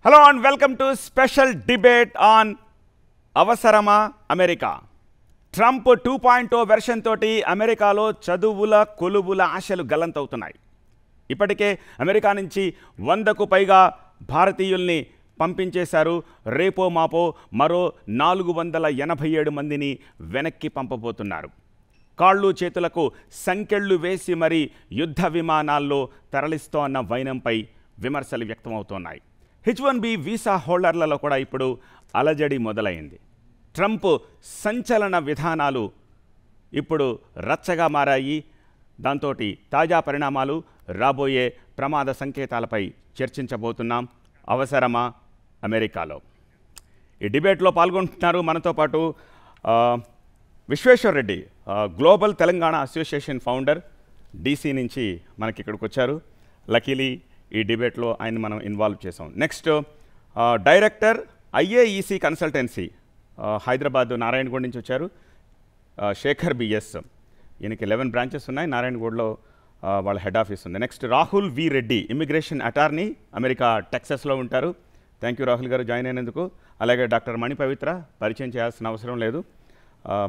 Hello and welcome to special debate on అవసరమా America. Trump 2.0 version తోటి అమెరికాలో చదువుల కొలువుల ఆశలు గల్లంతవుతున్నాయి. ఇప్పటికే అమెరికా నుంచి 100కు పైగా భారతీయుల్ని పంపించేశారు. రేపో మాపో మరో 487 మందిని వెనక్కి పంపబోతున్నారు. కాళ్ళు చేతులకు సంకెళ్ళు వేసి మరి యుద్ధ విమానాల్లో తరలిస్తోన్న వైనంపై విమర్శలు వ్యక్తమవుతున్నాయి. H1B వీసా హోల్డర్లలో కూడా ఇప్పుడు అలజడి మొదలైంది. ట్రంప్ సంచలన విధానాలు ఇప్పుడు రచ్చగా మారాయి. దాంతో తాజా పరిణామాలు, రాబోయే ప్రమాద సంకేతాలపై చర్చించబోతున్నాం. అవసరమా అమెరికాలో? ఈ డిబేట్లో పాల్గొంటున్నారు మనతో పాటు Vishweshwar Reddy, global Telangana association founder, DC నుంచి మనకి ఇక్కడికి వచ్చారు. లకీలీ ఈ డిబేట్లో ఆయన మనం ఇన్వాల్వ్ చేసాం. Next director IAEC consultancy, Hyderabad Narayanguda నుంచి వచ్చారు, శేఖర్ BS. ఈయనకి 11 బ్రాంచెస్ ఉన్నాయి. నారాయణగూడలో వాళ్ళ హెడ్ ఆఫీస్ ఉంది. Next Rahul V. Reddy, immigration attorney, America టెక్సస్లో ఉంటారు. థ్యాంక్ యూ రాహుల్ గారు జాయిన్ అయినందుకు. అలాగే డాక్టర్ మణి పవిత్ర, పరిచయం చేయాల్సిన అవసరం లేదు,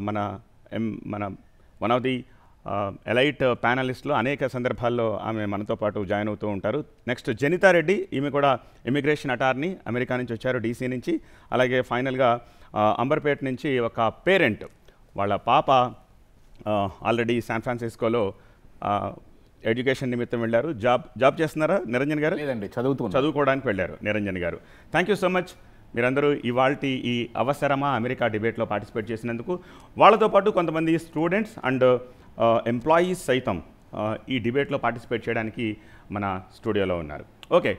మన వన్ ఆఫ్ ది ఎలైట్ ప్యానలిస్ట్లో అనేక సందర్భాల్లో ఆమె మనతో పాటు జాయిన్ అవుతూ ఉంటారు. నెక్స్ట్ జనితా రెడ్డి, ఈమె కూడా ఇమిగ్రేషన్ అటార్నీ, అమెరికా నుంచి వచ్చారు, DC నుంచి. అలాగే ఫైనల్గా అంబర్పేట నుంచి ఒక పేరెంట్, వాళ్ళ పాప ఆల్రెడీ శాన్ ఫ్రాన్సిస్కోలో ఎడ్యుకేషన్ నిమిత్తం వెళ్ళారు. జాబ్ చేస్తున్నారా నిరంజన్ గారు? లేదండి, చదువుకోవడానికి వెళ్ళారు నిరంజన్ గారు. థ్యాంక్ యూ సో మచ్ మీరందరూ ఇవాల్టి ఈ అవసరమా అమెరికా డిబేట్లో పార్టిసిపేట్ చేసినందుకు. వాళ్ళతో పాటు కొంతమంది స్టూడెంట్స్ అండ్ ఎంప్లాయీస్ సైతం ఈ డిబేట్లో పార్టిసిపేట్ చేయడానికి మన స్టూడియోలో ఉన్నారు. ఓకే,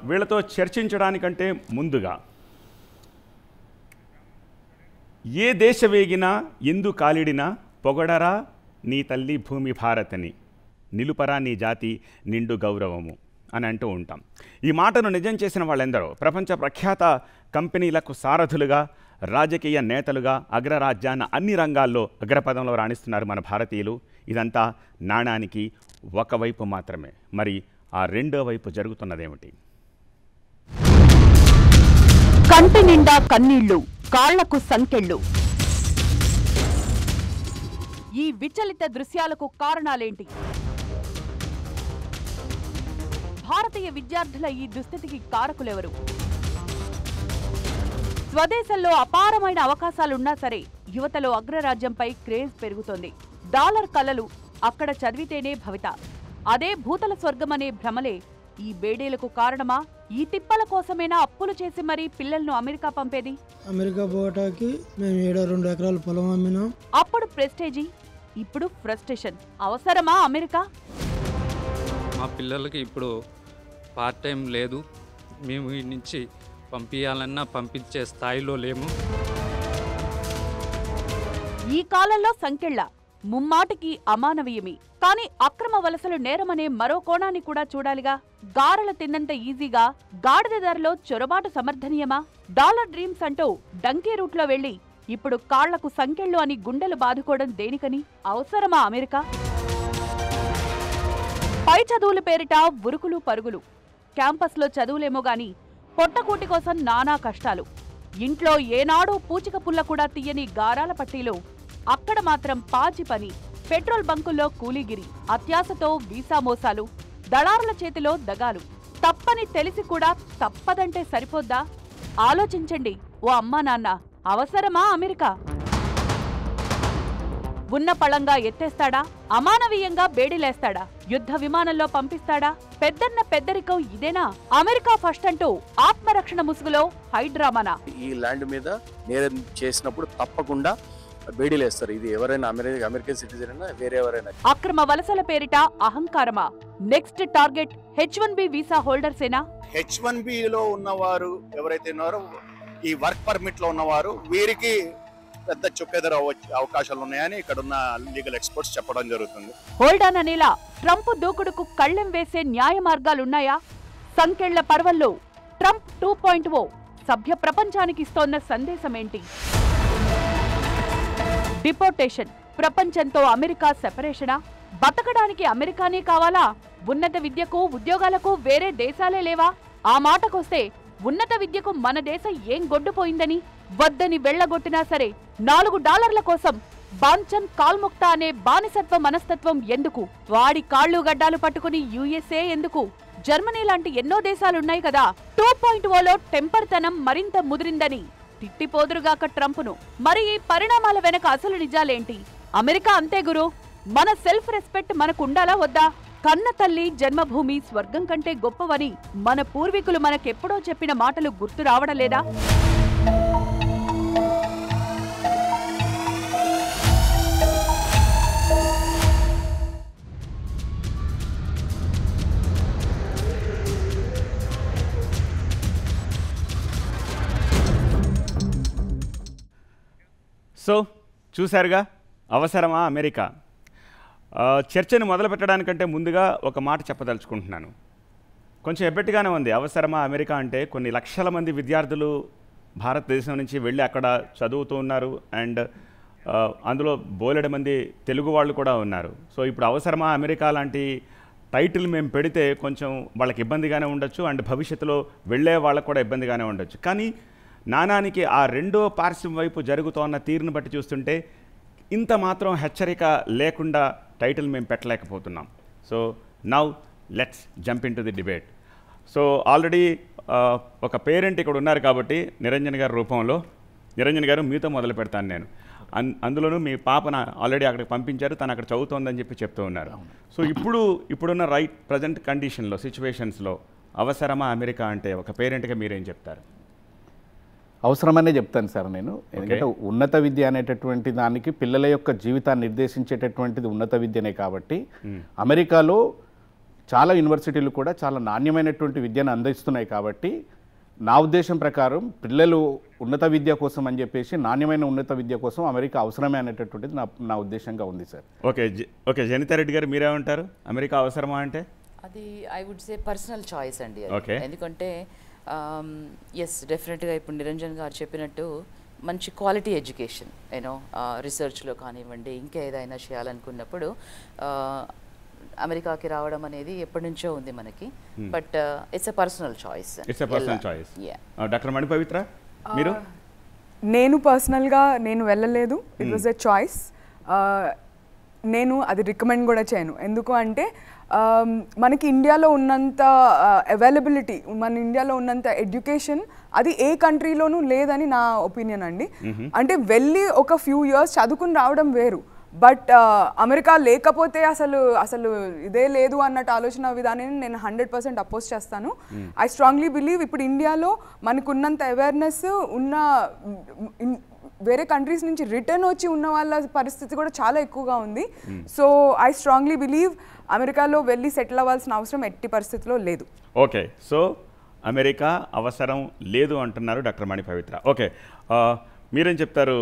వీళ్ళతో చర్చించడానికంటే ముందుగా, ఏ దేశ వేగినా ఎందు కాలిడినా పొగడరా నీ తల్లి భూమి భారతని, నిలుపరా నీ జాతి నిండు గౌరవము అని అంటూ ఉంటాం. ఈ మాటను నిజం చేసిన వాళ్ళెందరో ప్రపంచ ప్రఖ్యాత కంపెనీలకు సారథులుగా, రాజకీయ నేతలుగా, అగ్రరాజ్యాన్ని అన్ని రంగాల్లో అగ్రపదంలో రాణిస్తున్నారు మన భారతీయులు. ఇదంతా నాణానికి ఒకవైపు మాత్రమే. మరి ఆ రెండో వైపు జరుగుతున్నదేమిటి? కంటి నిండా కన్నీళ్లు, కాళ్లకు సంకెళ్ళు. ఈ విచలిత దృశ్యాలకు కారణాలేంటి? భారతీయ విద్యార్థుల ఈ దుస్థితికి కారకులెవరు? స్వదేశంలో అపారమైన అవకాశాలున్నా సరే యువతలో అగ్రరాజ్యంపై క్రేజ్ పెరుగుతోంది. డాలర్ కలలు అక్కడ చదివితేనే భవిత, అదే భూతల స్వర్గమనే భ్రమలే ఈ బేడీలకు కారణమా? ఈ తిప్పల కోసమేనా అప్పులు చేసి మరీ పిల్లలను అమెరికా పంపేది? అమెరికా పోవటానికి మేము 2 ఎకరాల పొలం అమ్మినాం. అప్పుడు ప్రెస్టేజీ, ఇప్పుడు ఫ్రస్ట్రేషన్. అవసరమా అమెరికా? మా పిల్లలకి ఇప్పుడు పార్ట్ టైం లేదు, మేము ఈ నుంచి పంపించాలన్నా పంపించే స్థాయిలో లేము. ఈ కాలంలో సంకెళ్ళ ముమ్మాటికి అమానవీయమే. కానీ అక్రమ వలసలు నేరమనే మరో కోణాన్ని కూడా చూడాలిగా. గారెల తిన్నంత ఈజీగా గాడిద ధరలో చొరబాటు సమర్థనీయమా? డాలర్ డ్రీమ్స్ అంటూ డంకీ రూట్లో వెళ్లి ఇప్పుడు కాళ్లకు సంకెళ్ళు అని గుండెలు బాదుకోవడం దేనికని? అవసరమా అమెరికా? పై చదువుల పేరిట ఉరుకులు పరుగులు. క్యాంపస్లో చదువులేమో గాని పొట్టకూటి కోసం నానా కష్టాలు. ఇంట్లో ఏనాడూ పూచిక పుల్ల కూడా తీయని గారాల పట్టీలో అక్కడ మాత్రం పాచి పని. పెట్రోల్ బంకుల్లో కూలీగిరి, అత్యాశతో వీసా మోసాలు, దళారుల చేతిలో దగాలు. తప్పని తెలిసి కూడా తప్పదంటే సరిపోద్దా? ఆలోచించండి ఓ అమ్మా నాన్న. అవసరమా అమెరికా? ఉన్న పళంగా ఎత్తేస్తాడా? అమానవీయంగా బేడీలేస్తాడా? యుద్ధ విమానంలో పంపిస్తాడా? పెద్దన్న పెద్దరికం ఇదేనా? అమెరికా ఫస్ట్ అంటూ ఆత్మరక్షణ ముసుగులో హైడ్రామానా? ఈ ల్యాండ్ మీద నేరం చేసినప్పుడు తప్పకుండా బేడీలేస్తారు. ఇది ఎవరైనా అమెరికన్ సిటిజన్ అయినా వేరే ఎవరైనా. అక్రమ వలసల పేరిట అహంకారమా? నెక్స్ట్ టార్గెట్ H1B వీసా హోల్డర్సేనా? H1B లో ఉన్నవారు ఎవరైతే ఉన్నారో, ఈ వర్క్ పర్మిట్ లో ఉన్నవారు, వీరికి పెద్ద చుక్కెదర అవకాశాలు ఉన్నాయని ఇక్కడ ఉన్న లీగల్ ఎక్స్పర్ట్స్ చెప్పడం జరుగుతుంది. హోల్డాన్ అనేలా ట్రంప్ దూకుడుకు కళ్ళెం వేసే న్యాయ మార్గాలున్నాయా? సంకెళ్ల పర్వంలో ట్రంప్ 2.0 సభ్య ప్రపంచానికి ఇస్తోన్న సందేశమేంటి? డిపోర్టేషన్, ప్రపంచంతో అమెరికా సెపరేషనా? బతకడానికి అమెరికానే కావాలా? ఉన్నత విద్యకు, ఉద్యోగాలకు వేరే దేశాలే లేవా? ఆ మాటకొస్తే ఉన్నత విద్యకు మన దేశం ఏం గొడ్డుపోయిందని వద్దని వెళ్లగొట్టినా సరే $4 కోసం బాంచన్ కాల్ముక్త అనే బానిసత్వ మనస్తత్వం ఎందుకు? వాడి కాళ్ళు గడ్డాలు పట్టుకుని USA ఎందుకు? జర్మనీ లాంటి ఎన్నో దేశాలున్నాయి కదా. 2.0లో టెంపర్తనం మరింత ముదిరిందని తిట్టిపోదురుగాక ట్రంప్ను. మరి ఈ పరిణామాల వెనక అసలు నిజాలేంటి? అమెరికా అంతే గురు. మన సెల్ఫ్ రెస్పెక్ట్ మనకుండాలా వద్దా? కన్న తల్లి జన్మభూమి స్వర్గం కంటే గొప్పవని మన పూర్వీకులు మనకెప్పుడో చెప్పిన మాటలు గుర్తు రావడం లేదా? సో చూశారుగా, అవసరమా అమెరికా? చర్చను మొదలు పెట్టడానికంటే ముందుగా ఒక మాట చెప్పదలుచుకుంటున్నాను. కొంచెం ఎబ్బెట్టుగానే ఉంది. అవసరమా అమెరికా అంటే కొన్ని లక్షల మంది విద్యార్థులు భారతదేశం నుంచి వెళ్ళి అక్కడ చదువుతూ ఉన్నారు. అండ్ అందులో బోలెడు మంది తెలుగు వాళ్ళు కూడా ఉన్నారు. సో ఇప్పుడు అవసరమా అమెరికా లాంటి టైటిల్ మేము పెడితే కొంచెం వాళ్ళకి ఇబ్బందిగానే ఉండొచ్చు. అండ్ భవిష్యత్తులో వెళ్ళే వాళ్ళకు కూడా ఇబ్బందిగానే ఉండొచ్చు. కానీ నాణానికి ఆ రెండో పార్శ్వం వైపు జరుగుతోన్న తీరును బట్టి చూస్తుంటే ఇంత మాత్రం హెచ్చరిక లేకుండా టైటిల్ మేము పెట్టలేకపోతున్నాం. So now let's jump in to the debate. So already ఒక పేరెంట్ ఇక్కడ ఉన్నారు కాబట్టి నిరంజన్ గారి రూపంలో, నిరంజన్ గారు మీతో మొదలు పెడతాను నేను. అందులోనూ మీ పాపను ఆల్రెడీ అక్కడికి పంపించారు, తను అక్కడ చదువుతోందని చెప్తూ ఉన్నారు. సో ఇప్పుడున్న ప్రజెంట్ కండిషన్లో, సిచ్యువేషన్స్లో అవసరమా అమెరికా అంటే ఒక పేరెంట్గా మీరేం చెప్తారు? అవసరమనే చెప్తాను సార్ నేను. ఎందుకంటే ఉన్నత విద్య అనేటటువంటి దానికి పిల్లల యొక్క జీవితాన్ని నిర్దేశించేటటువంటిది ఉన్నత విద్యనే కాబట్టి అమెరికాలో చాలా యూనివర్సిటీలు కూడా చాలా నాణ్యమైనటువంటి విద్యను అందిస్తున్నాయి. కాబట్టి నా ఉద్దేశం ప్రకారం పిల్లలు ఉన్నత విద్య కోసం అని చెప్పేసి నాణ్యమైన ఉన్నత విద్య కోసం అమెరికా అవసరమే అనేటటువంటిది నా ఉద్దేశంగా ఉంది సార్. ఓకే జనితారెడ్డి గారు మీరేమంటారు? అమెరికా అవసరమా అంటే? అది I would say personal choice అండి. ఓకే. ఎందుకంటే ఎస్ డెఫినెట్గా ఇప్పుడు నిరంజన్ గారు చెప్పినట్టు మంచి క్వాలిటీ ఎడ్యుకేషన్ యూనో రీసెర్చ్లో కానివ్వండి ఇంకా ఏదైనా చేయాలనుకున్నప్పుడు అమెరికాకి రావడం అనేది ఎప్పటి నుంచో ఉంది మనకి. But it's a personal choice. Doctor Mani Pavitra మీరు? నేను పర్సనల్గా నేను వెళ్ళలేదు. It was a choice. నేను అది రికమెండ్ కూడా చేయను. ఎందుకు అంటే మనకి ఇండియాలో ఉన్నంత అవైలబిలిటీ, మన ఇండియాలో ఉన్నంత ఎడ్యుకేషన్ అది ఏ కంట్రీలోనూ లేదని నా ఒపీనియన్ అండి. అంటే వెళ్ళి ఒక ఫ్యూ ఇయర్స్ చదువుకుని రావడం వేరు. బట్ అమెరికా లేకపోతే అసలు ఇదే లేదు అన్నట్టు ఆలోచన విధానాన్ని నేను 100% అపోజ్ చేస్తాను. ఐ స్ట్రాంగ్లీ బిలీవ్ ఇప్పుడు ఇండియాలో మనకున్నంత అవేర్నెస్ ఉన్న వేరే కంట్రీస్ నుంచి రిటర్న్ వచ్చి ఉన్న వాళ్ళ పరిస్థితి కూడా చాలా ఎక్కువగా ఉంది. సో ఐ స్ట్రాంగ్లీ బిలీవ్ అమెరికాలో వెళ్ళి సెటిల్ అవ్వాల్సిన అవసరం ఎట్టి పరిస్థితిలో లేదు. ఓకే, సో అమెరికా అవసరం లేదు అంటున్నారు డాక్టర్ మణి పవిత్ర. ఓకే, మీరేం చెప్తారు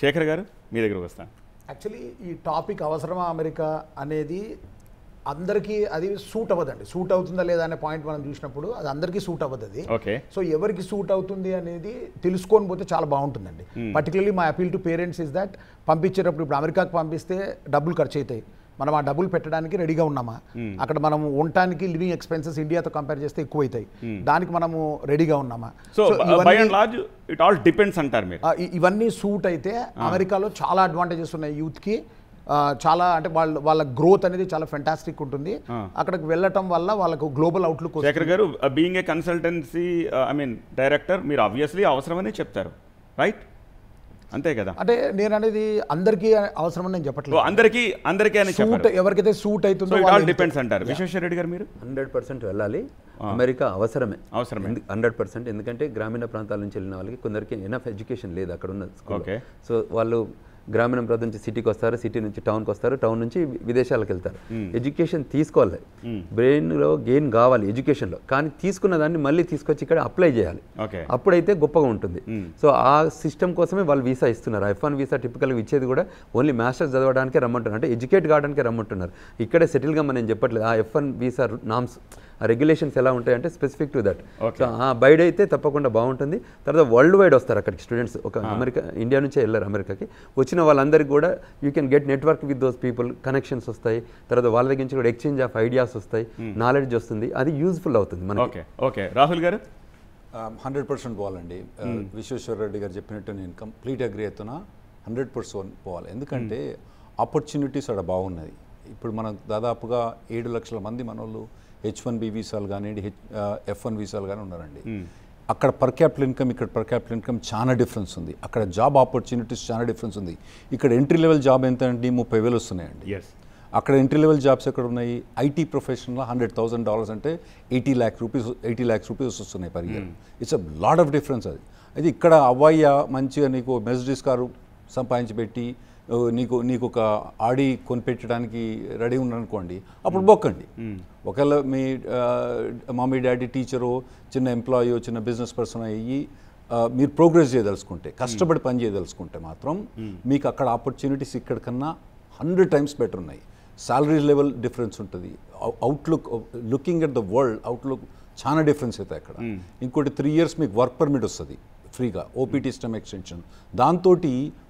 శేఖర్ గారు? మీ దగ్గరకు వస్తాను. యాక్చువల్లీ ఈ టాపిక్ అవసరమా అమెరికా అనేది అందరికీ అది సూట్ అవ్వదండి. సూట్ అవుతుందా లేదా అనే పాయింట్ మనం చూసినప్పుడు అది అందరికీ సూట్ అవ్వదు అది. ఓకే. సో ఎవరికి సూట్ అవుతుంది అనేది తెలుసుకొని పోతే చాలా బాగుంటుందండి. Particularly my appeal to parents is that పంపించేటప్పుడు ఇప్పుడు అమెరికాకి పంపిస్తే డబ్బులు ఖర్చు అవుతాయి. మనం ఆ డబ్బులు పెట్టడానికి రెడీగా ఉన్నామా? అక్కడ మనం ఉండటానికి లివింగ్ ఎక్స్పెన్సెస్ ఇండియాతో కంపేర్ చేస్తే ఎక్కువ అవుతాయి. దానికి మనము రెడీగా ఉన్నామా? So by and large it all depends అంటారు మీరు. ఇవన్నీ సూట్ అయితే అమెరికాలో చాలా అడ్వాంటేజెస్ ఉన్నాయి యూత్కి. చాలా అంటే వాళ్ళ గ్రోత్ అనేది చాలా ఫెంటాస్టిక్ ఉంటుంది. అక్కడికి వెళ్ళటం వల్ల వాళ్ళకు global outlook. Shekhar garu, being a consultancy director, మీరు ఆబ్వియస్లీ అవసరమని చెప్తారు, రైట్? అంతే కదా? అంటే నేను అనేది అందరికీ అవసరమని నేను చెప్పట్లేదు. అందరికీ అని చెప్పారు. ఎవరికైతే సూట్ అవుతుందో డిపెండ్స్ అంటారు. విశ్వేశ్వర రెడ్డి గారు మీరు? 100% వెళ్ళాలి. అమెరికా అవసరమే 100%. ఎందుకంటే గ్రామీణ ప్రాంతాల నుంచి వెళ్ళిన వాళ్ళకి కొందరికి ఎనఫ్ ఎడ్యుకేషన్ లేదు అక్కడ ఉన్న స్కూల్. సో వాళ్ళు గ్రామీణ ప్రాంతం నుంచి సిటీకి వస్తారు, సిటీ నుంచి టౌన్కి వస్తారు, టౌన్ నుంచి విదేశాలకు వెళ్తారు. ఎడ్యుకేషన్ తీసుకోవాలి, బ్రెయిన్లో గెయిన్ కావాలి ఎడ్యుకేషన్లో. కానీ తీసుకున్న దాన్ని మళ్ళీ తీసుకొచ్చి ఇక్కడ అప్లై చేయాలి. అప్పుడైతే గొప్పగా ఉంటుంది. సో ఆ సిస్టమ్ కోసమే వాళ్ళు వీసా ఇస్తున్నారు. F1 వీసా టిపికల్గా ఇచ్చేది కూడా ఓన్లీ మాస్టర్స్ చదవడానికే రమ్మంటున్నారు, అంటే ఎడ్యుకేట్ కావడానికే రమ్మంటున్నారు. ఇక్కడే సెటిల్గా మనం చెప్పట్లేదు. ఆ F1 వీసా నామ్స్, ఆ రెగ్యులేషన్స్ ఎలా ఉంటాయంటే స్పెసిఫిక్ టు దట్. సో ఆ బైడ్ అయితే తప్పకుండా బాగుంటుంది. తర్వాత వరల్డ్ వైడ్ వస్తారు అక్కడికి స్టూడెంట్స్. ఒక అమెరికా, ఇండియా నుంచే వెళ్ళారు అమెరికాకి. వచ్చిన వాళ్ళందరికీ కూడా you can get network with those people, connections వస్తాయి. తర్వాత వాళ్ళ దగ్గర నుంచి కూడా ఎక్స్చేంజ్ ఆఫ్ ఐడియాస్ వస్తాయి, నాలెడ్జ్ వస్తుంది. అది యూజ్ఫుల్ అవుతుంది మనకి. ఓకే, రాహుల్ గారు? 100% పోవాలండి. విశ్వేశ్వర రెడ్డి గారు చెప్పినట్టు నేను కంప్లీట్ అగ్రీ అవుతున్నా. 100% పోవాలి. ఎందుకంటే ఆపర్చునిటీస్ అక్కడ బాగున్నది. ఇప్పుడు మనం దాదాపుగా 7 లక్షల మంది మనోళ్ళు H1B వీసాలు కానివ్వండి, F1 వీసాలు కానీ ఉన్నారండి. అక్కడ పర్ క్యాపిటల్ ఇన్కమ్, ఇక్కడ పర్ క్యాపిటల్ ఇన్కమ్ చాలా డిఫరెన్స్ ఉంది. అక్కడ జాబ్ ఆపర్చునిటీస్ చాలా డిఫరెన్స్ ఉంది. ఇక్కడ ఎంట్రీ లెవెల్ జాబ్ ఎంత అండి, 30,000 వస్తున్నాయండి. అక్కడ ఎంట్రీ లెవెల్ జాబ్స్ ఎక్కడ ఉన్నాయి, ఐటీ ప్రొఫెషన్లో $100,000 అంటే 80 lakhs రూపీస్ వస్తున్నాయి per year. It's a lot of difference అది. అయితే ఇక్కడ అవ్వయ్య మంచిగా నీకు మెర్సిడీస్ కారు సంపాదించి పెట్టి నీకు ఒక ఆడి కొనిపెట్టడానికి రెడీ ఉన్నారనుకోండి, అప్పుడు బొక్కండి. ఒకవేళ మీ మమ్మీ డాడీ టీచరు, చిన్న ఎంప్లాయీ, చిన్న బిజినెస్ పర్సన్ అయ్యి మీరు ప్రోగ్రెస్ చేయదలుచుకుంటే, కష్టపడి పని చేయదలుచుకుంటే మాత్రం మీకు అక్కడ ఆపర్చునిటీస్ ఇక్కడ కన్నా 100 times బెటర్ ఉన్నాయి. సాలరీ లెవెల్ డిఫరెన్స్ ఉంటుంది. Outlook, looking at the world outlook చాలా డిఫరెన్స్ అవుతాయి అక్కడ. ఇంకోటి 3 years మీకు వర్క్ పర్మిట్ వస్తుంది ఫ్రీగా, ఓపీటీ స్టెమ్ ఎక్స్టెన్షన్. దాంతో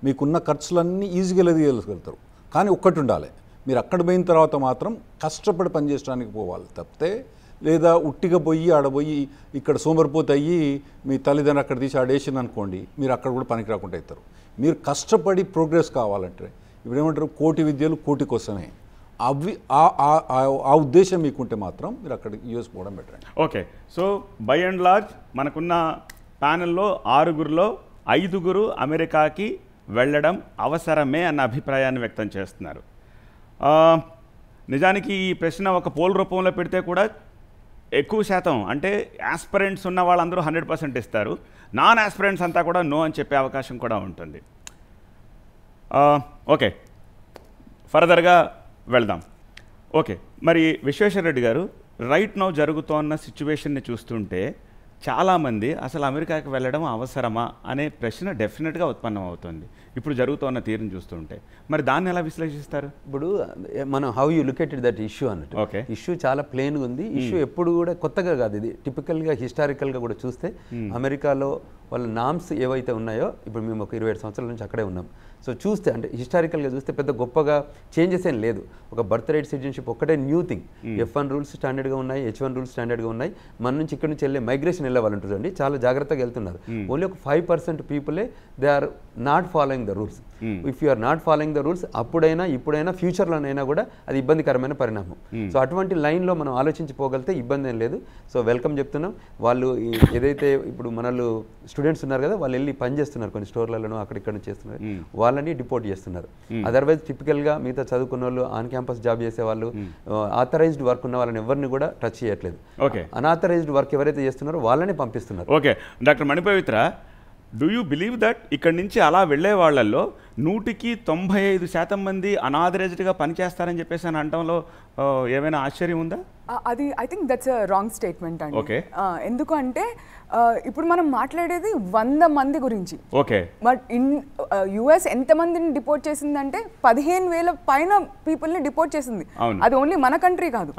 మీకున్న ఖర్చులన్నీ ఈజీగా ఎదగలుగుతారు. కానీ ఒక్కటి ఉండాలి, మీరు అక్కడ పోయిన తర్వాత మాత్రం కష్టపడి పనిచేయడానికి పోవాలి తప్పితే, లేదా ఉట్టిగా పోయి ఆడపోయి ఇక్కడ సోమరిపోతే అయ్యి మీ తల్లిదండ్రులు అక్కడ తీసి ఆడేసింది అనుకోండి, మీరు అక్కడ కూడా పనికి రాకుండా అవుతారు. మీరు కష్టపడి ప్రోగ్రెస్ కావాలంటే ఇప్పుడు ఏమంటారు, కోటి విద్యలు కోటి కోసమే. అవి ఆ ఉద్దేశం మీకుంటే మాత్రం మీరు అక్కడ యూఎస్ పోవడం better. Okay, so by and large మనకున్న ప్యానెల్లో 6గురిలో 5గురు అమెరికాకి వెళ్ళడం అవసరమే అన్న అభిప్రాయాన్ని వ్యక్తం చేస్తున్నారు. నిజానికి ఈ ప్రశ్న ఒక పోల్ రూపంలో పెడితే కూడా ఎక్కువ శాతం అంటే యాస్పిరెంట్స్ ఉన్న వాళ్ళందరూ 100% ఇస్తారు, నాన్ యాస్పిరెంట్స్ అంతా కూడా నో అని చెప్పే అవకాశం కూడా ఉంటుంది. ఓకే, ఫర్దర్గా వెళ్దాం. ఓకే, మరి విశ్వేశ్వర రెడ్డి గారు, రైట్ నౌ జరుగుతోన్న సిచ్యువేషన్ని చూస్తుంటే చాలామంది అసలు అమెరికాకి వెళ్ళడం అవసరమా అనే ప్రశ్న డెఫినెట్గా ఉత్పన్నం అవుతుంది ఇప్పుడు జరుగుతున్న తీరుని చూస్తుంటే. మరి దాన్ని ఎలా విశ్లేషిస్తారు? ఇప్పుడు మనం how you look at that issue అన్నట్టు. ఓకే, ఇష్యూ చాలా ప్లెయిన్గా ఉంది. ఇష్యూ ఎప్పుడు కూడా కొత్తగా కాదు, ఇది టిపికల్గా హిస్టారికల్గా కూడా చూస్తే అమెరికాలో వాళ్ళ నామ్స్ ఏవైతే ఉన్నాయో, ఇప్పుడు మేము ఒక 27 సంవత్సరాల నుంచి అక్కడే ఉన్నాం. సో చూస్తే అంటే హిస్టారికల్గా చూస్తే పెద్ద గొప్పగా చేంజెస్ ఏం లేదు. ఒక బర్త్ రైట్ సిటిజన్షిప్ ఒక్కటే న్యూ థింగ్. F1 రూల్స్ స్టాండర్డ్గా ఉన్నాయి, H1 రూల్స్ స్టాండర్డ్గా ఉన్నాయి. మన నుంచి ఇక్కడ నుంచి వెళ్ళే మైగ్రేషన్ వెళ్ళే వాళ్ళు ఉంటుందండి, చాలా జాగ్రత్తగా వెళ్తున్నారు. ఓన్లీ ఒక 5% పీపులే they are not following the rules. If you are not following the rules, అప్పుడైనా ఇప్పుడైనా ఫ్యూచర్లోనైనా కూడా అది ఇబ్బందికరమైన పరిణామం. సో అటువంటి లైన్లో మనం ఆలోచించిపోగలిగితే ఇబ్బంది ఏం లేదు. సో వెల్కమ్ చెప్తున్నాం. వాళ్ళు ఏదైతే ఇప్పుడు మనలు స్టూడెంట్స్ ఉన్నారు కదా, వాళ్ళు వెళ్ళి పని చేస్తున్నారు కొన్ని స్టోర్లలో అక్కడిక్కడ చేస్తున్నారు, వాళ్ళని డిపోర్ట్ చేస్తున్నారు. అదర్వైజ్ టిపికల్గా మిగతా చదువుకున్న వాళ్ళు, ఆన్ క్యాంపస్ జాబ్ చేసే వాళ్ళు, ఆథరైజ్డ్ వర్క్ ఉన్న వాళ్ళని ఎవరిని కూడా టచ్ చేయట్లేదు. ఓకే, అన్ఆథరైజ్డ్ వర్క్ ఎవరైతే చేస్తున్నారో వాళ్ళని పంపిస్తున్నారు. Okay, doctor Manipavitra, do you believe that ఇక్కడి నుంచి అలా వెళ్ళే వాళ్ళల్లో 100% మంది అనాథరైజ్డ్గా పనిచేస్తారని చెప్పేసి అని అనడంలో ఏమైనా ఆశ్చర్యం ఉందా? అది I think that's a wrong statement అండి. ఓకే, ఎందుకు అంటే ఇప్పుడు మనం మాట్లాడేది 100 మంది గురించి. ఓకే, బట్ యుఎస్ ఎంతమందిని డిపోర్ట్ చేసిందంటే 15,000 పైన పీపుల్ని డిపోర్ట్ చేసింది. అది ఓన్లీ మన కంట్రీ కాదు,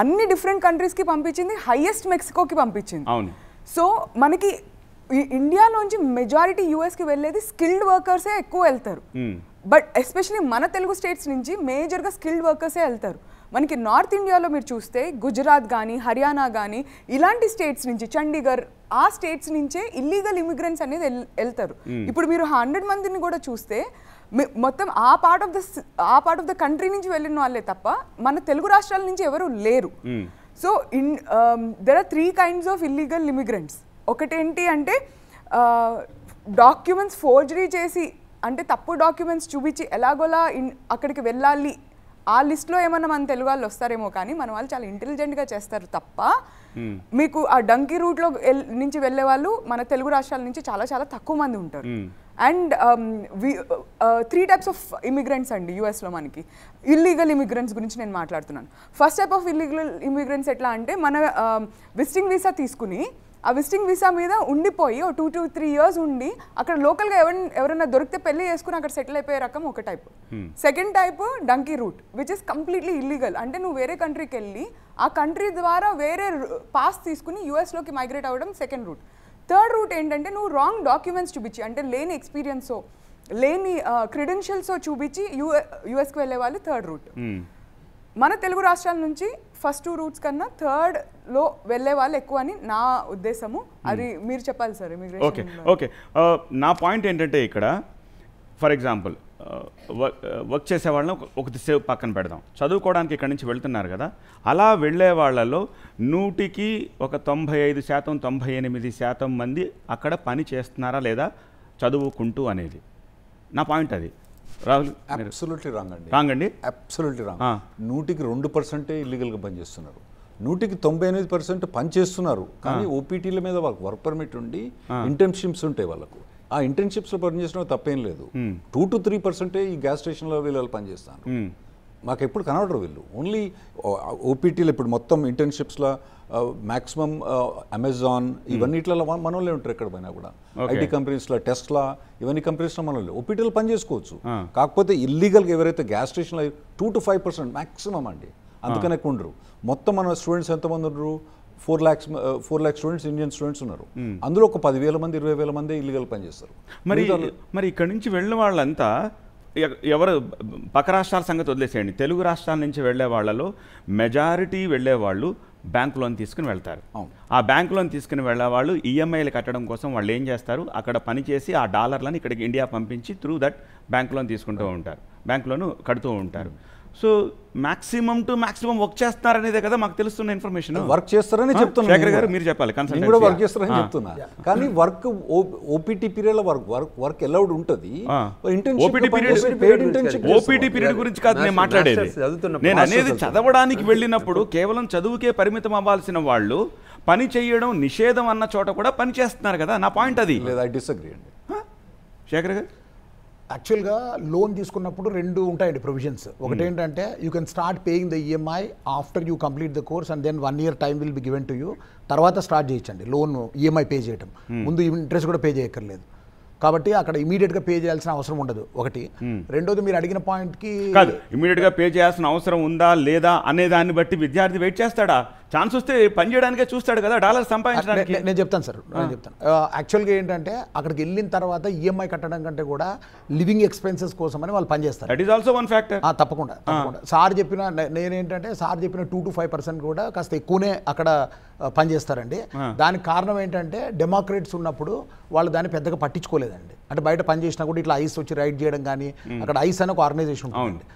అన్ని డిఫరెంట్ కంట్రీస్కి పంపించింది, హైయెస్ట్ మెక్సికోకి పంపించింది. సో మనకి ఇండియాలోంచి మెజారిటీ యూఎస్కి వెళ్ళేది స్కిల్డ్ వర్కర్సే ఎక్కువ వెళ్తారు. బట్ ఎస్పెషలీ మన తెలుగు స్టేట్స్ నుంచి మేజర్గా స్కిల్డ్ వర్కర్సే వెళ్తారు. మనకి నార్త్ ఇండియాలో మీరు చూస్తే గుజరాత్ కానీ, హర్యానా కానీ, ఇలాంటి స్టేట్స్ నుంచి, చండీగఢ్, ఆ స్టేట్స్ నుంచే ఇల్లీగల్ ఇమిగ్రెంట్స్ అనేది వెళ్తారు. ఇప్పుడు మీరు 100 మందిని కూడా చూస్తే మొత్తం ఆ పార్ట్ ఆఫ్ ద కంట్రీ నుంచి వెళ్ళిన వాళ్ళే తప్ప మన తెలుగు రాష్ట్రాల నుంచి ఎవరు లేరు. So there are 3 kinds of illegal immigrants. ఒకటేంటి అంటే డాక్యుమెంట్స్ ఫోర్జరీ చేసి, అంటే తప్పు డాక్యుమెంట్స్ చూపించి ఎలాగోలా అక్కడికి వెళ్ళాలి, ఆ లిస్ట్లో ఏమన్నా మన తెలుగు వాళ్ళు వస్తారేమో, కానీ మన వాళ్ళు చాలా ఇంటెలిజెంట్గా చేస్తారు తప్ప మీకు ఆ డంకీ రూట్లో నుంచి వెళ్ళే వాళ్ళు మన తెలుగు రాష్ట్రాల నుంచి చాలా చాలా తక్కువ మంది ఉంటారు. అండ్ 3 types ఆఫ్ ఇమిగ్రెంట్స్ అండి యూఎస్లో మనకి. ఇల్లీగల్ ఇమిగ్రెంట్స్ గురించి నేను మాట్లాడుతున్నాను. First type of illegal immigrants ఎట్లా అంటే, మన విజిటింగ్ వీసా తీసుకుని ఆ విజిటింగ్ వీసా మీద ఉండిపోయి 2 to 3 years ఉండి అక్కడ లోకల్గా ఎవరైనా దొరికితే పెళ్లి చేసుకుని అక్కడ సెటిల్ అయిపోయే రకం ఒక type. Second type donkey route, which is completely illegal. అంటే నువ్వు వేరే కంట్రీకి వెళ్ళి ఆ కంట్రీ ద్వారా వేరే పాస్ తీసుకుని యూఎస్లోకి మైగ్రేట్ అవ్వడం సెకండ్ రూట్. థర్డ్ రూట్ ఏంటంటే నువ్వు రాంగ్ డాక్యుమెంట్స్ చూపించి, అంటే లేని ఎక్స్పీరియన్సో లేని క్రెడెన్షియల్సో చూపించి యూఎస్కి వెళ్ళే వాళ్ళు థర్డ్ రూట్. మన తెలుగు రాష్ట్రాల నుంచి ఫస్ట్ 2 రూట్స్ కన్నా థర్డ్ లో వెళ్ళే వాళ్ళు ఎక్కువ అని నా ఉద్దేశము. అది మీరు చెప్పాలి సార్ ఓకే ఓకే. నా పాయింట్ ఏంటంటే ఇక్కడ ఫర్ ఎగ్జాంపుల్ వర్క్ చేసే వాళ్ళని ఒక సేవ్ పక్కన పెడదాం, చదువుకోవడానికి ఇక్కడి నుంచి వెళ్తున్నారు కదా, అలా వెళ్ళే వాళ్ళలో 100కి ఒక 95% 98% మంది అక్కడ పని చేస్తున్నారా లేదా చదువుకుంటూ అనేది నా పాయింట్. అది రాహుల్ అబ్సల్యూట్లీ రాంగ్ అండి. రాంగ్ అండి, అబ్సల్యూట్లీ రాంగ్. 100కి 2% ఇల్లీగల్గా పనిచేస్తున్నారు, 100కి 98% పని చేస్తున్నారు. కానీ ఓపీటీల మీద వాళ్ళకి వర్క్ పర్మిట్ ఉండి ఇంటర్న్షిప్స్ ఉంటాయి వాళ్ళకు. ఆ ఇంటర్న్షిప్స్లో పనిచేసిన తప్పేం లేదు. 2 to 3% ఈ గ్యాస్ స్టేషన్లో వీళ్ళు పనిచేస్తాను. మాకు ఎప్పుడు కనబడరు వీళ్ళు. ఓన్లీ ఓపీటీలు ఇప్పుడు మొత్తం ఇంటర్న్షిప్స్లో మ్యాక్సిమం అమెజాన్ ఇవన్నిట్లలో మన వాళ్ళే ఉంటారు ఎక్కడ పోయినా కూడా. ఐటీ కంపెనీస్లో టెస్లా ఇవన్నీ కంపెనీస్లో మన వాళ్ళు ఓపీటీలు పని చేసుకోవచ్చు. కాకపోతే ఇల్లీగల్గా ఎవరైతే గ్యాస్ స్టేషన్లో 2 to 5% మ్యాక్సిమం అండి, అందుకనే ఎక్కువ ఉండరు. మొత్తం మన స్టూడెంట్స్ ఎంతమంది ఉండరు? 4 lakhs స్టూడెంట్స్, ఇండియన్ స్టూడెంట్స్ ఉన్నారు. అందులో ఒక 10,000 మంది 20,000 మంది ఇల్లీగల్ పనిచేస్తారు. మరి ఇక్కడ నుంచి వెళ్ళిన వాళ్ళంతా ఎవరు పక్క రాష్ట్రాల సంగతి వదిలేసేయండి, తెలుగు రాష్ట్రాల నుంచి వెళ్ళే వాళ్ళలో మెజారిటీ వెళ్ళే వాళ్ళు బ్యాంక్ లోన్ తీసుకుని వెళ్తారు. ఆ బ్యాంక్ లోన్ తీసుకుని వెళ్ళే వాళ్ళు ఈఎంఐలు కట్టడం కోసం వాళ్ళు ఏం చేస్తారు, అక్కడ పనిచేసి ఆ డాలర్లను ఇక్కడికి ఇండియా పంపించి త్రూ దట్ బ్యాంక్ లోన్ తీసుకుంటూ ఉంటారు, బ్యాంక్ లోన్ కడుతూ ఉంటారు. So maximum to maximum work చేస్తారనేదే కదా మాకు తెలుస్తున్న ఇన్ఫర్మేషన్. వర్క్ చేస్తారని చెప్తున్నా. శేఖర్ గారు మీరు చెప్పాలి. నేను కూడా వర్క్ చేస్తారని చెప్తున్నా. కానీ work OPT period work allowed ఉంటుంది. ఓపీటీ పీరియడ్ గురించి కాదు నేను మాట్లాడేది. నేను అనేది చదవడానికి వెళ్ళినప్పుడు కేవలం చదువుకే పరిమితం అవ్వాల్సిన వాళ్ళు పని చేయడం నిషేధం అన్న చోట కూడా పని చేస్తున్నారు కదా, నా పాయింట్ అది. లేదా డిసగ్రీ అండి శేఖర్ గారు. యాక్చువల్గా లోన్ తీసుకున్నప్పుడు 2 ఉంటాయండి ప్రొవిజన్స్. ఒకటి ఏంటంటే you can start paying the EMI after you complete the course and then 1 year time will be given to you. తర్వాత స్టార్ట్ చేయొచ్చండి లోన్ ఈఎంఐ పే చేయడం, ముందు ఇంట్రెస్ట్ కూడా పే చేయక్కర్లేదు. కాబట్టి అక్కడ ఇమీడియట్గా పే చేయాల్సిన అవసరం ఉండదు ఒకటి. రెండోది మీరు అడిగిన పాయింట్కి కాదు, ఇమీడియట్గా పే చేయాల్సిన అవసరం ఉందా లేదా అనే దాన్ని బట్టి విద్యార్థి వెయిట్ చేస్తాడా? ఛాన్స్ వస్తే పని చేయడానికే చూస్తాడు కదా, డాలర్ సంపాదించడానికి. నేను చెప్తాను సార్, నేను చెప్తాను. యాక్చువల్గా ఏంటంటే అక్కడికి వెళ్ళిన తర్వాత ఈఎంఐ కట్టడం కంటే కూడా లివింగ్ ఎక్స్పెన్సెస్ కోసం అని వాళ్ళు పనిచేస్తారు. That is also one factor. తప్పకుండా సార్ చెప్పిన నేనేంటంటే సార్ చెప్పిన 2 to 5% కూడా కాస్త ఎక్కువనే అక్కడ పనిచేస్తారండి. దానికి కారణం ఏంటంటే డెమోక్రేట్స్ ఉన్నప్పుడు వాళ్ళు దాన్ని పెద్దగా పట్టించుకోలేదండి. అంటే బయట పని చేసినా కూడా ఇట్లా ఐస్ వచ్చి రైడ్ చేయడం కానీ, అక్కడ ఐస్ అని ఒక ఆర్గనైజేషన్ ఉంటుందండి,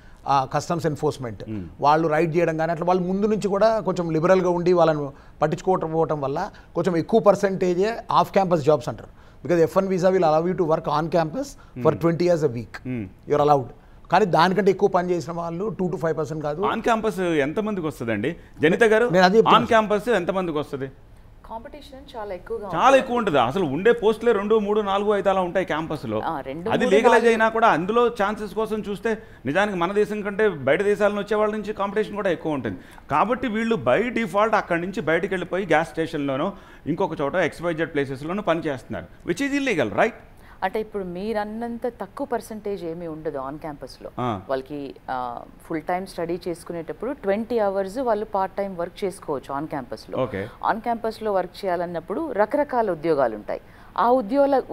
కస్టమ్స్ ఎన్ఫోర్స్మెంట్, వాళ్ళు రైడ్ చేయడం కానీ అట్లా వాళ్ళు ముందు నుంచి కూడా కొంచెం లిబరల్గా ఉండి వాళ్ళను పట్టించుకోవటం వల్ల కొంచెం ఎక్కువ పర్సెంటేజే ఆఫ్ క్యాంపస్ జాబ్స్ అంటారు. Because F1 visa will allow you to work on campus for 20 years a week. You're allowed. కానీ దానికంటే ఎక్కువ పని చేసిన వాళ్ళు 2 to 5% కాదు. ఆన్ క్యాంపస్ ఎంతమందికి వస్తుందండి జనిత గారు? ఆన్ క్యాంపస్ ఎంతమందికి వస్తుంది? కాంపిటీషన్ చాలా ఎక్కువగా, చాలా ఎక్కువ ఉంటుంది. అసలు ఉండే పోస్టులే 2, 3, 4, 5 అలా ఉంటాయి క్యాంపస్లో. అది లీగలైజ్ అయినా కూడా అందులో ఛాన్సెస్ కోసం చూస్తే నిజానికి మన దేశం కంటే బయట దేశాల వచ్చే వాళ్ళ నుంచి కాంపిటీషన్ కూడా ఎక్కువ ఉంటుంది. కాబట్టి వీళ్ళు బై డిఫాల్ట్ అక్కడి నుంచి బయటకు వెళ్ళిపోయి గ్యాస్ స్టేషన్లోనో ఇంకొక చోట XYZ ప్లేసెస్లోనూ పనిచేస్తున్నారు, విచ్ ఈజ్ ఇల్లీగల్, రైట్? అంటే ఇప్పుడు మీరు అన్నంత తక్కువ పర్సంటేజ్ ఏమీ ఉండదు ఆన్ క్యాంపస్లో. వాళ్ళకి ఫుల్ టైం స్టడీ చేసుకునేటప్పుడు 20 hours వాళ్ళు పార్ట్ టైం వర్క్ చేసుకోవచ్చు ఆన్ క్యాంపస్లో. ఆన్ క్యాంపస్లో వర్క్ చేయాలన్నప్పుడు రకరకాల ఉద్యోగాలు ఉంటాయి. ఆ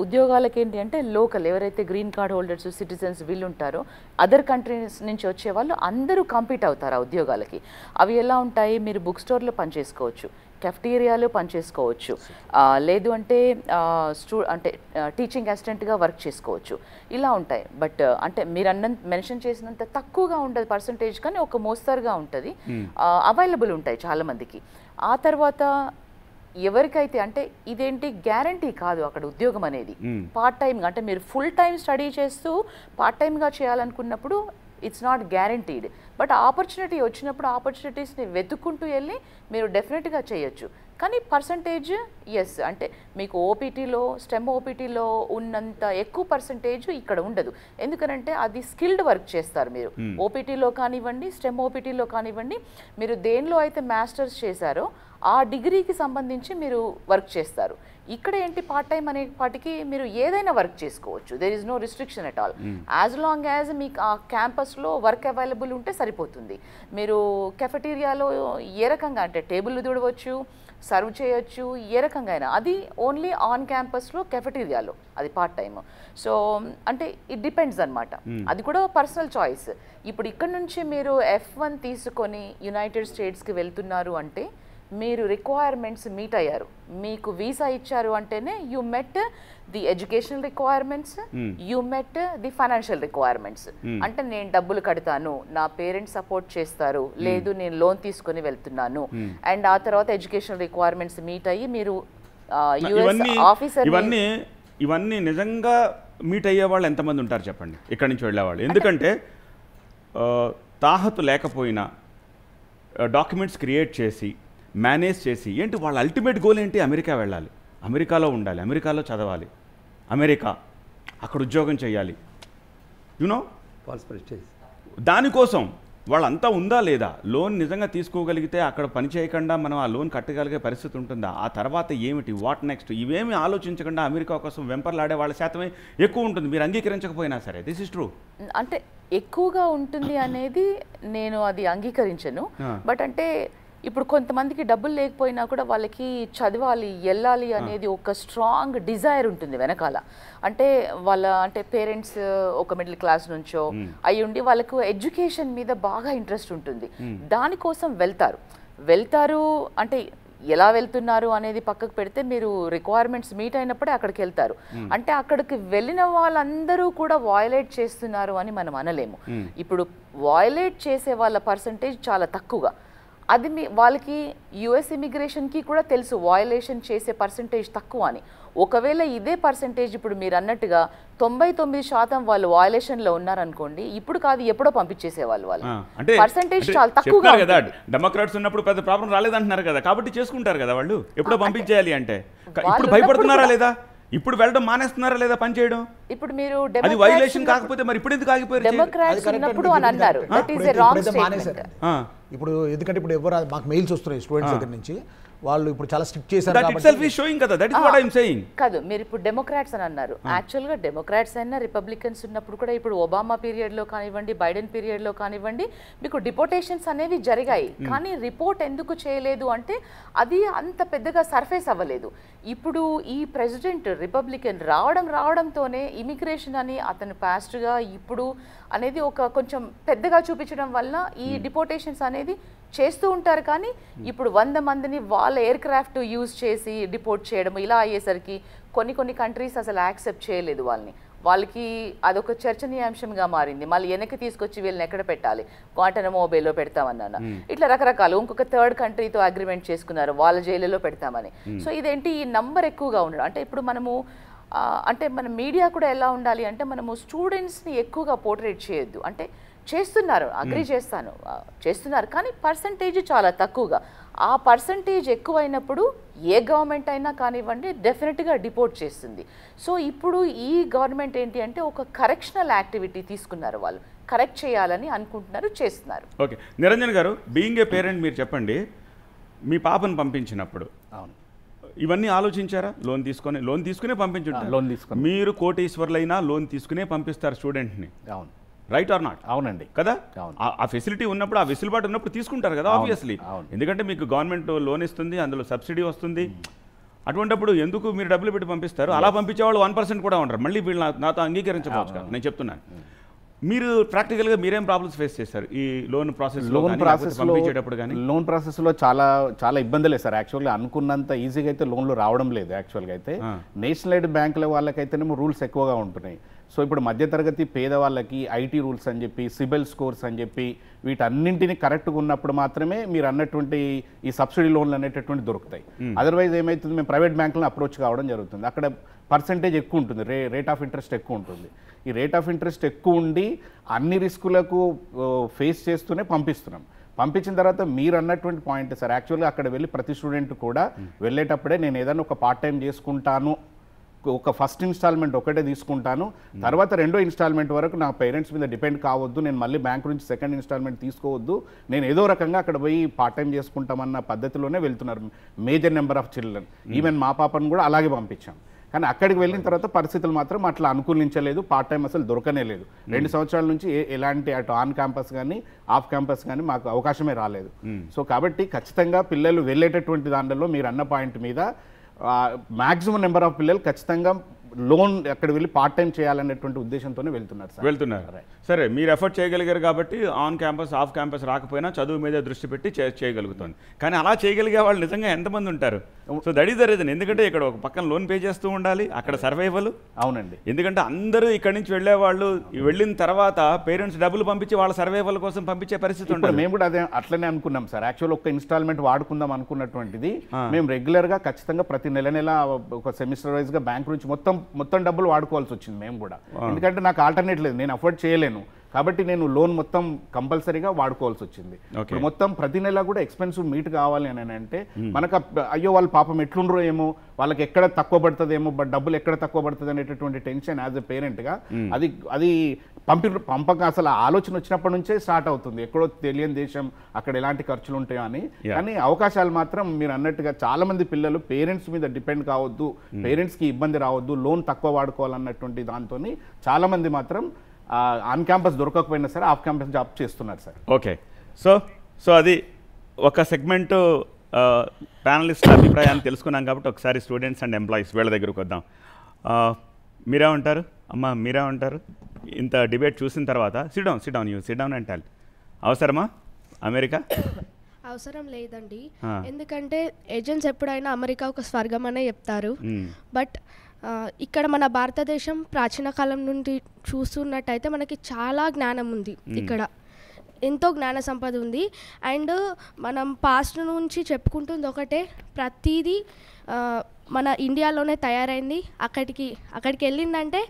ఉద్యోగాలకి ఏంటి అంటే లోకల్ ఎవరైతే గ్రీన్ కార్డ్ హోల్డర్స్, సిటిజన్స్ వీళ్ళు ఉంటారో అదర్ కంట్రీస్ నుంచి వచ్చే వాళ్ళు అందరూ కాంపీట్ అవుతారు ఆ ఉద్యోగాలకి. అవి ఎలా ఉంటాయి, మీరు బుక్ స్టోర్లో పనిచేసుకోవచ్చు, కెఫ్టీరియాలో పనిచేసుకోవచ్చు, లేదు అంటే టీచింగ్ అసిస్టెంట్గా వర్క్ చేసుకోవచ్చు, ఇలా ఉంటాయి. బట్ అంటే మీరు మెన్షన్ చేసినంత తక్కువగా ఉండదు పర్సంటేజ్, కానీ ఒక మోస్తరుగా ఉంటుంది, అవైలబుల్ ఉంటాయి చాలామందికి. ఆ తర్వాత ఎవరికైతే అంటే ఇదేంటి గ్యారంటీ కాదు అక్కడ ఉద్యోగం అనేది. పార్ట్ టైం అంటే మీరు ఫుల్ టైం స్టడీ చేస్తూ పార్ట్ టైంగా చేయాలనుకున్నప్పుడు it's not guaranteed. But opportunity వచ్చినప్పుడు ఆపర్చునిటీస్ని వెతుక్కుంటూ వెళ్ళి మీరు డెఫినెట్గా చేయొచ్చు. కానీ పర్సంటేజ్ ఎస్ అంటే మీకు ఓపీటీలో స్టెమ్ ఓపీటీలో ఉన్నంత ఎక్కువ పర్సంటేజ్ ఇక్కడ ఉండదు. ఎందుకనంటే అది స్కిల్డ్ వర్క్ చేస్తారు మీరు. ఓపీటీలో కానివ్వండి, స్టెమ్ ఓపీటీలో కానివ్వండి, మీరు దేనిలో అయితే మాస్టర్స్ చేశారో ఆ డిగ్రీకి సంబంధించి మీరు వర్క్ చేస్తారు. ఇక్కడ ఏంటి పార్ట్ టైం అనే పాటికి మీరు ఏదైనా వర్క్ చేసుకోవచ్చు, there is no restriction at all, as long as మీకు ఆ క్యాంపస్లో వర్క్ అవైలబుల్ ఉంటే సరిపోతుంది. మీరు కెఫెటీరియాలో ఏ రకంగా అంటే టేబుల్ తుడవచ్చు, సర్వ్ చేయొచ్చు, ఏ రకంగా అయినా, అది ఓన్లీ ఆన్ క్యాంపస్లో కెఫెటీరియాలో అది పార్ట్ టైమ్. సో అంటే ఇట్ డిపెండ్స్ అనమాట, అది కూడా పర్సనల్ చాయిస్. ఇప్పుడు ఇక్కడ నుంచి మీరు F1 తీసుకొని యునైటెడ్ స్టేట్స్కి వెళ్తున్నారు అంటే మీరు రిక్వైర్మెంట్స్ మీట్ అయ్యారు, మీకు వీసా ఇచ్చారు అంటేనే you met the educational requirements, you met the financial requirements. అంటే నేను డబ్బులు కడతాను, నా పేరెంట్స్ సపోర్ట్ చేస్తారు, లేదు నేను లోన్ తీసుకొని వెళ్తున్నాను, అండ్ ఆ తర్వాత ఎడ్యుకేషనల్ రిక్వైర్మెంట్స్ మీట్ అయ్యి మీరు ఇవన్నీ నిజంగా మీట్ అయ్యే వాళ్ళు ఎంతమంది ఉంటారు చెప్పండి ఇక్కడి నుంచి వెళ్ళేవాళ్ళు? ఎందుకంటే తాహతు లేకపోయినా డాక్యుమెంట్స్ క్రియేట్ చేసి మేనేజ్ చేసి ఏంటి వాళ్ళ అల్టిమేట్ గోల్ ఏంటి? అమెరికా వెళ్ళాలి, అమెరికాలో ఉండాలి, అమెరికాలో చదవాలి, అమెరికా అక్కడ ఉద్యోగం చేయాలి, యునో దానికోసం వాళ్ళంతా ఉందా లేదా? లోన్ నిజంగా తీసుకోగలిగితే అక్కడ పని చేయకుండా మనం ఆ లోన్ కట్టగలిగే పరిస్థితి ఉంటుందా? ఆ తర్వాత ఏమిటి, వాట్ నెక్స్ట్, ఇవేమి ఆలోచించకుండా అమెరికా కోసం వెంపర్లాడే వాళ్ళ శాతమే ఎక్కువ ఉంటుంది, మీరు అంగీకరించకపోయినా సరే. This is true. అంటే ఎక్కువగా ఉంటుంది అనేది నేను అది అంగీకరించను. బట్ అంటే ఇప్పుడు కొంతమందికి డబ్బులు లేకపోయినా కూడా వాళ్ళకి చదవాలి, వెళ్ళాలి అనేది ఒక స్ట్రాంగ్ డిజైర్ ఉంటుంది వెనకాల. అంటే వాళ్ళ అంటే పేరెంట్స్ ఒక మిడిల్ క్లాస్ నుంచో అయి ఉండి వాళ్ళకు ఎడ్యుకేషన్ మీద బాగా ఇంట్రెస్ట్ ఉంటుంది, దానికోసం వెళ్తారు. అంటే ఎలా వెళ్తున్నారు అనేది పక్కకు పెడితే మీరు రిక్వైర్మెంట్స్ మీట్ అయినప్పుడే అక్కడికి వెళ్తారు. అంటే అక్కడికి వెళ్ళిన వాళ్ళందరూ కూడా వయలేట్ చేస్తున్నారు అని మనం అనలేము. ఇప్పుడు వయలేట్ చేసే వాళ్ళ పర్సంటేజ్ చాలా తక్కువగా. అది వాళ్ళకి యుఎస్ ఇమిగ్రేషన్కి కూడా తెలుసు వయలేషన్ చేసే పర్సంటేజ్ తక్కువ అని. ఒకవేళ ఇదే పర్సంటేజ్ ఇప్పుడు మీరు అన్నట్టుగా 99% వాళ్ళు వయలేషన్లో ఉన్నారనుకోండి, ఇప్పుడు కాదు ఎప్పుడో పంపించేసేవాళ్ళు. వాళ్ళు పర్సంటేజ్ చాలా తక్కువగా కదా. డెమోక్రాట్స్ ఉన్నప్పుడు పెద్ద ప్రాబ్లం రాలేదంటున్నారు కదా, కాబట్టి చేసుకుంటారు కదా వాళ్ళు. ఎప్పుడో పంపించేయాలి అంటే ఇప్పుడు భయపడుతున్నారా లేదా? ఇప్పుడు వెళ్ళడం మానేస్తున్నారా లేదా పని చేయడం? ఇప్పుడు మీరు అది వైలేషన్ కాకపోతే మరి ఇప్పుడు ఎందుకు ఆగిపోయారు? డెమోక్రాట్స్ ఉన్నప్పుడు అని అన్నారు, that is a wrong statement. ఇప్పుడు ఎందుకంటే ఇప్పుడు ఎవరు మాకు మెయిల్స్ వస్తున్నాయి స్టూడెంట్స్ దగ్గర నుంచి, వాళ్ళు ఇప్పుడు చాలా స్ట్రిక్ట్ చేశారు కాదు. మీరు ఇప్పుడు డెమోక్రాట్స్ అని అన్నారు, యాక్చువల్గా డెమోక్రాట్స్ అయినా రిపబ్లికన్స్ ఉన్నప్పుడు కూడా ఇప్పుడు ఒబామా పీరియడ్లో కానివ్వండి, బైడెన్ పీరియడ్లో కానివ్వండి, మీకు డిపోటేషన్స్ అనేవి జరిగాయి. కానీ రిపోర్ట్ ఎందుకు చేయలేదు అంటే అది అంత పెద్దగా సర్ఫేస్ అవ్వలేదు. ఇప్పుడు ఈ ప్రెసిడెంట్ రిపబ్లికన్ రావడంతోనే ఇమిగ్రేషన్ అని అతను పాస్ట్గా ఇప్పుడు అనేది ఒక కొంచెం పెద్దగా చూపించడం వల్ల ఈ డిపోటేషన్స్ అనేది చేస్తూ ఉంటారు. కానీ ఇప్పుడు 100 మందిని వాళ్ళ ఎయిర్ క్రాఫ్ట్ యూజ్ చేసి డిపోర్ట్ చేయడం ఇలా అయ్యేసరికి కొన్ని కంట్రీస్ అసలు యాక్సెప్ట్ చేయలేదు వాళ్ళకి అదొక చర్చనీయాంశంగా మారింది. మళ్ళీ వెనక్కి తీసుకొచ్చి వీళ్ళని ఎక్కడ పెట్టాలి, గ్వాంటనమో బేలో పెడతామన్నా, ఇట్లా రకరకాలు ఇంకొక థర్డ్ కంట్రీతో అగ్రిమెంట్ చేసుకున్నారు వాళ్ళ జైలులో పెడతామని. సో ఇదేంటి ఈ నంబర్ ఎక్కువగా ఉండడం అంటే ఇప్పుడు మనము అంటే మన మీడియా కూడా ఎలా ఉండాలి అంటే మనము స్టూడెంట్స్ని ఎక్కువగా పోర్ట్రేట్ చేయొద్దు. అంటే చేస్తున్నారు, అగ్రి చేస్తున్నారు, కానీ పర్సంటేజ్ చాలా తక్కువగా. ఆ పర్సంటేజ్ ఎక్కువైనప్పుడు ఏ గవర్నమెంట్ అయినా కానివ్వండి డెఫినెట్గా డిపోర్ట్ చేస్తుంది. సో ఇప్పుడు ఈ గవర్నమెంట్ ఏంటి అంటే ఒక కరెక్షనల్ యాక్టివిటీ తీసుకున్నారు, వాళ్ళు కరెక్ట్ చేయాలని అనుకుంటున్నారు, చేస్తున్నారు. ఓకే నిరంజన్ గారు, బీయింగ్ ఏ పేరెంట్ మీరు చెప్పండి, మీ పాపను పంపించినప్పుడు ఇవన్నీ ఆలోచించారా? లోన్ తీసుకునే పంపించుంటారు. లోన్ తీసుకుని మీరు కోటీశ్వర్లైనా లోన్ తీసుకునే పంపిస్తారు స్టూడెంట్ని, అవును, రైట్ ఆర్ నాట్? అవునండి కదా. ఆ ఫెసిలిటీ ఉన్నప్పుడు, ఆ వెసులుబాటు ఉన్నప్పుడు తీసుకుంటారు కదా ఆబ్వియస్లీ. ఎందుకంటే మీకు గవర్నమెంట్ లోన్ ఇస్తుంది, అందులో సబ్సిడీ వస్తుంది. అటువంటిప్పుడు ఎందుకు మీరు డబ్బులు పెట్టి పంపిస్తారు? అలా పంపించేవాళ్ళు 1% కూడా ఉండరు. మళ్ళీ వీళ్ళు నాతో అంగీకరించవచ్చు కదా, నేను చెప్తున్నాను. మీరు ప్రాక్టికల్గా మీరేం ప్రాబ్లమ్స్ ఫేస్ చేశారు ఈ లోన్ ప్రాసెస్లో చాలా ఇబ్బందులే సార్. యాక్చువల్గా అనుకున్నంత ఈజీగా అయితే లోన్లు రావడం లేదు. యాక్చువల్గా అయితే నేషనల్ ఎయిడ్ బ్యాంకుల వాళ్ళకైతేనేమో రూల్స్ ఎక్కువగా ఉంటున్నాయి. సో ఇప్పుడు మధ్యతరగతి పేదవాళ్ళకి ఐటీ రూల్స్ అని చెప్పి, సిబిల్ స్కోర్స్ అని చెప్పి, వీటన్నింటినీ కరెక్ట్గా ఉన్నప్పుడు మాత్రమే మీరు అన్నటువంటి ఈ సబ్సిడీ లోన్లు అనేటటువంటి దొరుకుతాయి. అదర్వైజ్ ఏమవుతుంది, మేము ప్రైవేట్ బ్యాంకులను అప్రోచ్ కావడం జరుగుతుంది. అక్కడ పర్సంటేజ్ ఎక్కువ ఉంటుంది, రేట్ ఆఫ్ ఇంట్రెస్ట్ ఎక్కువ ఉంటుంది. ఈ రేట్ ఆఫ్ ఇంట్రెస్ట్ ఎక్కువ ఉండి అన్ని రిస్కులకు ఫేస్ చేస్తూనే పంపిస్తున్నాం. పంపించిన తర్వాత మీరు అన్నటువంటి పాయింట్ సార్, యాక్చువల్గా అక్కడ వెళ్ళి ప్రతి స్టూడెంట్ కూడా వెళ్ళేటప్పుడే నేను ఏదైనా ఒక పార్ట్ టైం చేసుకుంటాను, ఒక ఫస్ట్ ఇన్స్టాల్మెంట్ ఒకటే తీసుకుంటాను, తర్వాత రెండో ఇన్స్టాల్మెంట్ వరకు నా పేరెంట్స్ మీద డిపెండ్ కావద్దు, నేను మళ్ళీ బ్యాంక్ నుంచి సెకండ్ ఇన్స్టాల్మెంట్ తీసుకోవద్దు, నేను ఏదో రకంగా అక్కడ పోయి పార్ట్ టైం చేసుకుంటామన్న పద్ధతిలోనే వెళ్తున్నారు major number of children. Even మా పాపను కూడా అలాగే పంపించాం. కానీ అక్కడికి వెళ్ళిన తర్వాత పరిస్థితులు మాత్రం అట్లా అనుకూలించలేదు, పార్ట్ టైం అసలు దొరకనే లేదు. 2 సంవత్సరాల నుంచి ఎలాంటి అటు ఆన్ క్యాంపస్ కానీ ఆఫ్ క్యాంపస్ కానీ మాకు అవకాశమే రాలేదు. సో కాబట్టి ఖచ్చితంగా పిల్లలు వెళ్ళేటటువంటి దాంట్లో మీరు అన్న పాయింట్ మీద మ్యాక్సిమం నెంబర్ ఆఫ్ పిల్లలు ఖచ్చితంగా లోన్ అక్కడ వెళ్ళి పార్ట్ టైం చేయాలనేటువంటి ఉద్దేశంతోనే వెళ్తున్నారు సార్. వెళ్తున్నారు. సరే, మీరు ఎఫర్ట్ చేయగలిగారు కాబట్టి ఆన్ క్యాంపస్ ఆఫ్ క్యాంపస్ రాకపోయినా చదువు మీదే దృష్టి పెట్టి చేయగలుగుతుంది. కానీ అలా చేయగలిగే వాళ్ళు నిజంగా ఎంతమంది ఉంటారు? So that is the reason. ఎందుకంటే ఇక్కడ ఒక పక్కన లోన్ పే చేస్తూ ఉండాలి, అక్కడ సర్వైవల్. అవునండి. ఎందుకంటే అందరూ ఇక్కడి నుంచి వెళ్ళే వాళ్ళు వెళ్ళిన తర్వాత పేరెంట్స్ డబ్బులు పంపించి వాళ్ళ సర్వైవల్ కోసం పంపించే పరిస్థితి ఉంటుంది. మేము కూడా అదే అట్లనే అనుకున్నాం సార్. యాక్చువల్ ఒక ఇన్స్టాల్మెంట్ వాడుకుందాం అనుకున్నటువంటిది మేము రెగ్యులర్గా ఖచ్చితంగా ప్రతి నెల ఒక సెమిస్టర్ వైజ్గా బ్యాంక్ నుంచి మొత్తం డబ్బులు వాడుకోవాల్సి వచ్చింది మేము కూడా. ఎందుకంటే నాకు ఆల్టర్నేట్ లేదు, నేను అఫోర్డ్ చేయలేను కాబట్టి నేను లోన్ మొత్తం కంపల్సరీగా వాడుకోవాల్సి వచ్చింది. ఇప్పుడు మొత్తం ప్రతి నెల కూడా ఎక్స్పెన్సివ్ మీట్ కావాలి అని అంటే మనకు అయ్యో వాళ్ళు పాపం ఎట్లుండ్రో ఏమో, వాళ్ళకి ఎక్కడ తక్కువ పడుతుందేమో, బట్ డబ్బులు ఎక్కడ తక్కువ పడుతుంది అనేటటువంటి టెన్షన్ యాజ్ ఎ పేరెంట్గా అది పంపక అసలు ఆలోచన వచ్చినప్పటి నుంచే స్టార్ట్ అవుతుంది. ఎక్కడో తెలియని దేశం, అక్కడ ఎలాంటి ఖర్చులు ఉంటాయో అని. కానీ అవకాశాలు మాత్రం మీరు అన్నట్టుగా చాలా మంది పిల్లలు పేరెంట్స్ మీద డిపెండ్ కావద్దు, పేరెంట్స్కి ఇబ్బంది రావద్దు, లోన్ తక్కువ వాడుకోవాలన్నటువంటి దాంతో చాలా మంది మాత్రం ఆన్ క్యాంపస్ దొరకకపోయినా సరే ఆఫ్ క్యాంపస్ జాబ్ చేస్తున్నారు సార్. ఓకే, సో అది ఒక సెగ్మెంట్ ప్యానలిస్ట్ అభిప్రాయాన్ని తెలుసుకున్నాం కాబట్టి ఒకసారి స్టూడెంట్స్ అండ్ ఎంప్లాయీస్ వీళ్ళ దగ్గరకు వద్దాం. మీరేమంటారు అమ్మ, మీరేమంటారు ఇంత డిబేట్ చూసిన తర్వాత? SIT down and tell. అవసరమా అమెరికా? అవసరం లేదండి. ఎందుకంటే ఏజెంట్స్ ఎప్పుడైనా అమెరికా ఒక స్వర్గం అనే చెప్తారు. బట్ ఇక్కడ మన భారతదేశం ప్రాచీన కాలం నుండి చూస్తున్నట్టయితే మనకి చాలా జ్ఞానం ఉంది, ఇక్కడ ఎంతో జ్ఞాన సంపద ఉంది. అండ్ మనం పాస్ట్ నుంచి చెప్పుకుంటుంది ఒకటే, ప్రతిదీ మన ఇండియాలోనే తయారైంది. అక్కడికి వెళ్ళిందంటే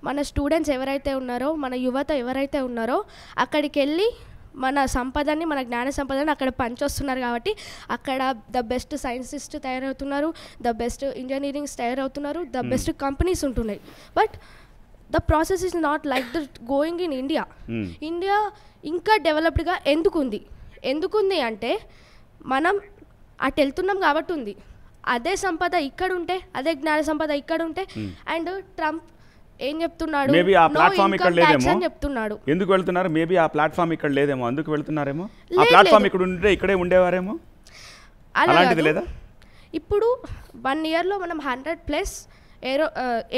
మన స్టూడెంట్స్ ఎవరైతే ఉన్నారో, మన యువత ఎవరైతే ఉన్నారో అక్కడికి వెళ్ళి మన సంపదని, మన జ్ఞాన సంపదని అక్కడ పంచొస్తున్నారు. కాబట్టి అక్కడ ద బెస్ట్ సైంటిస్ట్ తయారవుతున్నారు, ద బెస్ట్ ఇంజనీరింగ్స్ తయారవుతున్నారు, ద బెస్ట్ కంపెనీస్ ఉంటున్నాయి. But the process is not like the going in India. India ఇంకా డెవలప్డ్గా ఎందుకుంది అంటే మనం అటు వెళ్తున్నాం కాబట్టి ఉంది. అదే సంపద ఇక్కడ ఉంటే, అదే జ్ఞాన సంపద ఇక్కడ ఉంటే, అండ్ ట్రంప్ ఏం చెప్తున్నాడు, మేబీ ఆ ప్లాట్ఫామ్ ఇక్కడ లేదేమో చెప్తున్నాడు. ఎందుకు వెళ్తున్నారు? మేబీ ఆ ప్లాట్ఫామ్ ఇక్కడ లేదేమో, అందుకు వెళ్తున్నారేమో. ఆ ప్లాట్ఫామ్ ఇక్కడ ఉంటే ఇక్కడే ఉండేవారేమో. అలాంటిది లేదా? ఇప్పుడు 1 yearలో మనం 100+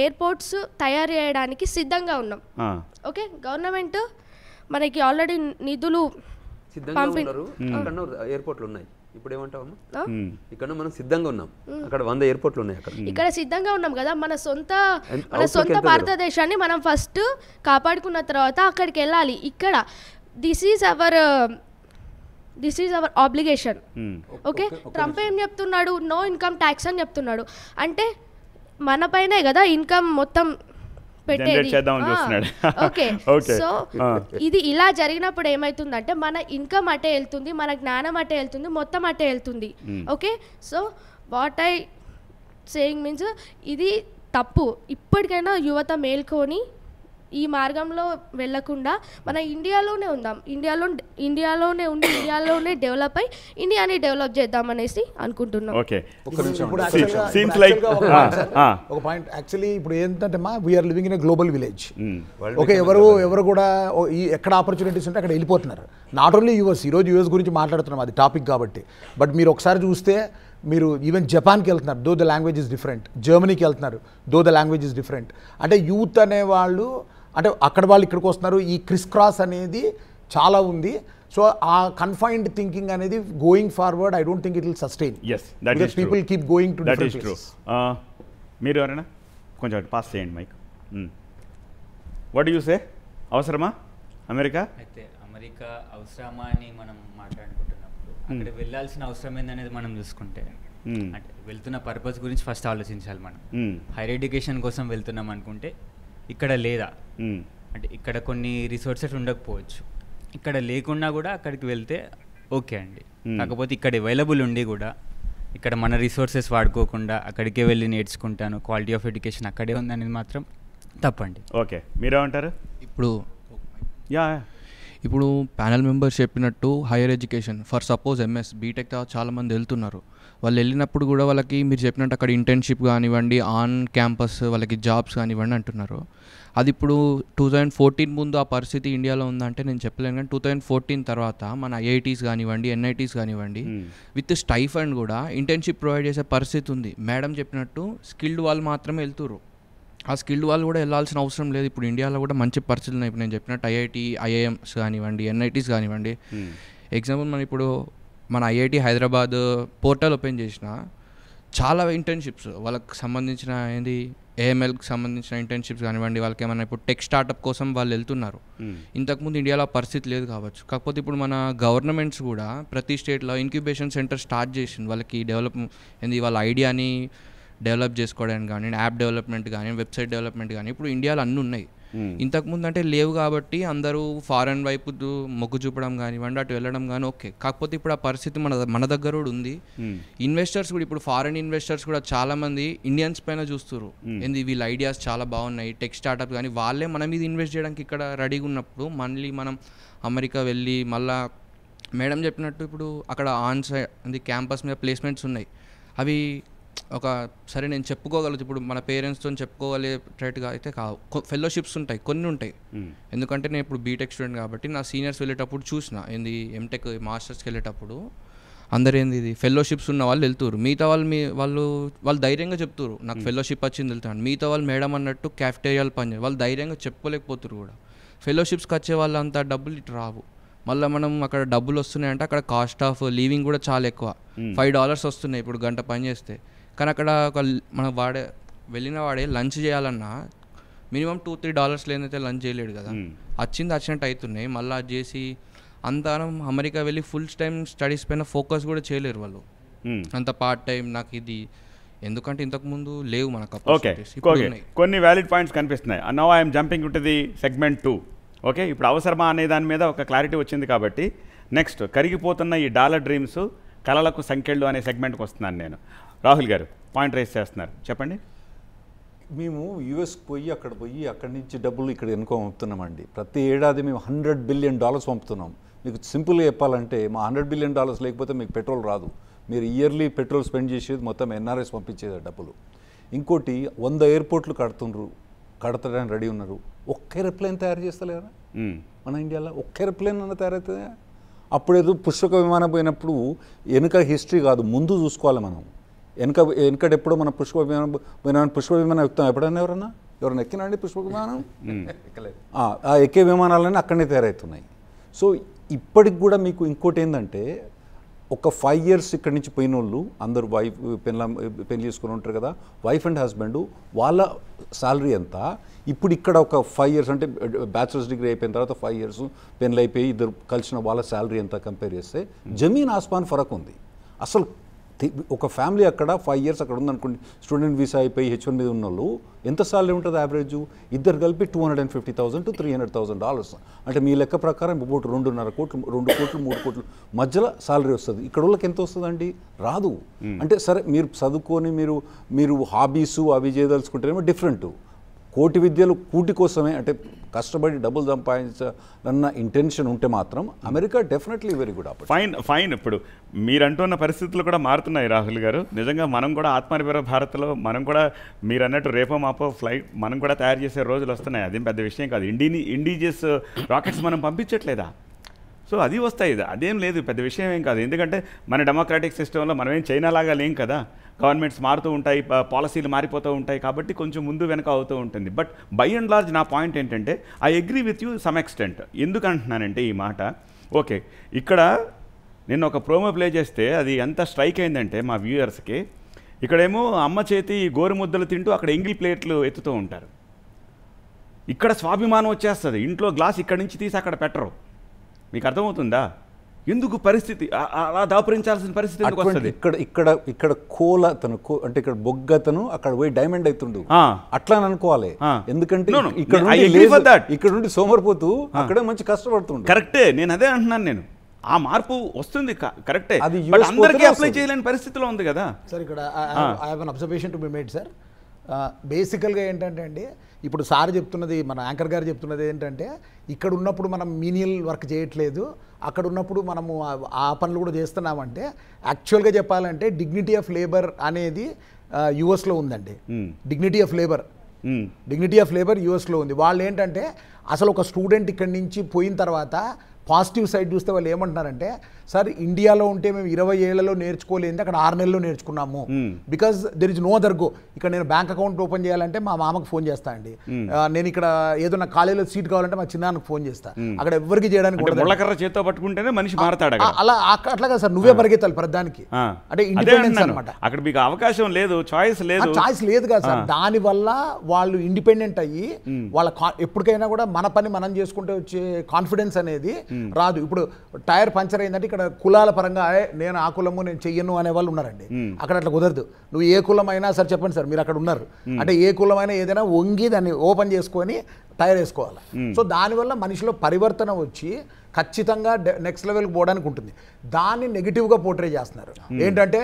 ఎయిర్పోర్ట్స్ తయారు చేయడానికి సిద్ధంగా ఉన్నాం. ఓకే, గవర్నమెంట్ మనకి ఆల్రెడీ నిధులు ఎయిర్పోర్ట్లు ఉన్నాయి. ఇప్పుడు ఏమంటావమ్మా, ఇక్కడ మనం సిద్ధంగా ఉన్నాం, అక్కడ 100 ఎయిర్పోర్ట్లు ఉన్నాయి. ఇక్కడ సిద్ధంగా ఉన్నాం కదా, మన సొంత భారతదేశాన్ని మనం ఫస్ట్ కాపాడుకున్న తర్వాత అక్కడికి వెళ్ళాలి. ఇక్కడ this is our obligation. Okay, Trump ఏం చెప్తున్నాడు, నో ఇన్కమ్ ట్యాక్స్ అని చెప్తున్నాడు. అంటే మన పైనే కదా ఇన్కమ్ మొత్తం పెట్టేది. ఓకే, సో ఇది ఇలా జరిగినప్పుడు ఏమవుతుందంటే మన ఇన్కమ్ అటే వెళ్తుంది, మన జ్ఞానం అటే వెళ్తుంది, మొత్తం అటే వెళ్తుంది. Okay, so what I saying means ఇది తప్పు. ఇప్పటికైనా యువత మేల్కొని ఈ మార్గంలో వెళ్ళకుండా మన ఇండియాలోనే ఉందాం, ఇండియాలోనే ఉండి ఇండియాలోనే డెవలప్ అయ్యి ఇండియాని డెవలప్ చేద్దామనేసి అనుకుంటున్నాం. ఓకే, ఒక పాయింట్ యాక్చువల్లీ ఇప్పుడు ఏంటంటే we're living in a global village. Okay, ఎవరు కూడా ఎక్కడ ఆపర్చునిటీస్ ఉంటే అక్కడ వెళ్ళిపోతున్నారు. నాట్ ఓన్లీ యూఎస్, ఈరోజు యూఎస్ గురించి మాట్లాడుతున్నాం, అది టాపిక్ కాబట్టి. బట్ మీరు ఒకసారి చూస్తే మీరు ఈవెన్ జపాన్కి వెళ్తున్నారు, though the language is different. జర్మనీకి వెళ్తున్నారు, though the language is different. అంటే యూత్ అనేవాళ్ళు, అంటే అక్కడ వాళ్ళు ఇక్కడికి వస్తున్నారు. ఈ క్రిస్ క్రాస్ అనేది చాలా ఉంది. సో ఆ కన్ఫైన్డ్ థింకింగ్ అనేది going forward I don't think it will sustain. Because people keep going to different places. మీరు ఎవరైనా కొంచెం పాస్ చేయండి mike. What do you say? అవసరమా అమెరికా? అయితే అమెరికా అవసరమా అని మనం మాట్లాడుకుంటున్నప్పుడు అక్కడ వెళ్ళాల్సిన అవసరం ఏందనేది మనం చూసుకుంటే, అంటే వెళ్తున్న పర్పస్ గురించి ఫస్ట్ ఆలోచించాలి మనం. హైయర్ ఎడ్యుకేషన్ కోసం వెళ్తున్నాం అనుకుంటే ఇక్కడ లేదా, అంటే ఇక్కడ కొన్ని రిసోర్సెస్ ఉండకపోవచ్చు, ఇక్కడ లేకున్నా కూడా అక్కడికి వెళ్తే ఓకే అండి. కాకపోతే ఇక్కడ అవైలబుల్ ఉండి కూడా ఇక్కడ మన రిసోర్సెస్ వాడుకోకుండా అక్కడికే వెళ్ళి నేర్చుకుంటాను, క్వాలిటీ ఆఫ్ ఎడ్యుకేషన్ అక్కడే ఉందనేది మాత్రం తప్పండి. ఓకే, మీరేమంటారు? ఇప్పుడు ప్యానల్ మెంబర్స్ చెప్పినట్టు higher education for suppose MS BTech చాలామంది వెళ్తున్నారు. వాళ్ళు వెళ్ళినప్పుడు కూడా వాళ్ళకి మీరు చెప్పినట్టు అక్కడ ఇంటర్న్షిప్ కానివ్వండి, ఆన్ క్యాంపస్ వాళ్ళకి జాబ్స్ కానివ్వండి అంటున్నారు. అది ఇప్పుడు 2014 ముందు ఆ పరిస్థితి ఇండియాలో ఉందంటే నేను చెప్పలేను. కానీ 2014 తర్వాత మన ఐఐటీస్ కానివ్వండి, ఎన్ఐటీస్ కానివ్వండి విత్ స్టైఫండ్ కూడా ఇంటర్న్షిప్ ప్రొవైడ్ చేసే పరిస్థితి ఉంది. మేడం చెప్పినట్టు స్కిల్డ్ వాళ్ళు మాత్రమే వెళ్తున్నారు. ఆ స్కిల్డ్ వాళ్ళు కూడా వెళ్ళాల్సిన అవసరం లేదు. ఇప్పుడు ఇండియాలో కూడా మంచి పరిస్థితులు ఉన్నాయి. ఇప్పుడు నేను చెప్పినట్టు ఐఐటి, ఐఐఎంస్ కానివ్వండి, ఎన్ఐటీస్ కానివ్వండి. ఎగ్జాంపుల్ మనం ఇప్పుడు మన ఐఐటి హైదరాబాద్ పోర్టల్ ఓపెన్ చేసిన చాలా ఇంటర్న్షిప్స్ వాళ్ళకి సంబంధించిన ఏంది ఏఎంఎల్కి సంబంధించిన ఇంటర్న్షిప్స్ కానివ్వండి, వాళ్ళకి ఏమైనా ఇప్పుడు టెక్ స్టార్టప్ కోసం వాళ్ళు వెళ్తున్నారు. ఇంతకుముందు ఇండియాలో పరిస్థితి లేదు కావచ్చు. కాకపోతే ఇప్పుడు మన గవర్నమెంట్స్ కూడా ప్రతి స్టేట్లో ఇంక్యుబేషన్ సెంటర్ స్టార్ట్ చేసింది. వాళ్ళకి డెవలప్ ఏంది వాళ్ళ ఐడియాని డెవలప్ చేసుకోవడానికి కానీ, యాప్ డెవలప్మెంట్ కానీ, వెబ్సైట్ డెవలప్మెంట్ కానీ ఇప్పుడు ఇండియాలో అన్నీ ఉన్నాయి. ఇంతకుముందు అంటే లేవు కాబట్టి అందరూ ఫారెన్ వైపు మొగ్గు చూపడం కానివ్వండి, అటు వెళ్ళడం కానీ ఓకే. కాకపోతే ఇప్పుడు ఆ పరిస్థితి మన దగ్గర కూడా ఉంది. ఇన్వెస్టర్స్ కూడా ఇప్పుడు ఫారెన్ ఇన్వెస్టర్స్ కూడా చాలామంది ఇండియన్స్ పైన చూస్తారు. ఏంది వీళ్ళ ఐడియాస్ చాలా బాగున్నాయి, టెక్ స్టార్టప్ కానీ వాళ్ళే మన మీద ఇన్వెస్ట్ చేయడానికి ఇక్కడ రెడీగా ఉన్నప్పుడు మళ్ళీ మనం అమెరికా వెళ్ళి మళ్ళా మేడం చెప్పినట్టు ఇప్పుడు అక్కడ ఆన్ సైడ్ క్యాంపస్ మీద ప్లేస్మెంట్స్ ఉన్నాయి. అవి ఒక సరే నేను చెప్పుకోగలుగుతాను, ఇప్పుడు మన పేరెంట్స్తో చెప్పుకోగలిగేటట్టుగా అయితే కావు. ఫెలోషిప్స్ ఉంటాయి, కొన్ని ఉంటాయి. ఎందుకంటే నేను ఇప్పుడు బీటెక్ స్టూడెంట్ కాబట్టి నా సీనియర్స్ వెళ్ళేటప్పుడు చూసిన ఏంది ఎంటెక్ మాస్టర్స్కి వెళ్ళేటప్పుడు అందరు ఏంది ఇది ఫెలోషిప్స్ ఉన్న వాళ్ళు వెళ్తారు. మిగతా వాళ్ళు ధైర్యంగా చెప్తారు నాకు ఫెలోషిప్ వచ్చింది వెళ్తాను. మిగతా వాళ్ళు మేడం అన్నట్టు క్యాఫ్టేరియాలు పనిచేయాలి, వాళ్ళు ధైర్యంగా చెప్పుకోలేకపోతారు కూడా. ఫెలోషిప్స్కి వచ్చే వాళ్ళు అంత డబ్బులు ఇటు రావు. మళ్ళీ మనం అక్కడ డబ్బులు వస్తున్నాయంటే అక్కడ కాస్ట్ ఆఫ్ లివింగ్ కూడా చాలా ఎక్కువ. $5 వస్తున్నాయి ఇప్పుడు గంట పని చేస్తే. కానీ అక్కడ ఒక మనం వెళ్ళిన వాడే లంచ్ చేయాలన్నా మినిమం $2-3 లేనైతే లంచ్ చేయలేడు కదా. వచ్చినట్టు అవుతున్నాయి. మళ్ళీ అది చేసి అంతా అమెరికా వెళ్ళి ఫుల్ టైం స్టడీస్ పైన ఫోకస్ కూడా చేయలేరు వాళ్ళు. అంత పార్ట్ టైం నాకు ఇది ఎందుకంటే ఇంతకుముందు లేవు మనకు. ఓకే, కొన్ని వ్యాలిడ్ పాయింట్స్ కనిపిస్తున్నాయి. Now I'm jumping to the segment 2. Okay, ఇప్పుడు అవసరమా అనే దాని మీద ఒక క్లారిటీ వచ్చింది కాబట్టి నెక్స్ట్ కరిగిపోతున్న ఈ డాలర్ డ్రీమ్స్ కళలకు సంఖ్యలు అనే సెగ్మెంట్కి వస్తున్నాను నేను. రాహుల్ గారు పాయింట్ రైజ్ చేస్తున్నారు, చెప్పండి. మేము యూఎస్కి పోయి అక్కడి నుంచి డబ్బులు ఇక్కడ ఎన్నుకో పంపుతున్నామండి. ప్రతి ఏడాది మేము $100 బిలియన్ పంపుతున్నాం. మీకు సింపుల్గా చెప్పాలంటే మా $100 బిలియన్ లేకపోతే మీకు పెట్రోల్ రాదు. మీరు ఇయర్లీ పెట్రోల్ స్పెండ్ చేసేది మొత్తం ఎన్ఆర్ఎస్ పంపించేది డబ్బులు. ఇంకోటి 100 ఎయిర్పోర్ట్లు కడతడానికి రెడీ ఉన్నారు. ఒక్క ఏరోప్లేన్ తయారు చేస్తలేరా మన ఇండియాలో? ఒక్క ఏరోప్లేన్ అన్న తయారవుతుంది. అప్పుడేదో పుష్పక విమానం పోయినప్పుడు వెనుక హిస్టరీ కాదు, ముందు చూసుకోవాలి మనం. వెనకడెప్పుడో మన పుష్ప విమానం ఎక్కుతాం. ఎప్పుడైనా ఎవరైనా ఎక్కినా అండి పుష్పక విమానం? ఆ ఎక్కే విమానాలన్నీ అక్కడనే తయారవుతున్నాయి. సో ఇప్పటికి కూడా మీకు ఇంకోటి ఏంటంటే ఒక 5 years ఇక్కడి నుంచి పోయిన వాళ్ళు అందరూ పెళ్లి చేసుకుని ఉంటారు కదా, వైఫ్ అండ్ హస్బెండ్, వాళ్ళ శాలరీ ఎంత ఇప్పుడు ఇక్కడ ఒక 5 years అంటే బ్యాచిలర్స్ డిగ్రీ అయిపోయిన తర్వాత 5 years పెళ్ళి అయిపోయి ఇద్దరు కలిసిన వాళ్ళ శాలరీ ఎంత కంపేర్ చేస్తే జమీన్ ఆస్మాన్ ఫరక్ ఉంది. అసలు ఒక ఫ్యామిలీ అక్కడ 5 years అక్కడ ఉందనుకోండి, స్టూడెంట్ వీసా అయిపోయి H1 మీద ఉన్న వాళ్ళు ఎంత సాలరీ ఉంటుంది యావరేజ్? ఇద్దరు కలిపి $250,000 to $300,000. అంటే మీ లెక్క ప్రకారం ఇప్పుడు 2.5 కోట్లు 2 కోట్లు 3 కోట్లు మధ్యలో సాలరీ వస్తుంది. ఇక్కడ వాళ్ళకి ఎంత వస్తుందండి? రాదు. అంటే సరే మీరు చదువుకొని మీరు హాబీస్ అవి చేయదలుచుకుంటేనేమో డిఫరెంట్. కోటి విద్యలు కూటి కోసమే అంటే కష్టపడి డబ్బులు సంపాదించాలన్న ఇంటెన్షన్ ఉంటే మాత్రం America definitely very good opportunity. Fine. ఇప్పుడు మీరు అంటున్న పరిస్థితులు కూడా మారుతున్నాయి రాహుల్ గారు. నిజంగా మనం కూడా ఆత్మనిర్భర భారత్లో మనం కూడా మీరు అన్నట్టు రేపో మాపో ఫ్లైట్ మనం కూడా తయారు చేసే రోజులు వస్తున్నాయి. అదేం పెద్ద విషయం కాదు. ఇండిజియస్ రాకెట్స్ మనం పంపించట్లేదా? సో అది వస్తాయి, అదేం లేదు, పెద్ద విషయం ఏం కాదు. ఎందుకంటే మన డెమోక్రాటిక్ సిస్టంలో మనమేం చైనా లాగా లేం కదా. గవర్నమెంట్స్ మారుతూ ఉంటాయి, పాలసీలు మారిపోతూ ఉంటాయి, కాబట్టి కొంచెం ముందు వెనక అవుతూ ఉంటుంది. బట్ బై అండ్ లార్జ్ నా పాయింట్ ఏంటంటే I agree with you some extent. ఎందుకు అంటున్నానంటే ఈ మాట, ఓకే ఇక్కడ నేను ఒక ప్రోమో ప్లే చేస్తే అది ఎంత స్ట్రైక్ అయిందంటే మా వ్యూయర్స్కి, ఇక్కడేమో అమ్మ చేతి గోరుముద్దలు తింటూ అక్కడ ఎంగిల్ ప్లేట్లు ఎత్తుతూ ఉంటారు. ఇక్కడ స్వాభిమానం వచ్చేస్తుంది, ఇంట్లో గ్లాస్ ఇక్కడి నుంచి తీసి అక్కడ పెట్టరు. మీకు అర్థమవుతుందా? ఎందుకు పరిస్థితి అలా దాపురించాల్సిన పరిస్థితి ఎందుకు వస్తుంది? ఇక్కడ కోల తను అంటే ఇక్కడ బొగ్గతను అక్కడ పోయి డైమండ్ అవుతుండు అట్లా అనుకోవాలి. ఎందుకంటే ఇక్కడ నుండి సోమరిపోతూ అక్కడ మంచి కష్టపడుతుండు. కరెక్టే, నేను అదే అంటున్నాను. నేను ఆ మార్పు వస్తుంది కరెక్టే, అందరికీ అప్లై చేయలేని పరిస్థితిలో ఉంది కదా సార్. ఇక్కడ I have an observation to be made sir. బేసికల్గా ఏంటంటే అండి, ఇప్పుడు సార్ చెప్తున్నది, మన యాంకర్ గారు చెప్తున్నది ఏంటంటే, ఇక్కడ ఉన్నప్పుడు మనం మీనియల్ వర్క్ చేయట్లేదు, అక్కడ ఉన్నప్పుడు మనము ఆ పనులు కూడా చేస్తున్నామంటే, యాక్చువల్గా చెప్పాలంటే డిగ్నిటీ ఆఫ్ లేబర్ అనేది యుఎస్లో ఉందండి. డిగ్నిటీ ఆఫ్ లేబర్ యుఎస్లో ఉంది. వాళ్ళు ఏంటంటే అసలు ఒక స్టూడెంట్ ఇక్కడి నుంచి పోయిన తర్వాత పాజిటివ్ సైడ్ చూస్తే వాళ్ళు ఏమంటున్నారంటే సార్ ఇండియాలో ఉంటే మేము 20 ఏళ్లలో నేర్చుకోలేదు, అక్కడ 6 నెలల్లో నేర్చుకున్నాము. Because there is no other go. ఇక్కడ నేను బ్యాంక్ అకౌంట్ ఓపెన్ చేయాలంటే మా మామకు ఫోన్ చేస్తా అండి, నేను ఇక్కడ ఏదో నా కాలేజీలో సీట్ కావాలంటే మా చిన్నాన్నకు ఫోన్ చేస్తా. అక్కడ ఎవరికి చేయడానికి ముళ్ళకర్ర చేతితో పట్టుకుంటేనే మనిషి మారతాడు. అలా అట్లాగా సార్, నువ్వే పరిగెత్తాలి ప్రధానికి. అంటే ఇండిపెండెన్స్ అనమాట. అక్కడ మీకు అవకాశం లేదు, చాయిస్ లేదు. చాయిస్ లేదు కదా సార్. దానివల్ల వాళ్ళు ఇండిపెండెంట్ అయ్యి వాళ్ళ ఎప్పటికైనా కూడా మన పని మనం చేసుకుంటే వచ్చే కాన్ఫిడెన్స్ అనేది రాదు. ఇప్పుడు టైర్ పంచర్ అయిందంటే ఇక్కడ కులాల పరంగా నేను ఆ కులము నేను చెయ్యను అనే వాళ్ళు ఉన్నారండి. అక్కడ అట్లా కుదరదు. నువ్వు ఏ కులం అయినా సార్ చెప్పండి సార్, మీరు అక్కడ ఉన్నారు అంటే ఏ కులమైనా ఏదైనా వంగి దాన్ని ఓపెన్ చేసుకొని టైర్ వేసుకోవాలి. సో దానివల్ల మనిషిలో పరివర్తన వచ్చి ఖచ్చితంగా నెక్స్ట్ లెవెల్కి పోవడానికి ఉంటుంది. దాన్ని నెగిటివ్గా పోర్ట్రే చేస్తున్నారు. ఏంటంటే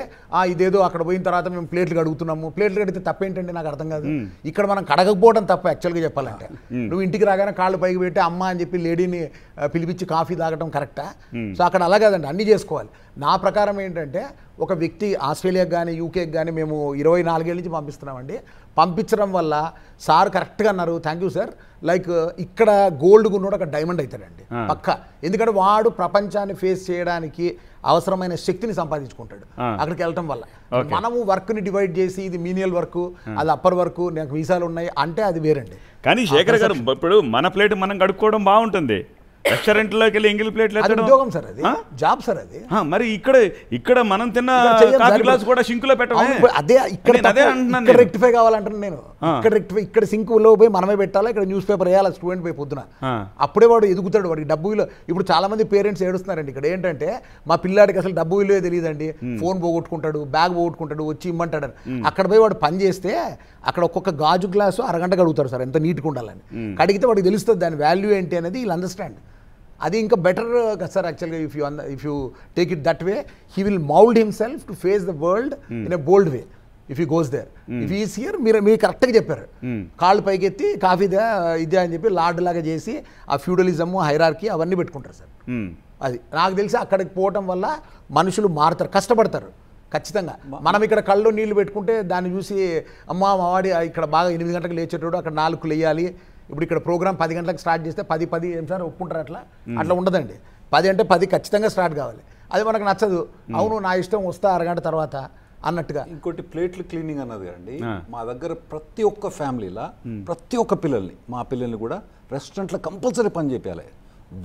ఇదేదో అక్కడ పోయిన తర్వాత మేము ప్లేట్లు కడుగుతున్నాము, ప్లేట్లు కడిగితే తప్పేంటండి నాకు అర్థం కాదు. ఇక్కడ మనం కడగకపోవడం తప్ప యాక్చువల్గా చెప్పాలంటే. నువ్వు ఇంటికి రాగానే కాళ్ళు పైకి పెట్టి అమ్మ అని చెప్పి లేడీని పిలిపించి కాఫీ తాగడం కరెక్టా? సో అక్కడ అలా కాదండి, అన్నీ చేసుకోవాలి. నా ప్రకారం ఏంటంటే ఒక వ్యక్తి ఆస్ట్రేలియాకి కానీ యూకేకి కానీ మేము 24 ఏళ్ళ నుంచి పంపిస్తున్నామండి. పంపించడం వల్ల సార్ కరెక్ట్గా అన్నారు, థ్యాంక్ యూ సార్. లైక్ ఇక్కడ గోల్డ్ కొన్నాడు అక్కడ డైమండ్ అవుతాడండి పక్క. ఎందుకంటే వాడు ప్రపంచాన్ని ఫేస్ చేయడానికి అవసరమైన శక్తిని సంపాదించుకుంటాడు అక్కడికి వెళ్ళటం వల్ల. మనము వర్క్ని డివైడ్ చేసి ఇది మీనియల్ వర్క్, అది అప్పర్ వర్క్, నాకు వీసాలు ఉన్నాయి అంటే అది వేరండి. కానీ శేఖర్ గారు ఇప్పుడు మన ప్లేట్ మనం కడుక్కోవడం బాగుంటుంది, రెస్టారెంట్లోకి వెళ్ళి ఎంగిల్ ప్లేట్లు ఉద్యోగం సార్, అది జాబ్ సార్. అది మరి ఇక్కడ మనం తిన్న కాఫీ గ్లాస్ కూడా సింక్ లో పెట్టాలి. అదే ఇక్కడ రెక్టిఫై కావాలంటాను నేను. ఇక్కడ సింక్ లో పోయి మనమే పెట్టాలా, ఇక్కడ న్యూస్ పేపర్ వేయాలి స్టూడెంట్ పోయి పొద్దున. అప్పుడే వాడు ఎదుగుతాడు, వాడికి డబ్బు విలువ. ఇప్పుడు చాలా మంది పేరెంట్స్ ఏడుస్తున్నారండి ఇక్కడ. ఏంటంటే మా పిల్లాడికి అసలు డబ్బు విలువే తెలియదండి, ఫోన్ పోగొట్టుకుంటాడు, బ్యాగ్ పోగొట్టుకుంటాడు, వచ్చి ఇమ్మంటాడు. అక్కడ పోయి వాడు పని చేస్తే అక్కడ ఒక్కొక్క గాజు గ్లాసు అరగంట కడుగుతారు సార్, ఎంత నీట్గా ఉండాలని. కడిగితే వాడికి తెలుస్తుంది దాని వాల్యూ ఏంటి అనేది, వీళ్ళు అండర్స్టాండ్. అది ఇంకా బెటర్ కదా సార్ యాక్చువల్గా. If you take it that way, he will mould himself to face the world in a bold way if he goes there. If is here మీరు కరెక్ట్గా చెప్పారు, కాళ్ళు పైకెత్తి కాఫీదా ఇదే అని చెప్పి లార్డ్ లాగా చేసి ఆ ఫ్యూడలిజము హైరార్కీ అవన్నీ పెట్టుకుంటారు సార్. అది నాకు తెలిసి అక్కడికి పోవటం వల్ల మనుషులు మారుతారు, కష్టపడతారు ఖచ్చితంగా. మనం ఇక్కడ కళ్ళు నీళ్లు పెట్టుకుంటే దాన్ని చూసి అమ్మ మావాడి ఇక్కడ బాగా 8 గంటలకు లేచేటోడు అక్కడ 4 లేయాలి. ఇప్పుడు ఇక్కడ ప్రోగ్రామ్ 10 గంటలకు స్టార్ట్ చేస్తే 10 ఏం సార్ ఒప్పుకుంటారు? అట్లా ఉండదండి. 10 అంటే 10 ఖచ్చితంగా స్టార్ట్ కావాలి. అది మనకు నచ్చదు. అవును నా ఇష్టం వస్తా అరగంట తర్వాత అన్నట్టుగా. ఇంకోటి ప్లేట్లు క్లీనింగ్ అన్నది అండి, మా దగ్గర ప్రతి ఒక్క ఫ్యామిలీలో ప్రతి ఒక్క మా పిల్లల్ని కూడా రెస్టారెంట్లో కంపల్సరీ పని చేయాలి.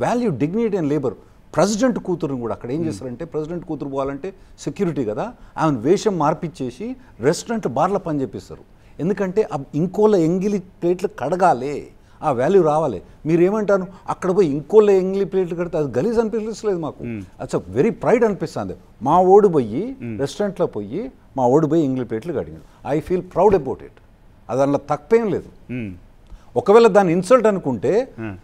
Value, dignity and labour. President కూతురుని కూడా అక్కడ ఏం చేస్తారంటే, ప్రెసిడెంట్ కూతురు పోవాలంటే సెక్యూరిటీ కదా, ఆమెను వేషం మార్పిచ్చేసి రెస్టారెంట్ బార్లో పని చేపిస్తారు. ఎందుకంటే ఇంకోళ్ళ ఎంగిలి ప్లేట్లు కడగాలి, ఆ వాల్యూ రావాలి. మీరేమంటారు అక్కడ పోయి ఇంకోళ్ళ ఎంగిలి ప్లేట్లు కడితే అది గలీజ్ అనిపించలేదు మాకు. అట్స్ వెరీ ప్రైడ్ అనిపిస్తుంది. మా ఓడి పోయి రెస్టారెంట్లో పోయి మా ఓడి పోయి ఎంగిలి ప్లేట్లు కడిగాడు. I feel proud about it. అది అందులో తప్పేం లేదు. ఒకవేళ దాన్ని ఇన్సల్ట్ అనుకుంటే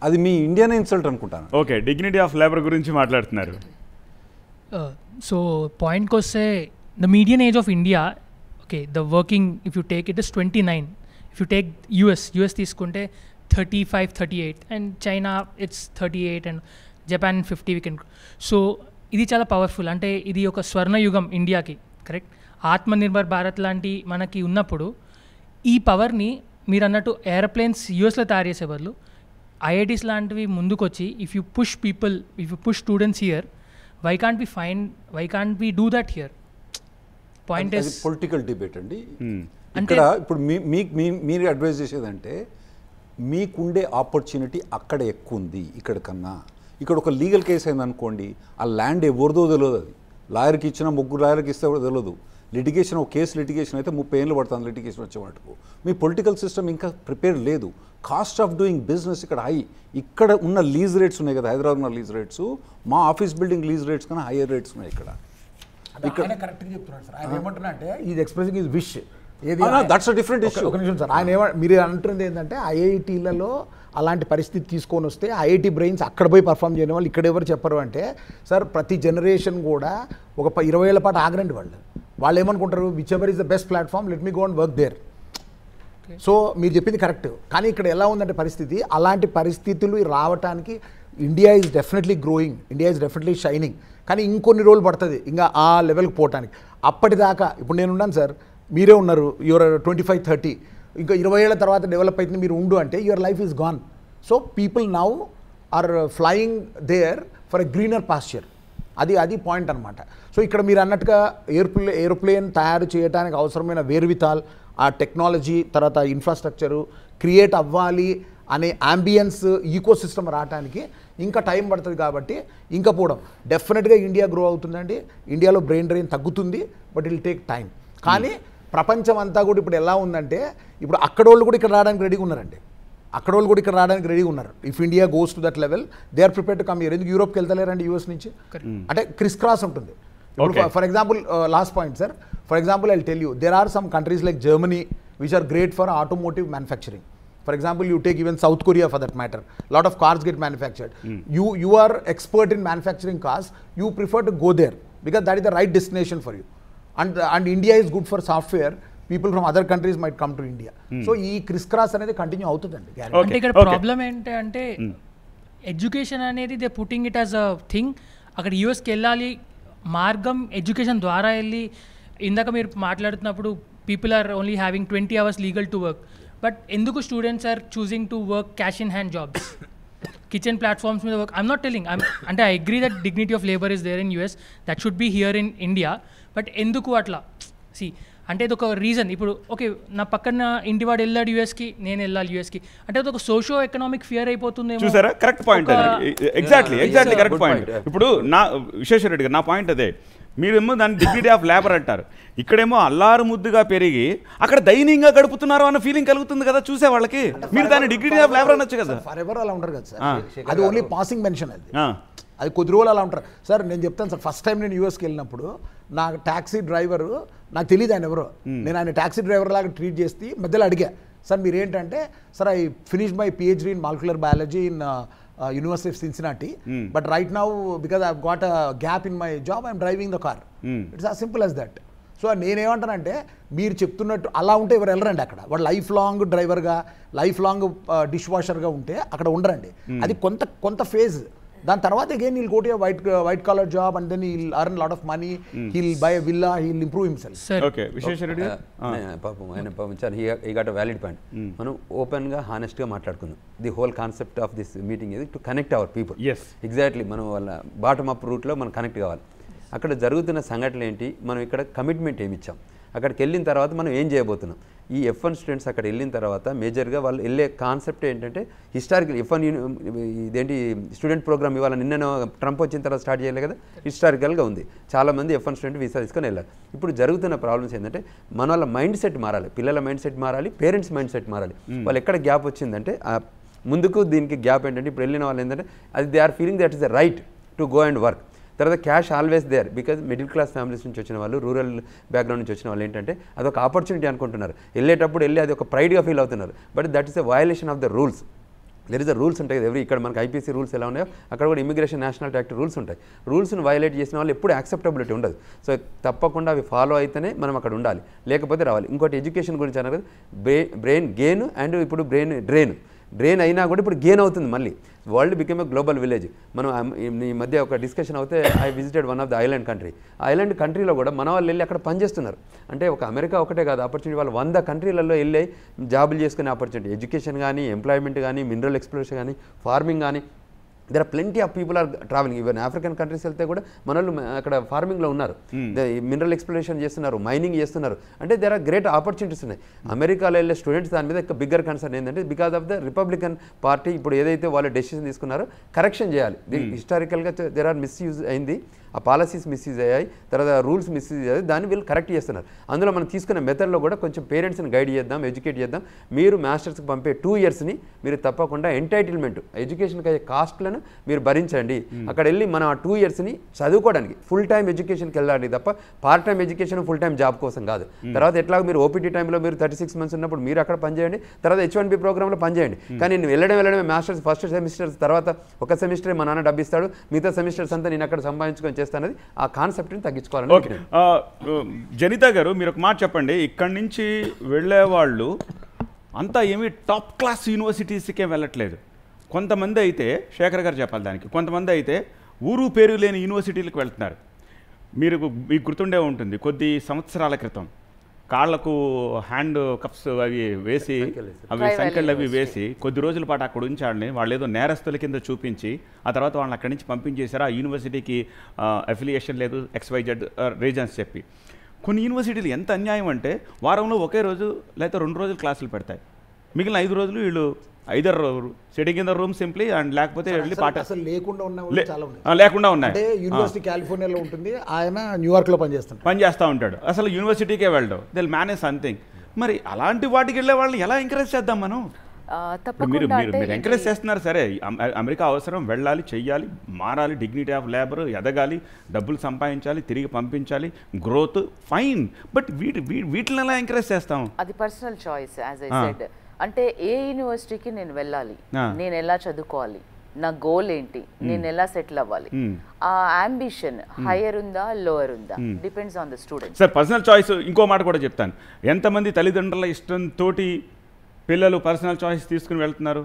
అది మీ ఇండియానే ఇన్సల్ట్ అనుకుంటాను. ఓకే, డిగ్నిటీ ఆఫ్ లేబర్ గురించి మాట్లాడుతున్నారు. సో పాయింట్కి వస్తే the median age of India, okay, the working if you take it is 29. If you take US తీసుకుంటే 35, 38, and China it's 38, and Japan 50 we can. So ఇది చాలా పవర్ఫుల్. అంటే ఇది ఒక స్వర్ణయుగం ఇండియాకి, కరెక్ట్. ఆత్మనిర్భర్ భారత్ లాంటి మనకి ఉన్నప్పుడు ఈ పవర్ని మీరు అన్నట్టు ఏరోప్లేన్స్ యూఎస్లో తయారు చేసే బదులు ఐఐటీస్ లాంటివి ముందుకొచ్చి if you push people, if you push students here, why can't we do that here? Point is political debate అండి. ఇక్కడ ఇప్పుడు మీరు అడ్వైజ్ చేసేదంటే మీకుండే ఆపర్చునిటీ అక్కడ ఎక్కువ ఉంది ఇక్కడ కన్నా. ఇక్కడ ఒక లీగల్ కేసు అయిందనుకోండి, ఆ ల్యాండ్ ఎవరిదో తెలియదు. అది లాయర్కి ఇచ్చినా 3 లాయర్కి ఇస్తే కూడా తెలియదు. లిటిగేషన్, ఒక కేసు లిటిగేషన్ అయితే 30 ఏళ్ళు పడుతుంది లిటిగేషన్ వచ్చే వాటికి. మీ పొలిటికల్ సిస్టమ్ ఇంకా ప్రిపేర్ లేదు. కాస్ట్ ఆఫ్ డూయింగ్ బిజినెస్ ఇక్కడ హై. ఇక్కడ ఉన్న లీజ్ రేట్స్ ఉన్నాయి కదా, హైదరాబాద్ ఉన్న లీజ్ రేట్స్ మా ఆఫీస్ బిల్డింగ్ లీజ్ రేట్స్ కన్నా హైయర్ రేట్స్ ఉన్నాయి ఇక్కడ. కరెక్ట్గా చెప్తున్నాడు సార్. ఆయన ఏమంటున్నా అంటే is expressing is wish. That's different issue. ఒక నిమిషం సార్, ఆయన మీరు అంటుంది ఏంటంటే ఐఐటీలలో అలాంటి పరిస్థితి తీసుకొని వస్తే ఐఐటీ బ్రెయిన్స్ అక్కడ పోయి పర్ఫామ్ చేయని వాళ్ళు ఇక్కడ ఎవరు చెప్పరు అంటే, సార్ ప్రతి జనరేషన్ కూడా ఒక 20 ఏళ్ల పాటు ఆగరండి వాళ్ళు ఏమనుకుంటారు, which ever is the best platform, let me go and work there. So మీరు చెప్పింది కరెక్ట్. కానీ ఇక్కడ ఎలా ఉందంటే పరిస్థితి, అలాంటి పరిస్థితులు రావటానికి India is definitely growing, India is definitely shining. కానీ ఇంకొన్ని రోజులు పడుతుంది ఇంకా ఆ లెవెల్కి పోవటానికి. అప్పటిదాకా ఇప్పుడు నేను ఉన్నాను సార్, మీరే ఉన్నారు, యువర్ 25, 30, ఇంకా 20 ఏళ్ల తర్వాత డెవలప్ అవుతుంది మీరు ఉండు అంటే your life is gone. So people now are flying there for a greener pasture. అది పాయింట్ అనమాట. సో ఇక్కడ మీరు అన్నట్టుగా ఏరోప్లేన్ తయారు చేయడానికి అవసరమైన వేర్వితాల్, ఆ టెక్నాలజీ, తర్వాత ఇన్ఫ్రాస్ట్రక్చరు క్రియేట్ అవ్వాలి అనే అంబియన్స్ ఈకో సిస్టమ్ రావడానికి ఇంకా టైం పడుతుంది. కాబట్టి ఇంకా పోవడం డెఫినెట్గా ఇండియా గ్రో అవుతుందండి. ఇండియాలో బ్రెయిన్ డ్రెయిన్ తగ్గుతుంది, బట్ ఇల్ టేక్ టైం. కానీ ప్రపంచం అంతా కూడా ఇప్పుడు ఎలా ఉందంటే, ఇప్పుడు అక్కడోళ్ళు కూడా ఇక్కడ రావడానికి రెడీగా ఉన్నారండి. అక్కడోళ్ళు కూడా ఇక్కడ రావడానికి రెడీగా ఉన్నారు. If India goes to that level, they are prepare to come here. ఎందుకు యూరోప్కి వెళ్తలేరండి యూఎస్ నుంచి? అంటే క్రిస్ క్రాస్ ఉంటుంది. For example, last point sir, for example I tell you, there are some countries like Germany which are great for automotive manufacturing. For example, you take even South Korea for that matter. Lot of cars get manufactured. You are expert in manufacturing cars. You prefer to go there because that is the right destination for you. And India is good for software. People from other countries might come to India. So ee criss-cross anedi continue avutundandi. అంటే ఇక్కడ problem ఏంటంటే education అనేది they putting it as a thing. అక్కడ యూఎస్కి వెళ్ళాలి మార్గం education ద్వారా వెళ్ళి, ఇందాక మీరు మాట్లాడుతున్నప్పుడు people are only having 20 hours legal to work. But ఎందుకు students are choosing to work cash in hand jobs, kitchen platforms మీద వర్క్? ఐఎమ్ నాట్ టెలింగ్, అంటే I agree that dignity of labour is there in US, that should be here in India. But ఎందుకు అట్లా? అంటే ఇది ఒక reason. ఇప్పుడు okay, నా పక్కన ఇంటివాడు వెళ్ళాడు యూఎస్కి, నేను వెళ్ళాలి యూఎస్కి, అంటే అది ఒక సోషో ఎకనామిక్ ఫియర్ అయిపోతుంది. చూసారా, correct point. Exactly correct point. ఇప్పుడు నా విశ్వేశ్వర రెడ్డి గారు, నా పాయింట్ అదే. మీరేమో దాన్ని డిగ్నిటీ ఆఫ్ లేబర్ అంటారు, ఇక్కడేమో అల్లారు ముద్దుగా పెరిగి అక్కడ దైన్యంగా గడుపుతున్నారు అన్న ఫీలింగ్ కలుగుతుంది కదా చూసే వాళ్ళకి. మీరు దాన్ని డిగ్నిటీ ఆఫ్ లేబర్ అనొచ్చు కదా. ఫర్ ఎవర్ అలా ఉంటారు కదా సార్, అది ఓన్లీ పాసింగ్ మెన్షన్. అది కొద్ది రోజులు అలా ఉంటారు సార్. నేను చెప్తాను సార్, ఫస్ట్ టైం నేను యూఎస్కి వెళ్ళినప్పుడు నా ట్యాక్సీ డ్రైవరు, నాకు తెలియదు ఆయన ఎవరో, నేను ఆయన ట్యాక్సీ డ్రైవర్ లాగా ట్రీట్ చేసి మధ్యలో అడిగా, సార్ మీరు ఏంటంటే, sir I finish my PhD in molecular biology in University of Cincinnati, but right now because I've got a gap in my job, I'm driving the car. It's as simple as that. So నేనేమంటానంటే, మీరు చెప్తున్నట్టు అలా ఉంటే ఎవరు వెళ్ళరండి అక్కడ. వాడు life long డ్రైవర్గా, లైఫ్ లాంగ్ డిష్ వాషర్గా ఉంటే అక్కడ ఉండరండి. అది కొంత ఫేజ్. దాని తర్వాత again he'll go to white collar job and then he'll earn lot of money, he'll buy a villa, he'll improve himself. Okay, Vishweshwara Reddy పాపం ఆయన he got a valid point. మనం ఓపెన్గా హానెస్ట్గా మాట్లాడుకుందాం. The whole concept of this meeting ఇది to connect our people. Exactly, మనం వాళ్ళ bottom up రూట్లో మనం కనెక్ట్ కావాలి. అక్కడ జరుగుతున్న సంఘటనలు ఏంటి, మనం ఇక్కడ కమిట్మెంట్ ఏమి ఇచ్చాం, అక్కడికి వెళ్ళిన తర్వాత మనం ఏం చేయబోతున్నాం. ఈ F1 స్టూడెంట్స్ అక్కడ వెళ్ళిన తర్వాత మేజర్గా వాళ్ళు వెళ్ళే కాన్సెప్ట్ ఏంటంటే హిస్టారికల్. F1 ఇదేంటి స్టూడెంట్ ప్రోగ్రామ్ ఇవాళ నిన్న ట్రంప్ వచ్చిన తర్వాత స్టార్ట్ చేయలేదు కదా, హిస్టారికల్గా ఉంది. చాలామంది F1 స్టూడెంట్ వీసా తీసుకొని వెళ్ళారు. ఇప్పుడు జరుగుతున్న ప్రాబ్లమ్స్ ఏంటంటే, మన వాళ్ళ మైండ్ సెట్ మారాలి, పిల్లల మైండ్ సెట్ మారాలి, పేరెంట్స్ మైండ్ సెట్ మారాలి. వాళ్ళు ఎక్కడ గ్యాప్ వచ్చిందంటే, ముందుకు దీనికి గ్యాప్ ఏంటంటే, ఇప్పుడు వెళ్ళిన వాళ్ళు ఏంటంటే, అది they are feeling that is the right to go and work. తర్వాత cash always there, because middle class families నుంచి వచ్చిన వాళ్ళు, రూరల్ బ్యాక్గ్రౌండ్ నుంచి వచ్చిన వాళ్ళు ఏంటంటే అదొక ఆపర్చునిటీ అనుకుంటున్నారు. వెళ్ళేటప్పుడు వెళ్ళి అది ఒక ప్రైడ్గా ఫీల్ అవుతున్నారు. But that is a violation of the rules. There is the rules ఉంటాయి కదా, ఇక్కడ మనకి IPC రూల్స్ ఎలా ఉన్నాయో అక్కడ కూడా ఇమిగ్రేషన్ నేషనాలిటీ యాక్ట్ రూల్స్ ఉంటాయి. రూల్స్ని వయలేట్ చేసిన వాళ్ళు ఎప్పుడు యాక్సెప్టబిలిటీ ఉండదు. సో తప్పకుండా అవి ఫాలో అయితేనే మనం అక్కడ ఉండాలి, లేకపోతే రావాలి. ఇంకోటి ఎడ్యుకేషన్ గురించి అన్నారు, బ్రెయిన్ గెయిన్ అండ్ ఇప్పుడు బ్రెయిన్ డ్రైన్ అయినా కూడా ఇప్పుడు గెయిన్ అవుతుంది మళ్ళీ. World become a global village. మనం ఈ మధ్య ఒక డిస్కషన్ అవుతే, I visited one of the island country. Island కంట్రీలో కూడా మన వాళ్ళు వెళ్ళి అక్కడ పనిచేస్తున్నారు. అంటే ఒక అమెరికా ఒకటే కాదు ఆపర్చునిటీ, వాళ్ళు 100 కంట్రీలలో వెళ్ళి జాబులు చేసుకునే ఆపర్చునిటీ. ఎడ్యుకేషన్ కానీ, ఎంప్లాయ్మెంట్ కానీ, మినరల్ ఎక్స్ప్లోరేషన్ కానీ, ఫార్మింగ్ కానీ, there are plenty of people are travelling. Even African countries వెళ్తే కూడా మన వాళ్ళు అక్కడ ఫార్మింగ్లో ఉన్నారు, మినరల్ ఎక్స్ప్లోరేషన్ చేస్తున్నారు, మైనింగ్ చేస్తున్నారు. అంటే దెర్ ఆర్ గ్రేట్ ఆపర్చునిటీస్ ఉన్నాయి. అమెరికాలో వెళ్ళే స్టూడెంట్స్ దాని మీద బిగ్గర్ కన్సర్న్ ఏంటంటే, because of the Republican party ఇప్పుడు ఏదైతే వాళ్ళు డెసిషన్ తీసుకున్నారో కరెక్షన్ చేయాలి. హిస్టారికల్గా దెర్ ఆర్ మిస్యూజ్ అయింది, ఆ పాలసీస్ మిస్యూజ్ అయ్యాయి, తర్వాత రూల్స్ మిస్యూజ్ అయ్యాయి, దాన్ని వీళ్ళు కరెక్ట్ చేస్తున్నారు. అందులో మనం తీసుకునే మెథడ్లో కూడా కొంచెం పేరెంట్స్ని గైడ్ చేద్దాం, ఎడ్యుకేట్ చేద్దాం. మీరు మాస్టర్స్కి పంపే 2 yearsని మీరు తప్పకుండా ఎంటైటిల్మెంట్, ఎడ్యుకేషన్కి అయ్యే కాస్ట్లను మీరు భరించండి. అక్కడ వెళ్ళి మనం ఆ 2 yearsని చదువుకోవడానికి ఫుల్ టైం ఎడ్యుకేషన్కి వెళ్ళాలి తప్ప part time education full time job కోసం కాదు. తర్వాత ఎట్లాగో మీరు OPT టైంలో మీరు 36 months ఉన్నప్పుడు మీరు అక్కడ పనిచేయండి, తర్వాత H1B ప్రోగ్రాంలో పనిచేయండి. కానీ నేను వెళ్ళడమే మాస్టర్స్ ఫస్ట్ సెమిస్టర్స్ తర్వాత ఒక సెమిస్టరే మా నాన్న డబ్బు ఇస్తాడు, మిగతా సెమిస్టర్స్ అంతా నేను అక్కడ సంపాదించుకొని చేస్తానది, ఆ కాన్సెప్ట్ని తగ్గించుకోవాలని. ఓకే, జనిత గారు మీరు ఒక మాట చెప్పండి. ఇక్కడి నుంచి వెళ్ళేవాళ్ళు అంతా ఏమి టాప్ క్లాస్ యూనివర్సిటీస్కే వెళ్ళట్లేదు. కొంతమంది అయితే, శేఖర్ గారు చెప్పాలి దానికి, కొంతమంది అయితే ఊరు పేరు లేని యూనివర్సిటీలకు వెళ్తున్నారు. మీకు గుర్తుండే ఉంటుంది, కొద్ది సంవత్సరాల క్రితం కాళ్లకు హ్యాండ్ కప్స్ అవి వేసి అవి సంఖ్యలు అవి వేసి కొద్ది రోజుల పాటు అక్కడ ఉంచాడని వాళ్ళు ఏదో నేరస్తుల కింద చూపించి ఆ తర్వాత వాళ్ళని అక్కడి నుంచి పంపించేశారు. ఆ యూనివర్సిటీకి అఫిలియేషన్ లేదు XYZ రీజన్స్ చెప్పి. కొన్ని యూనివర్సిటీలు ఎంత అన్యాయం అంటే వారంలో ఒకే రోజు లేకపోతే 2 రోజులు క్లాసులు పెడతాయి, మిగిలిన 5 రోజులు వీళ్ళు either sitting in the room simply and లేకపోతే వెళ్ళి పాట అసలు లేకుండా ఉన్నాయి చాలా ఉన్నాయి. లేకుండా ఉన్నాయి. అంటే యూనివర్సిటీ కాలిఫోర్నియాలో ఉంటుంది, ఆయన న్యూయార్క్లో పనిచేస్తూ ఉంటాడు, అసలు యూనివర్సిటీకే వెళ్ళడు, దే విల్ మేనేజ్ సంథింగ్. మరి అలాంటి వాటికి వెళ్ళే వాళ్ళని ఎలా ఎంకరేజ్ చేద్దాం మనం? మీరు ఎంకరేజ్ చేస్తున్నారు సరే, అమెరికా అవసరం, వెళ్ళాలి, చెయ్యాలి, మారాలి, డిగ్నిటీ ఆఫ్ లేబర్, ఎదగాలి, డబ్బులు సంపాదించాలి, తిరిగి పంపించాలి, గ్రోత్ ఫైన్, బట్ వీటిని ఎలా ఎంకరేజ్ చేస్తాం? అది personal choice. As I said, అంటే ఏ యూనివర్సిటీకి నేను వెళ్ళాలి, నేను ఎలా చదువుకోవాలి, నా గోల్ ఏంటి, నేను ఎలా సెటిల్ అవ్వాలి, ఆ అంబిషన్ హైయర్ ఉందా లోయర్ ఉందా depends on the student. Sir personal choice ఇంకో మాట కూడా చెప్తాను. ఎంతమంది తల్లిదండ్రుల ఇష్టంతో పిల్లలు పర్సనల్ చాయిస్ తీసుకుని వెళ్తున్నారు?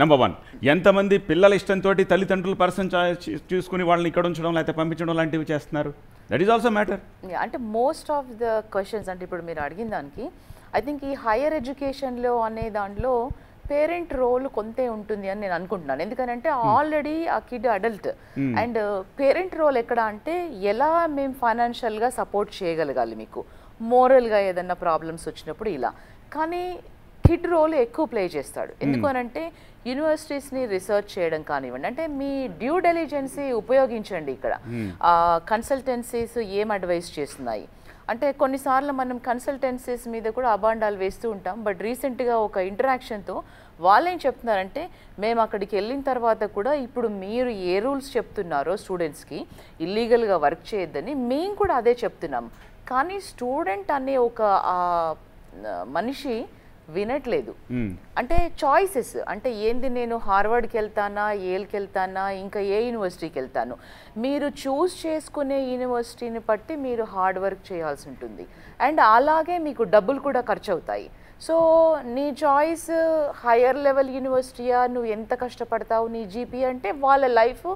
నెంబర్ 1. ఎంతమంది పిల్లల ఇష్టంతో తల్లిదండ్రులు పర్సనల్ చాయిస్ తీసుకుని వాళ్ళని ఇక్కడ ఉంచడం లేకపోతే పంపించడం లాంటివి చేస్తున్నారు? That is also matter. అంటే మోస్ట్ ఆఫ్ ద క్వశ్చన్స్, అంటే ఇప్పుడు మీరు అడిగిన దానికి ఐ థింక్ ఈ హైయర్ ఎడ్యుకేషన్లో అనే దాంట్లో పేరెంట్ రోల్ కొంతే ఉంటుంది అని నేను అనుకుంటున్నాను. ఎందుకంటే ఆల్రెడీ ఆ kid adult and parent role ఎక్కడ అంటే ఎలా మేము ఫైనాన్షియల్గా సపోర్ట్ చేయగలగాలి, మీకు మోరల్గా ఏదన్నా ప్రాబ్లమ్స్ వచ్చినప్పుడు ఇలా. కానీ కిడ్ రోల్ ఎక్కువ ప్లే చేస్తాడు. ఎందుకు అనంటే యూనివర్సిటీస్ని రీసెర్చ్ చేయడం కానివ్వండి, అంటే మీ డ్యూ డెలిజెన్సీ ఉపయోగించండి. ఇక్కడ కన్సల్టెన్సీస్ ఏం అడ్వైస్ చేస్తున్నాయి అంటే కొన్నిసార్లు మనం కన్సల్టెన్సీస్ మీద కూడా అబాండాలు వేస్తూ ఉంటాం. బట్ రీసెంట్గా ఒక ఇంటరాక్షన్తో వాళ్ళు ఏం చెప్తున్నారంటే, మేము అక్కడికి వెళ్ళిన తర్వాత కూడా ఇప్పుడు మీరు ఏ రూల్స్ చెప్తున్నారో స్టూడెంట్స్కి ఇల్లీగల్గా వర్క్ చేయొద్దని మేము కూడా అదే చెప్తున్నాం. కానీ స్టూడెంట్ అనే ఒక మనిషి వినట్లేదు. అంటే చాయిసెస్ అంటే ఏంది, నేను హార్వర్డ్కి వెళ్తానా, ఏల్కి వెళ్తానా, ఇంకా ఏ యూనివర్సిటీకి వెళ్తాను, మీరు చూస్ చేసుకునే యూనివర్సిటీని బట్టి మీరు హార్డ్ వర్క్ చేయాల్సి ఉంటుంది అండ్ అలాగే మీకు డబ్బులు కూడా ఖర్చు అవుతాయి. సో నీ చాయిస్ హయ్యర్ లెవెల్ యూనివర్సిటీయా, నువ్వు ఎంత కష్టపడతావు, నీ జీపీ అంటే వాళ్ళ లైఫ్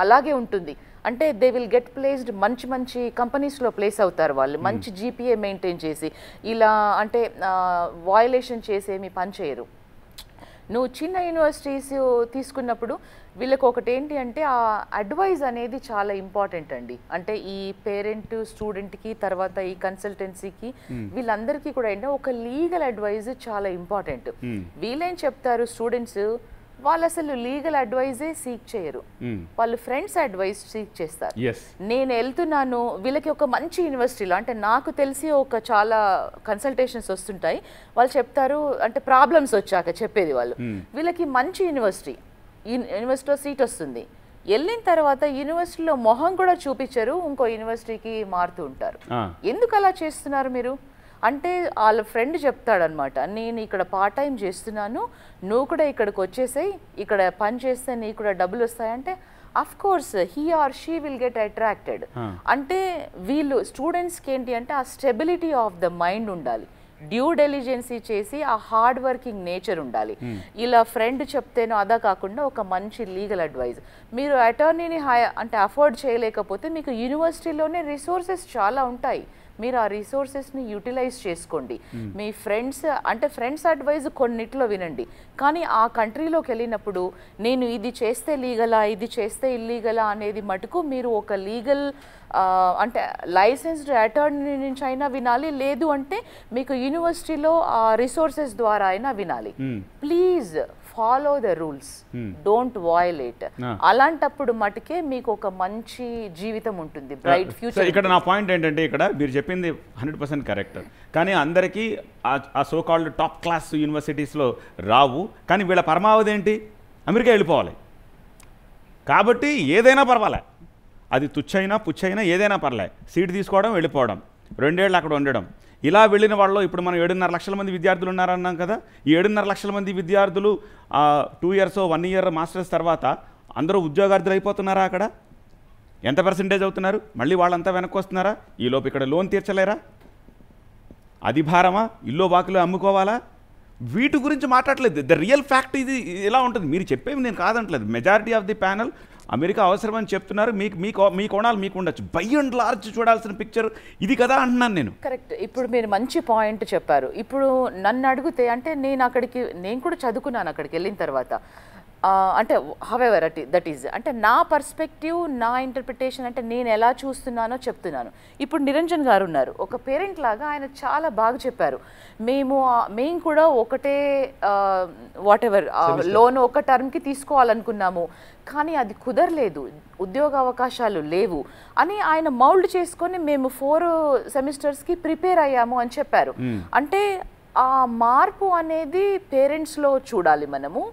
అలాగే ఉంటుంది. అంటే దే విల్ గెట్ ప్లేస్డ్, మంచి మంచి కంపెనీస్లో ప్లేస్ అవుతారు వాళ్ళు, మంచి జీపీఏ మెయింటైన్ చేసి. ఇలా అంటే వయలేషన్ చేసేమి పని చేయరు. నువ్వు చిన్న యూనివర్సిటీస్ తీసుకున్నప్పుడు వీళ్ళకి ఒకటి ఏంటి అంటే ఆ అడ్వైజ్ అనేది చాలా ఇంపార్టెంట్ అండి. అంటే ఈ పేరెంట్ స్టూడెంట్కి తర్వాత ఈ కన్సల్టెన్సీకి వీళ్ళందరికీ కూడా ఏంటంటే ఒక లీగల్ అడ్వైజ్ చాలా ఇంపార్టెంట్. వీళ్ళేం చెప్తారు, స్టూడెంట్స్ వాళ్ళు అసలు లీగల్ అడ్వైజే సీక్ చేయరు, వాళ్ళు ఫ్రెండ్స్ అడ్వైస్ సీక్ చేస్తారు. నేను వెళ్తున్నాను వీళ్ళకి ఒక మంచి యూనివర్సిటీలో, అంటే నాకు తెలిసి ఒక చాలా కన్సల్టేషన్స్ వస్తుంటాయి, వాళ్ళు చెప్తారు అంటే ప్రాబ్లమ్స్ వచ్చాక చెప్పేది వాళ్ళు, వీళ్ళకి మంచి యూనివర్సిటీలో సీట్ వస్తుంది, వెళ్ళిన తర్వాత యూనివర్సిటీలో మొహం కూడా చూపించరు, ఇంకో యూనివర్సిటీకి మారుతూ ఉంటారు. ఎందుకు అలా చేస్తున్నారు మీరు అంటే వాళ్ళ ఫ్రెండ్ చెప్తాడనమాట, నేను ఇక్కడ పార్ట్ టైం చేస్తున్నాను, నువ్వు కూడా ఇక్కడికి వచ్చేసాయి, ఇక్కడ పని చేస్తే నీకు కూడా డబ్బులు వస్తాయంటే of course he or she will get attracted. అంటే వీళ్ళు స్టూడెంట్స్కి ఏంటి అంటే ఆ స్టెబిలిటీ ఆఫ్ ద మైండ్ ఉండాలి, డ్యూ డెలిజెన్సీ చేసి ఆ హార్డ్ వర్కింగ్ నేచర్ ఉండాలి. ఇలా ఫ్రెండ్ చెప్తేనో అదా కాకుండా ఒక మంచి లీగల్ అడ్వైజ్. మీరు అటార్నీని అంటే అఫోర్డ్ చేయలేకపోతే మీకు యూనివర్సిటీలోనే రిసోర్సెస్ చాలా ఉంటాయి, మీరు ఆ రిసోర్సెస్ని యూటిలైజ్ చేసుకోండి. మీ ఫ్రెండ్స్ అంటే ఫ్రెండ్స్ అడ్వైజ్ కొన్నిట్లో వినండి, కానీ ఆ కంట్రీలోకి వెళ్ళినప్పుడు నేను ఇది చేస్తే లీగలా, ఇది చేస్తే ఇల్లీగలా అనేది మటుకు మీరు ఒక లీగల్ అంటే లైసెన్స్డ్ అటార్నీ నుంచి అయినా వినాలి, లేదు అంటే మీకు యూనివర్సిటీలో ఆ రిసోర్సెస్ ద్వారా అయినా వినాలి. Please follow the rules, don't violate. అలాంటప్పుడు మటుకే మీకు ఒక మంచి జీవితం ఉంటుంది, బ్రైట్ ఫ్యూచర్. ఇక్కడ నా పాయింట్ ఏంటంటే, ఇక్కడ మీరు చెప్పింది 100% కరెక్ట్, కానీ అందరికీ ఆ సో కాల్డ్ టాప్ క్లాస్ యూనివర్సిటీస్లో రావు. కానీ వీళ్ళ పరమావధి ఏంటి, అమెరికా వెళ్ళిపోవాలి. కాబట్టి ఏదైనా పర్వాలే, అది తుచ్చైనా పుచ్చైనా ఏదైనా పర్లే, సీట్ తీసుకోవడం, వెళ్ళిపోవడం, 2 ఏళ్ళు అక్కడ ఉండడం. ఇలా వెళ్ళిన వాళ్ళు ఇప్పుడు మనం 7.5 లక్షల మంది విద్యార్థులు ఉన్నారన్నాం కదా, ఈ 7.5 లక్షల మంది విద్యార్థులు 2 ఇయర్స్ 1 ఇయర్ మాస్టర్స్ తర్వాత అందరూ ఉద్యోగార్థులు అయిపోతున్నారా? అక్కడ ఎంత పర్సెంటేజ్ అవుతున్నారు? మళ్ళీ వాళ్ళంతా వెనక్కి వస్తున్నారా? ఈలోపు ఇక్కడ లోన్ తీర్చలేరా? అది భారమా? ఇల్లు బాకులు అమ్ముకోవాలా? వీటి గురించి మాట్లాడలేదు. ద రియల్ ఫ్యాక్ట్ ఇది ఎలా ఉంటుంది. మీరు చెప్పేవి నేను కాదంటలేదు. Majority of the panel America అవసరమని చెప్తున్నారు. మీ కోణాలు మీకు ఉండొచ్చు. బై అండ్ లార్జ్ చూడాల్సిన పిక్చర్ ఇది కదా అంటున్నాను నేను. కరెక్ట్. ఇప్పుడు మీరు మంచి పాయింట్ చెప్పారు. ఇప్పుడు నన్ను అడిగితే అంటే నేను కూడా చదువుకున్నాను అక్కడికి వెళ్ళిన తర్వాత. అంటే హవెవర్ దట్ ఈజ్ అంటే నా పర్స్పెక్టివ్, నా ఇంటర్ప్రిటేషన్, అంటే నేను ఎలా చూస్తున్నానో చెప్తున్నాను. ఇప్పుడు నిరంజన్ గారు ఉన్నారు, ఒక పేరెంట్ లాగా ఆయన చాలా బాగా చెప్పారు. మేము కూడా ఒకటే వాట్ ఎవర్ లోన్ ఒక టర్మ్కి తీసుకోవాలనుకున్నాము, కానీ అది కుదరలేదు, ఉద్యోగ అవకాశాలు లేవు అని ఆయన మౌల్డ్ చేసుకొని మేము 4 సెమిస్టర్స్కి ప్రిపేర్ అయ్యాము అని చెప్పారు. అంటే ఆ మార్పు అనేది పేరెంట్స్లో చూడాలి మనము.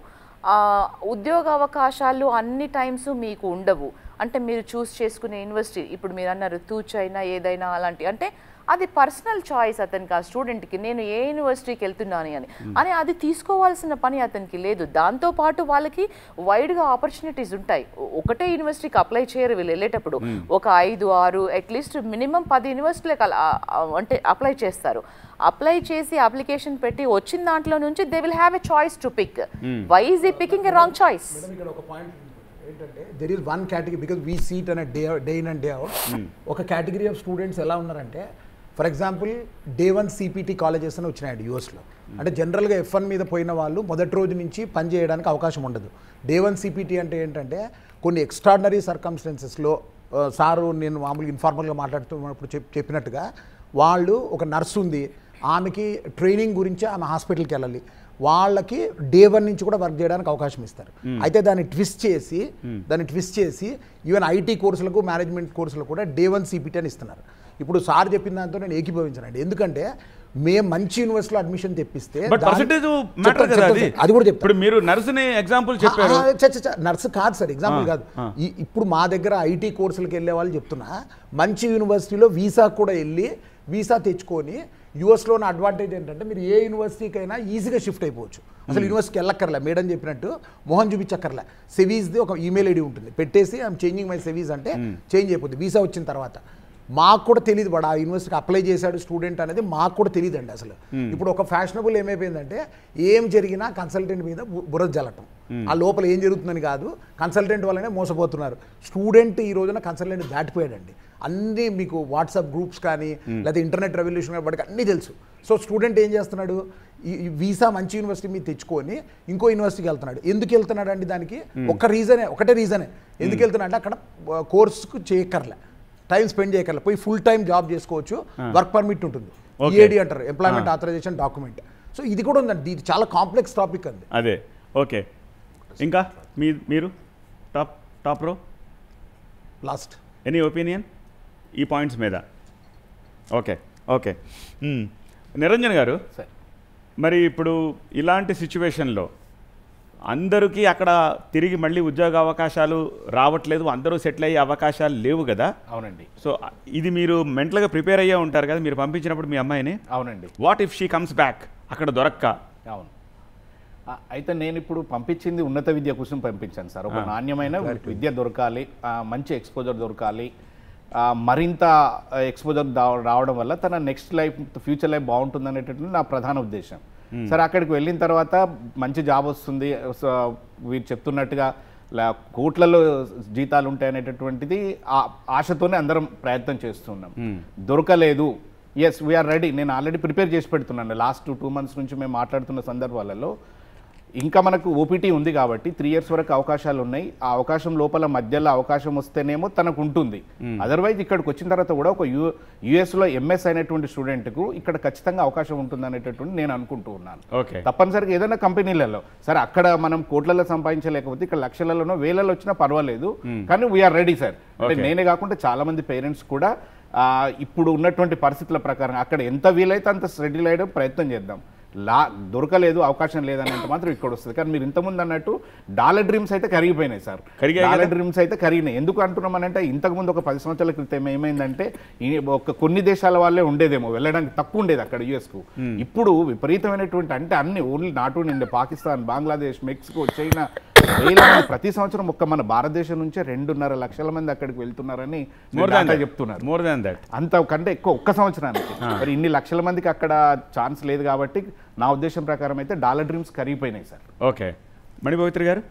ఉద్యోగ అవకాశాలు అన్ని టైమ్స్ మీకు ఉండవు. అంటే మీరు చూస్ చేసుకునే యూనివర్సిటీ, ఇప్పుడు మీరు అన్నారు తూచ్ అయినా ఏదైనా అలాంటి, అంటే అది పర్సనల్ చాయిస్ అతనికి, ఆ స్టూడెంట్కి నేను ఏ యూనివర్సిటీకి వెళ్తున్నాను అని అది తీసుకోవాల్సిన పని అతనికి లేదు. దాంతోపాటు వాళ్ళకి వైడ్గా ఆపర్చునిటీస్ ఉంటాయి. ఒకటే యూనివర్సిటీకి అప్లై చేయరు వీళ్ళు వెళ్ళేటప్పుడు. ఒక 5, 6 అట్లీస్ట్ మినిమం 10 యూనివర్సిటీలకు అంటే అప్లై చేస్తారు. అప్లై చేసి అప్లికేషన్ పెట్టి వచ్చిన దాంట్లో నుంచి they will have a choice to pick. Why is he picking a wrong choice? ఏంటంటే there is one category, because we see it అనే day in and day out. ఒక కేటగిరీ ఆఫ్ స్టూడెంట్స్ ఎలా ఉన్నారంటే, for example Day 1 CPT colleges అని వచ్చినాయండి యూఎస్లో. అంటే జనరల్గా F1 మీద పోయిన వాళ్ళు మొదటి రోజు నుంచి పని చేయడానికి అవకాశం ఉండదు. Day 1 CPT అంటే ఏంటంటే కొన్ని ఎక్స్ట్రాడినరీ సర్కమ్స్టెన్సెస్లో, సారు నేను మామూలుగా ఇన్ఫార్మల్గా మాట్లాడుతున్నప్పుడు చెప్పినట్టుగా, వాళ్ళు ఒక నర్స్ ఉంది, ఆమెకి ట్రైనింగ్ గురించి ఆమె హాస్పిటల్కి వెళ్ళాలి, వాళ్ళకి Day 1 నుంచి కూడా వర్క్ చేయడానికి అవకాశం ఇస్తారు. అయితే దాన్ని ట్విస్ట్ చేసి ఈవెన్ ఐటీ కోర్సులకు, మేనేజ్మెంట్ కోర్సులకు కూడా Day 1 CPT అని ఇస్తున్నారు. ఇప్పుడు సార్ చెప్పిన దాంతో నేను ఏకీభవించానండి. ఎందుకంటే మేము మంచి యూనివర్సిటీలో అడ్మిషన్ తెప్పిస్తే అది కూడా చెప్తాను. మీరు నర్సుని ఎగ్జాంపుల్ చెప్పారు. నర్సు కాదు సార్, ఎగ్జాంపుల్ కాదు. ఇప్పుడు మా దగ్గర ఐటీ కోర్సులకు వెళ్ళే వాళ్ళు చెప్తున్నా, మంచి యూనివర్సిటీలో వీసా కూడా వెళ్ళి వీసా తెచ్చుకొని, యూఎస్లో ఉన్న అడ్వాంటేజ్ ఏంటంటే మీరు ఏ యూనివర్సిటీకైనా ఈజీగా షిఫ్ట్ అయిపోవచ్చు. అసలు యూనివర్సిటీకి వెళ్ళక్కర్లే, మేడం చెప్పినట్టు మొహం చూపించక్కర్లే. సెవీస్ది ఒక ఈమెయిల్ ఐడి ఉంటుంది, పెట్టేసి ఐఎమ్ చేంజింగ్ మై సెవీస్ అంటే చేంజ్ అయిపోతుంది వీసా వచ్చిన తర్వాత. మాకు కూడా తెలియదు వాడు ఆ యూనివర్సిటీకి అప్లై చేశాడు స్టూడెంట్ అనేది మాకు కూడా తెలియదు అండి అసలు. ఇప్పుడు ఒక ఫ్యాషనబుల్ ఏమైపోయిందంటే, ఏం జరిగినా కన్సల్టెంట్ మీద బురద జల్లటం, ఆ లోపల ఏం జరుగుతుందని కాదు, కన్సల్టెంట్ వల్లనే మోసపోతున్నారు. స్టూడెంట్ ఈ రోజున కన్సల్టెంట్ దాటిపోయాడండి. అన్నీ మీకు వాట్సాప్ గ్రూప్స్ కానీ లేదా ఇంటర్నెట్ రెవల్యూషన్ వాడికి అన్నీ తెలుసు. సో స్టూడెంట్ ఏం చేస్తున్నాడు, ఈ వీసా మంచి యూనివర్సిటీ మీద తెచ్చుకొని ఇంకో యూనివర్సిటీకి వెళ్తున్నాడు. ఎందుకు వెళ్తున్నాడు అండి? దానికి ఒకటే రీజనే ఎందుకు వెళ్తున్నాడు అంటే, అక్కడ కోర్సుకు చేయక్కర్లే, టైం స్పెండ్ చేయగల, పోయి ఫుల్ టైం జాబ్ చేసుకోవచ్చు, వర్క్ పర్మిట్ ఉంటుంది, EAD అంటారు, ఎంప్లాయ్మెంట్ ఆథరైజేషన్ డాక్యుమెంట్. సో ఇది కూడా ఉందండి, ఇది చాలా కాంప్లెక్స్ టాపిక్ అండి. అదే ఓకే. ఇంకా మీరు టాప్ రో లాస్ట్ ఎనీ ఒపీనియన్ ఈ పాయింట్స్ మీద? ఓకే. నిరంజన్ గారు, మరి ఇప్పుడు ఇలాంటి సిచ్యువేషన్లో అందరికీ అక్కడ తిరిగి మళ్ళీ ఉద్యోగ అవకాశాలు రావట్లేదు, అందరూ సెటిల్ అయ్యే అవకాశాలు లేవు కదా? అవునండి. సో ఇది మీరు మెంటల్గా ప్రిపేర్ అయ్యే ఉంటారు కదా మీరు పంపించినప్పుడు మీ అమ్మాయిని? అవునండి. What if she comes back అక్కడ దొరక్క? అవును. అయితే నేను ఇప్పుడు పంపించింది ఉన్నత విద్య కోసం పంపించాను సార్. ఒక నాణ్యమైన విద్య దొరకాలి, మంచి ఎక్స్పోజర్ దొరకాలి, మరింత ఎక్స్పోజర్ రావడం వల్ల తన నెక్స్ట్ లైఫ్, ఫ్యూచర్ లైఫ్ బాగుంటుంది అనేటటువంటి నా ప్రధాన ఉద్దేశం. సరే, అక్కడికి వెళ్ళిన తర్వాత మంచి జాబ్ వస్తుంది, వీరు చెప్తున్నట్టుగా కోట్లలో జీతాలు ఉంటాయనేటటువంటిది ఆశతోనే అందరం ప్రయత్నం చేస్తున్నాం. దొరకలేదు, ఎస్ వీఆర్ రెడీ. నేను ఆల్రెడీ ప్రిపేర్ చేసి పెడుతున్నాను. లాస్ట్ 2 months నుంచి మేము మాట్లాడుతున్న సందర్భాలలో ఇంకా మనకు ఓపీటీ ఉంది కాబట్టి 3 years వరకు అవకాశాలు ఉన్నాయి. ఆ అవకాశం లోపల మధ్యలో అవకాశం వస్తేనేమో తనకు ఉంటుంది. అదర్వైజ్ ఇక్కడికి వచ్చిన తర్వాత కూడా ఒక యుఎస్లో MS అయినటువంటి స్టూడెంట్కు ఇక్కడ ఖచ్చితంగా అవకాశం ఉంటుంది అనేటటువంటి నేను అనుకుంటూ ఉన్నాను. తప్పనిసరిగా ఏదైనా కంపెనీలలో, సరే అక్కడ మనం కోట్లలో సంపాదించలేకపోతే ఇక్కడ లక్షలలోనో వేలలో వచ్చినా పర్వాలేదు, కానీ వీఆర్ రెడీ సార్. అంటే నేనే కాకుండా చాలా మంది పేరెంట్స్ కూడా ఇప్పుడు ఉన్నటువంటి పరిస్థితుల ప్రకారం అక్కడ ఎంత వీలైతే అంత సెటిల్ అయ్యడం ప్రయత్నం చేద్దాం. దొరకలేదు, అవకాశం లేదనేంత మాత్రం ఇక్కడ వస్తుంది. కానీ మీరు ఇంతకుముందు అన్నట్టు డాలర్ డ్రీమ్స్ అయితే కరిగిపోయినాయి సార్. డాలర్ డ్రీమ్స్ అయితే కరిగినాయి. ఎందుకు అంటున్నామనంటే, ఇంతకుముందు ఒక 10 సంవత్సరాల క్రితం ఏమైందంటే కొన్ని దేశాల వాళ్ళే ఉండేదేమో, వెళ్ళడానికి తక్కువ ఉండేది అక్కడ యుఎస్కు. ఇప్పుడు విపరీతమైనటువంటి, అంటే అన్ని only not only Pakistan, Bangladesh, Mexico, China, ప్రతి సంవత్సరం ఒక్క మన భారతదేశం నుంచే 2.5 లక్షల మంది అక్కడికి వెళ్తున్నారని చెప్తున్నారు. మోర్ దాన్ దట్, అంతకంటే ఎక్కువ ఒక్క సంవత్సరానికి. మరి ఇన్ని లక్షల మందికి అక్కడ ఛాన్స్ లేదు కాబట్టి నా ఉద్దేశం ప్రకారం అయితే డాలర్ డ్రీమ్స్ కరిగిపోయినాయి సార్. ఓకే, మణిపవిత్ర గారు.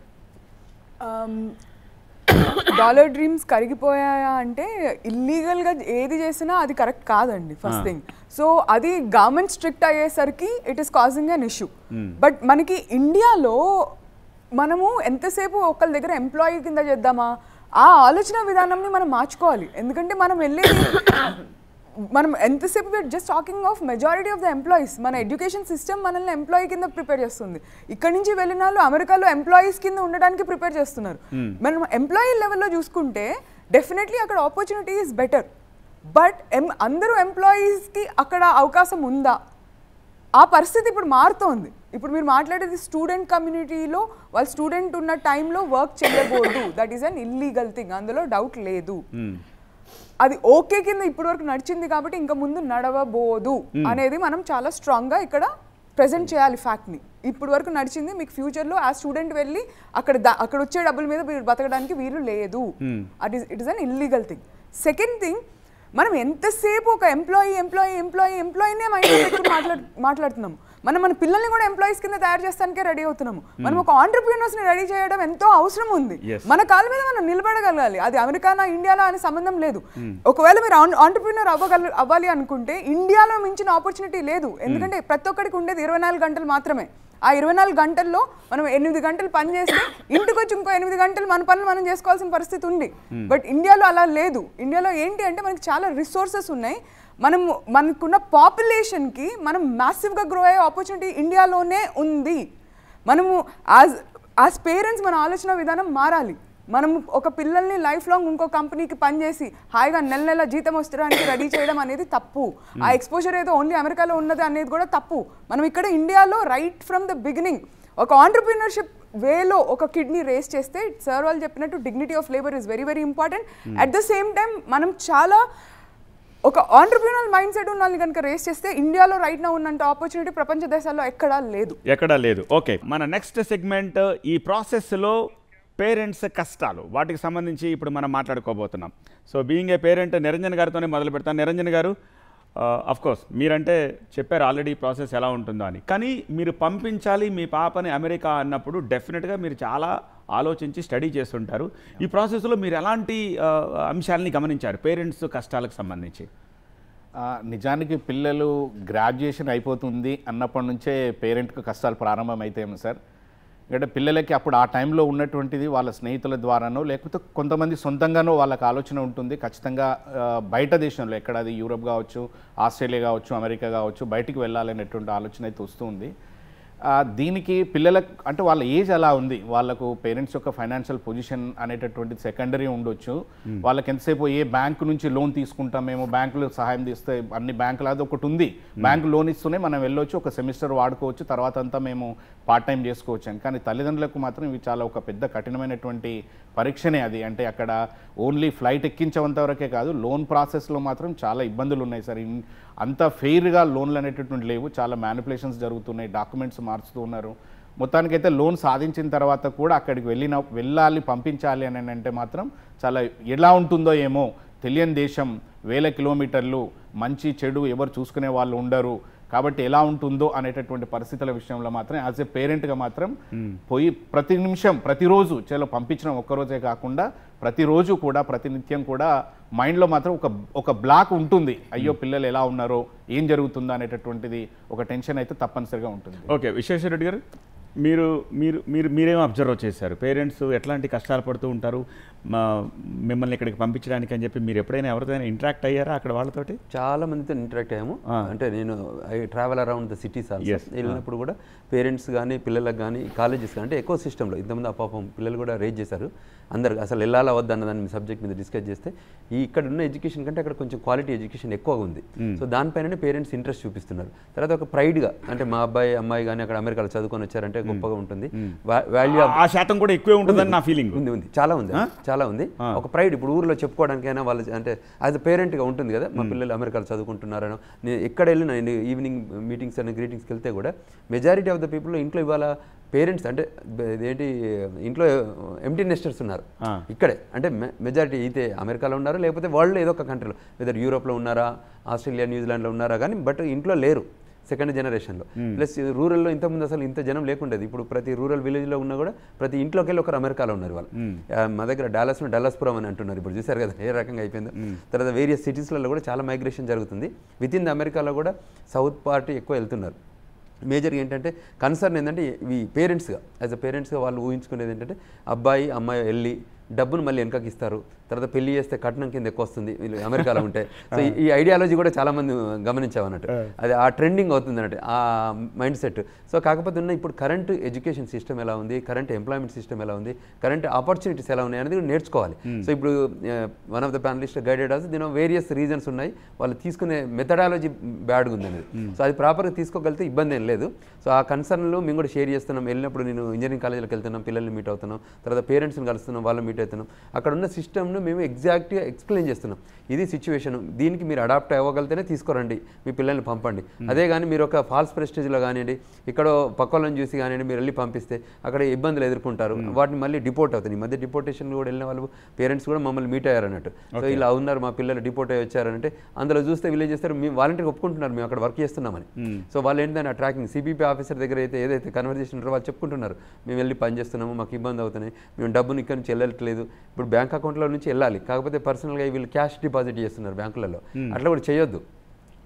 డాలర్ డ్రీమ్స్ కరిగిపోయాయా అంటే ఇల్లీగల్గా ఏది చేసినా అది కరెక్ట్ కాదండి ఫస్ట్ థింగ్. సో అది గవర్నమెంట్ స్ట్రిక్ట్ అయ్యేసరికి it is causing an issue. But మనకి ఇండియాలో మనము ఎంతసేపు ఒకళ్ళ దగ్గర ఎంప్లాయీ కింద చేద్దామా, ఆ ఆలోచన విధానంని మనం మార్చుకోవాలి. ఎందుకంటే మనం వెళ్ళేది మనం ఎంతసేపు just talking of majority of the employees. మన ఎడ్యుకేషన్ సిస్టమ్ మనల్ని ఎంప్లాయీ కింద ప్రిపేర్ చేస్తుంది. ఇక్కడ నుంచి వెళ్ళిన వాళ్ళు అమెరికాలో ఎంప్లాయీస్ కింద ఉండడానికి ప్రిపేర్ చేస్తున్నారు. మనం ఎంప్లాయీ లెవెల్లో చూసుకుంటే డెఫినెట్లీ అక్కడ ఆపర్చునిటీ ఈజ్ బెటర్. బట్ అందరూ ఎంప్లాయీస్కి అక్కడ అవకాశం ఉందా? ఆ పరిస్థితి ఇప్పుడు మారుతోంది. ఇప్పుడు మీరు మాట్లాడేది స్టూడెంట్ కమ్యూనిటీలో వాళ్ళు స్టూడెంట్ ఉన్న టైంలో వర్క్ చేయకూడదు, that is an illegal thing, అందులో డౌట్ లేదు. అది ఓకే కింద ఇప్పటి వరకు నడిచింది కాబట్టి ఇంకా ముందు నడవబోదు అనేది మనం చాలా స్ట్రాంగ్గా ఇక్కడ ప్రెజెంట్ చేయాలి ఫ్యాక్ట్ని. ఇప్పుడు వరకు నడిచింది, మీకు ఫ్యూచర్లో ఆ స్టూడెంట్ వెళ్ళి అక్కడ వచ్చే డబ్బుల మీద మీరు బతకడానికి వీలు లేదు. It is an illegal thing. Second thing, మనం ఎంతసేపు ఒక ఎంప్లాయీనే మైండ్ పెట్టుకుని మాట్లాడుతున్నాము. మనం మన పిల్లల్ని కూడా ఎంప్లాయీస్ కింద తయారు చేస్తానికే రెడీ అవుతున్నాము. మనం ఒక ఆంటర్ప్రీనర్స్ని రెడీ చేయడం ఎంతో అవసరం ఉంది. మన కాళ్ళ మీద మనం నిలబడగలగాలి. అది అమెరికానా ఇండియాలో అనే సంబంధం లేదు. ఒకవేళ మీరు ఆంటర్ప్రీనర్ అవ్వాలి అనుకుంటే ఇండియాలో మించిన ఆపర్చునిటీ లేదు. ఎందుకంటే ప్రతి ఒక్కరికి ఉండేది 24 గంటలు మాత్రమే. ఆ 24 గంటల్లో మనం 8 గంటలు పని చేస్తే ఇంటికి వచ్చి ఇంకో 8 గంటలు మన పనులు మనం చేసుకోవాల్సిన పరిస్థితి ఉంది. బట్ ఇండియాలో అలా లేదు. ఇండియాలో ఏంటి అంటే మనకి చాలా రిసోర్సెస్ ఉన్నాయి. మనకున్న పాపులేషన్కి మనం మ్యాసివ్గా గ్రో అయ్యే ఆపర్చునిటీ ఇండియాలోనే ఉంది. మనము యాజ్ పేరెంట్స్ మన ఆలోచన విధానం మారాలి. మనం ఒక పిల్లల్ని లైఫ్ లాంగ్ ఇంకో కంపెనీకి పనిచేసి హాయిగా నెల జీతం వస్తడానికి రెడీ చేయడం అనేది తప్పు. ఆ ఎక్స్పోజర్ ఏదో ఓన్లీ అమెరికాలో ఉన్నది అనేది కూడా తప్పు. మనం ఇక్కడ ఇండియాలో రైట్ ఫ్రమ్ ద బిగినింగ్ ఒక ఆంటర్ప్రీనర్షిప్ వేలో ఒక కిడ్నీ రేస్ చేస్తే సార్ వాళ్ళు చెప్పినట్టు dignity of labour is very very important. At the same time మనం చాలా ఒక ఆంటర్ప్రీనర్ మైండ్ సెట్ ఉన్న వాళ్ళని కనుక రేస్ చేస్తే ఇండియాలో రైట్ నా ఉన్నంత ఆపర్చునిటీ ప్రపంచ దేశాల్లో ఎక్కడా లేదు. ఓకే, మన నెక్స్ట్ సెగ్మెంట్ ఈ ప్రాసెస్లో పేరెంట్స్ కష్టాలు, వాటికి సంబంధించి ఇప్పుడు మనం మాట్లాడుకోబోతున్నాం. So being a parent Niranjan గారితోనే మొదలు పెడతాను. నిరంజన్ గారు, అఫ్కోర్స్ మీరంటే చెప్పారు ఆల్రెడీ ప్రాసెస్ ఎలా ఉంటుందో అని, కానీ మీరు పంపించాలి మీ పాపని అమెరికా అన్నప్పుడు డెఫినెట్గా మీరు చాలా ఆలోచించి స్టడీ చేస్తుంటారు. ఈ ప్రాసెస్లో మీరు ఎలాంటి అంశాలని గమనించారు పేరెంట్స్ కష్టాలకు సంబంధించి? నిజానికి పిల్లలు గ్రాడ్యుయేషన్ అయిపోతుంది అన్నప్పటి నుంచే పేరెంట్కి కష్టాలు ప్రారంభమైతేమో సార్. ఎందుకంటే పిల్లలకి అప్పుడు ఆ టైంలో ఉన్నటువంటిది వాళ్ళ స్నేహితుల ద్వారానో లేకపోతే కొంతమంది సొంతంగానో వాళ్ళకి ఆలోచన ఉంటుంది. ఖచ్చితంగా బయట దేశంలో ఎక్కడ అది యూరోప్ కావచ్చు, ఆస్ట్రేలియా కావచ్చు, అమెరికా కావచ్చు, బయటికి వెళ్ళాలనేటువంటి ఆలోచన అయితే వస్తుంది. దీనికి పిల్లలకు అంటే వాళ్ళ ఏజ్ అలా ఉంది, వాళ్ళకు పేరెంట్స్ యొక్క ఫైనాన్షియల్ పొజిషన్ అనేటటువంటిది సెకండరీ ఉండొచ్చు. వాళ్ళకి ఎంతసేపు ఏ బ్యాంకు నుంచి లోన్ తీసుకుంటామేమో, బ్యాంకులు సహాయం తీస్తే అన్ని బ్యాంకులు అది ఒకటి ఉంది, బ్యాంకు లోన్ ఇస్తూనే మనం వెళ్ళొచ్చు, ఒక సెమిస్టర్ వాడుకోవచ్చు, తర్వాత అంతా మేము పార్ట్ టైం చేసుకోవచ్చు అని. కానీ తల్లిదండ్రులకు మాత్రం ఇవి చాలా ఒక పెద్ద కఠినమైనటువంటి పరీక్షనే అది. అంటే అక్కడ ఓన్లీ ఫ్లైట్ ఎక్కించేంత వరకే కాదు, లోన్ ప్రాసెస్లో మాత్రం చాలా ఇబ్బందులు ఉన్నాయి సార్. అంత ఫెయిర్గా లోన్లు అనేటటువంటి లేవు, చాలా మ్యానిపులేషన్స్ జరుగుతున్నాయి, డాక్యుమెంట్స్ మార్చుతూ ఉన్నారు. మొత్తానికైతే లోన్ సాధించిన తర్వాత కూడా అక్కడికి వెళ్ళాలి పంపించాలి అని అంటే మాత్రం చాలా ఎలా ఉంటుందో ఏమో తెలియని దేశం, 1000 కిలోమీటర్లు, మంచి చెడు ఎవరు చూసుకునే వాళ్ళు ఉండరు, కాబట్టి ఎలా ఉంటుందో అనేటటువంటి పరిస్థితుల విషయంలో మాత్రం యాజ్ ఏ పేరెంట్గా మాత్రం పోయి ప్రతి నిమిషం ప్రతిరోజు చాలా పంపించడం ఒక్కరోజే కాకుండా ప్రతిరోజు కూడా ప్రతినిత్యం కూడా మైండ్లో మాత్రం ఒక బ్లాక్ ఉంటుంది. అయ్యో పిల్లలు ఎలా ఉన్నారో, ఏం జరుగుతుందో అనేటటువంటిది ఒక టెన్షన్ అయితే తప్పనిసరిగా ఉంటుంది. ఓకే, విశ్వేశ్వర రెడ్డి గారు, మీరేం అబ్జర్వ్ చేశారు? పేరెంట్స్ ఎట్లాంటి కష్టాలు పడుతూ ఉంటారు మిమ్మల్ని ఇక్కడికి పంపించడానికి అని చెప్పి మీరు ఎప్పుడైనా ఎవరితోనైనా ఇంటరాక్ట్ అయ్యారా అక్కడ వాళ్ళతోటి? చాలా మందితో ఇంటరాక్ట్ అయ్యాము. అంటే నేను I travel around the cities వెళ్ళినప్పుడు కూడా పేరెంట్స్ కానీ పిల్లలకు కానీ కాలేజెస్ అంటే ఎకో సిస్టంలో ఇంతమంది పాపం పిల్లలు కూడా రేజ్ చేశారు. అందరు అసలు వెళ్ళాలా వద్ద అన్న దాని సబ్జెక్ట్ మీద డిస్కస్ చేస్తే ఇక్కడ ఉన్న ఎడ్యుకేషన్ కంటే అక్కడ కొంచెం క్వాలిటీ ఎడ్యుకేషన్ ఎక్కువగా ఉంది. సో దానిపైననే పేరెంట్స్ ఇంట్రెస్ట్ చూపిస్తున్నారు. తర్వాత ఒక ప్రైడ్గా అంటే మా అబ్బాయి అమ్మాయి కానీ అక్కడ అమెరికాలో చదువుకొని వచ్చారంటే గొప్పగా ఉంటుంది, వాల్యూ ఆ శాతం కూడా ఎక్కువే ఉంటుందని నా ఫీలింగ్ ఉంది. చాలా ఉంది ఒక ప్రైడ్. ఇప్పుడు ఊర్లో చెప్పుకోవడానికైనా వాళ్ళు అంటే యాజ్ అ పేరెంట్గా ఉంటుంది కదా, మా పిల్లలు అమెరికాలో చదువుకుంటున్నారనో. నేను ఎక్కడ వెళ్ళినా ఈవినింగ్ మీటింగ్స్ అండ్ గ్రీటింగ్స్కి వెళ్తే కూడా మెజారిటీ ఆఫ్ ద పీపుల్ ఇంట్లో ఇవాళ పేరెంట్స్ అంటే ఏంటి ఇంట్లో ఎంప్టీ నెస్టర్స్ ఉన్నారు ఇక్కడే. అంటే మెజారిటీ అయితే అమెరికాలో ఉన్నారు, లేకపోతే వరల్డ్లో ఏదో ఒక కంట్రీలో, వెదర్ యూరోప్లో ఉన్నారా, ఆస్ట్రేలియా, న్యూజిలాండ్లో ఉన్నారా కానీ బట్ ఇంట్లో లేరు. సెకండ్ జనరేషన్లో. ప్లస్ రూరల్లో ఇంతకుముందు అసలు ఇంత జనం లేకుండేది. ఇప్పుడు ప్రతి రూరల్ విలేజ్లో ఉన్నా కూడా ప్రతి ఇంట్లోకి వెళ్ళి ఒకరు అమెరికాలో ఉన్నారు వాళ్ళు. మా దగ్గర డాలస్పురం అని అంటున్నారు, ఇప్పుడు చూసారు కదా ఏ రకంగా అయిపోయిందో. తర్వాత వేరియస్ సిటీస్లలో కూడా చాలా మైగ్రేషన్ జరుగుతుంది. విత్ ఇన్ ద అమెరికాలో కూడా సౌత్ పార్టీ ఎక్కువ వెళ్తున్నారు. మేజర్గా ఏంటంటే కన్సర్న్ ఏంటంటే ఈ పేరెంట్స్గా యాజ్ అ పేరెంట్స్గా వాళ్ళు ఊహించుకునేది ఏంటంటే అబ్బాయి అమ్మాయి వెళ్ళి డబ్బును మళ్ళీ వెనకకి ఇస్తారు, తర్వాత పెళ్లి చేస్తే కట్నం కింద ఎక్కువ వస్తుంది వీళ్ళు అమెరికాలో ఉంటే. సో ఈ ఐడియాలజీ కూడా చాలామంది గమనించామన్నట్టు. అది ఆ ట్రెండింగ్ అవుతుంది అన్నట్టు ఆ మైండ్ సెట్. సో కాకపోతే ఉన్న ఇప్పుడు కరెంట్ ఎడ్యుకేషన్ సిస్టమ్ ఎలా ఉంది, కరెంట్ ఎంప్లాయ్మెంట్ సిస్టమ్ ఎలా ఉంది, కరెంట్ ఆపర్చునిటీస్ ఎలా ఉన్నాయి అనేది నేర్చుకోవాలి. సో ఇప్పుడు one of the panelist guided us various reasons ఉన్నాయి, వాళ్ళు తీసుకునే మెథడాలజీ బ్యాడ్గా ఉంది అనేది. సో అది ప్రాపర్గా తీసుకోగలిగితే ఇబ్బంది ఏం లేదు. సో ఆ కన్సర్న్లో మేము కూడా షేర్ చేస్తున్నాం. వెళ్ళినప్పుడు నేను ఇంజనీరింగ్ కాలేజీలోకి వెళ్తున్నాం, పిల్లల్ని మీట్ అవుతున్నాం, తర్వాత పేరెంట్స్ని కలుస్తున్నాం, వాళ్ళు మీట్ అవుతున్నాం. అక్కడ ఉన్న సిస్టమ్ను మేము ఎగ్జాక్ట్గా ఎక్స్ప్లెయిన్ చేస్తున్నాం. ఇది సిచ్యువేషన్, దీనికి మీరు అడాప్ట్ అవ్వగలితేనే తీసుకురండి, మీ పిల్లల్ని పంపండి. అదే కానీ మీరు ఒక ఫాల్స్ ప్రెస్టేజ్లో కానివ్వండి, ఇక్కడ పక్కలను చూసి కానివ్వండి మీరు వెళ్ళి పంపిస్తే అక్కడ ఇబ్బందులు ఎదుర్కొంటారు, వాటిని మళ్ళీ డిపోర్ట్ అవుతాయి. ఈ మధ్య డిపోర్టేషన్ కూడా వెళ్ళిన వాళ్ళు పేరెంట్స్ కూడా మమ్మల్ని మీట్ అయ్యారు అన్నట్టు. సో ఇలా ఉన్నారు మా పిల్లలు డిపోర్ట్ అయ్యి వచ్చారంటే అందులో చూస్తే విలేజ్ చేస్తారు, మేము వాలంటీర్ ఒప్పుకుంటున్నారు మేము అక్కడ వర్క్ చేస్తున్నామని. సో వాళ్ళు ఏంటంటే ఆ ట్రాకింగ్ సిపిపి ఆఫీసర్ దగ్గర అయితే ఏదైతే కన్వర్జేషన్ ఉంటారో వాళ్ళు చెప్పుకుంటున్నారు, మేము వెళ్ళి పని చేస్తున్నాము, మాకు ఇబ్బంది అవుతున్నాయి, మేము డబ్బుని ఇక్కడ నుంచి వెళ్ళట్లేదు. ఇప్పుడు బ్యాంక్ అకౌంట్లో నుంచి వెళ్ళాలి, కాకపోతే పర్సనల్గా వీళ్ళు క్యాష్ డిపాజిట్ చేస్తున్నారు బ్యాంకులలో. అట్లా కూడా చేయొద్దు,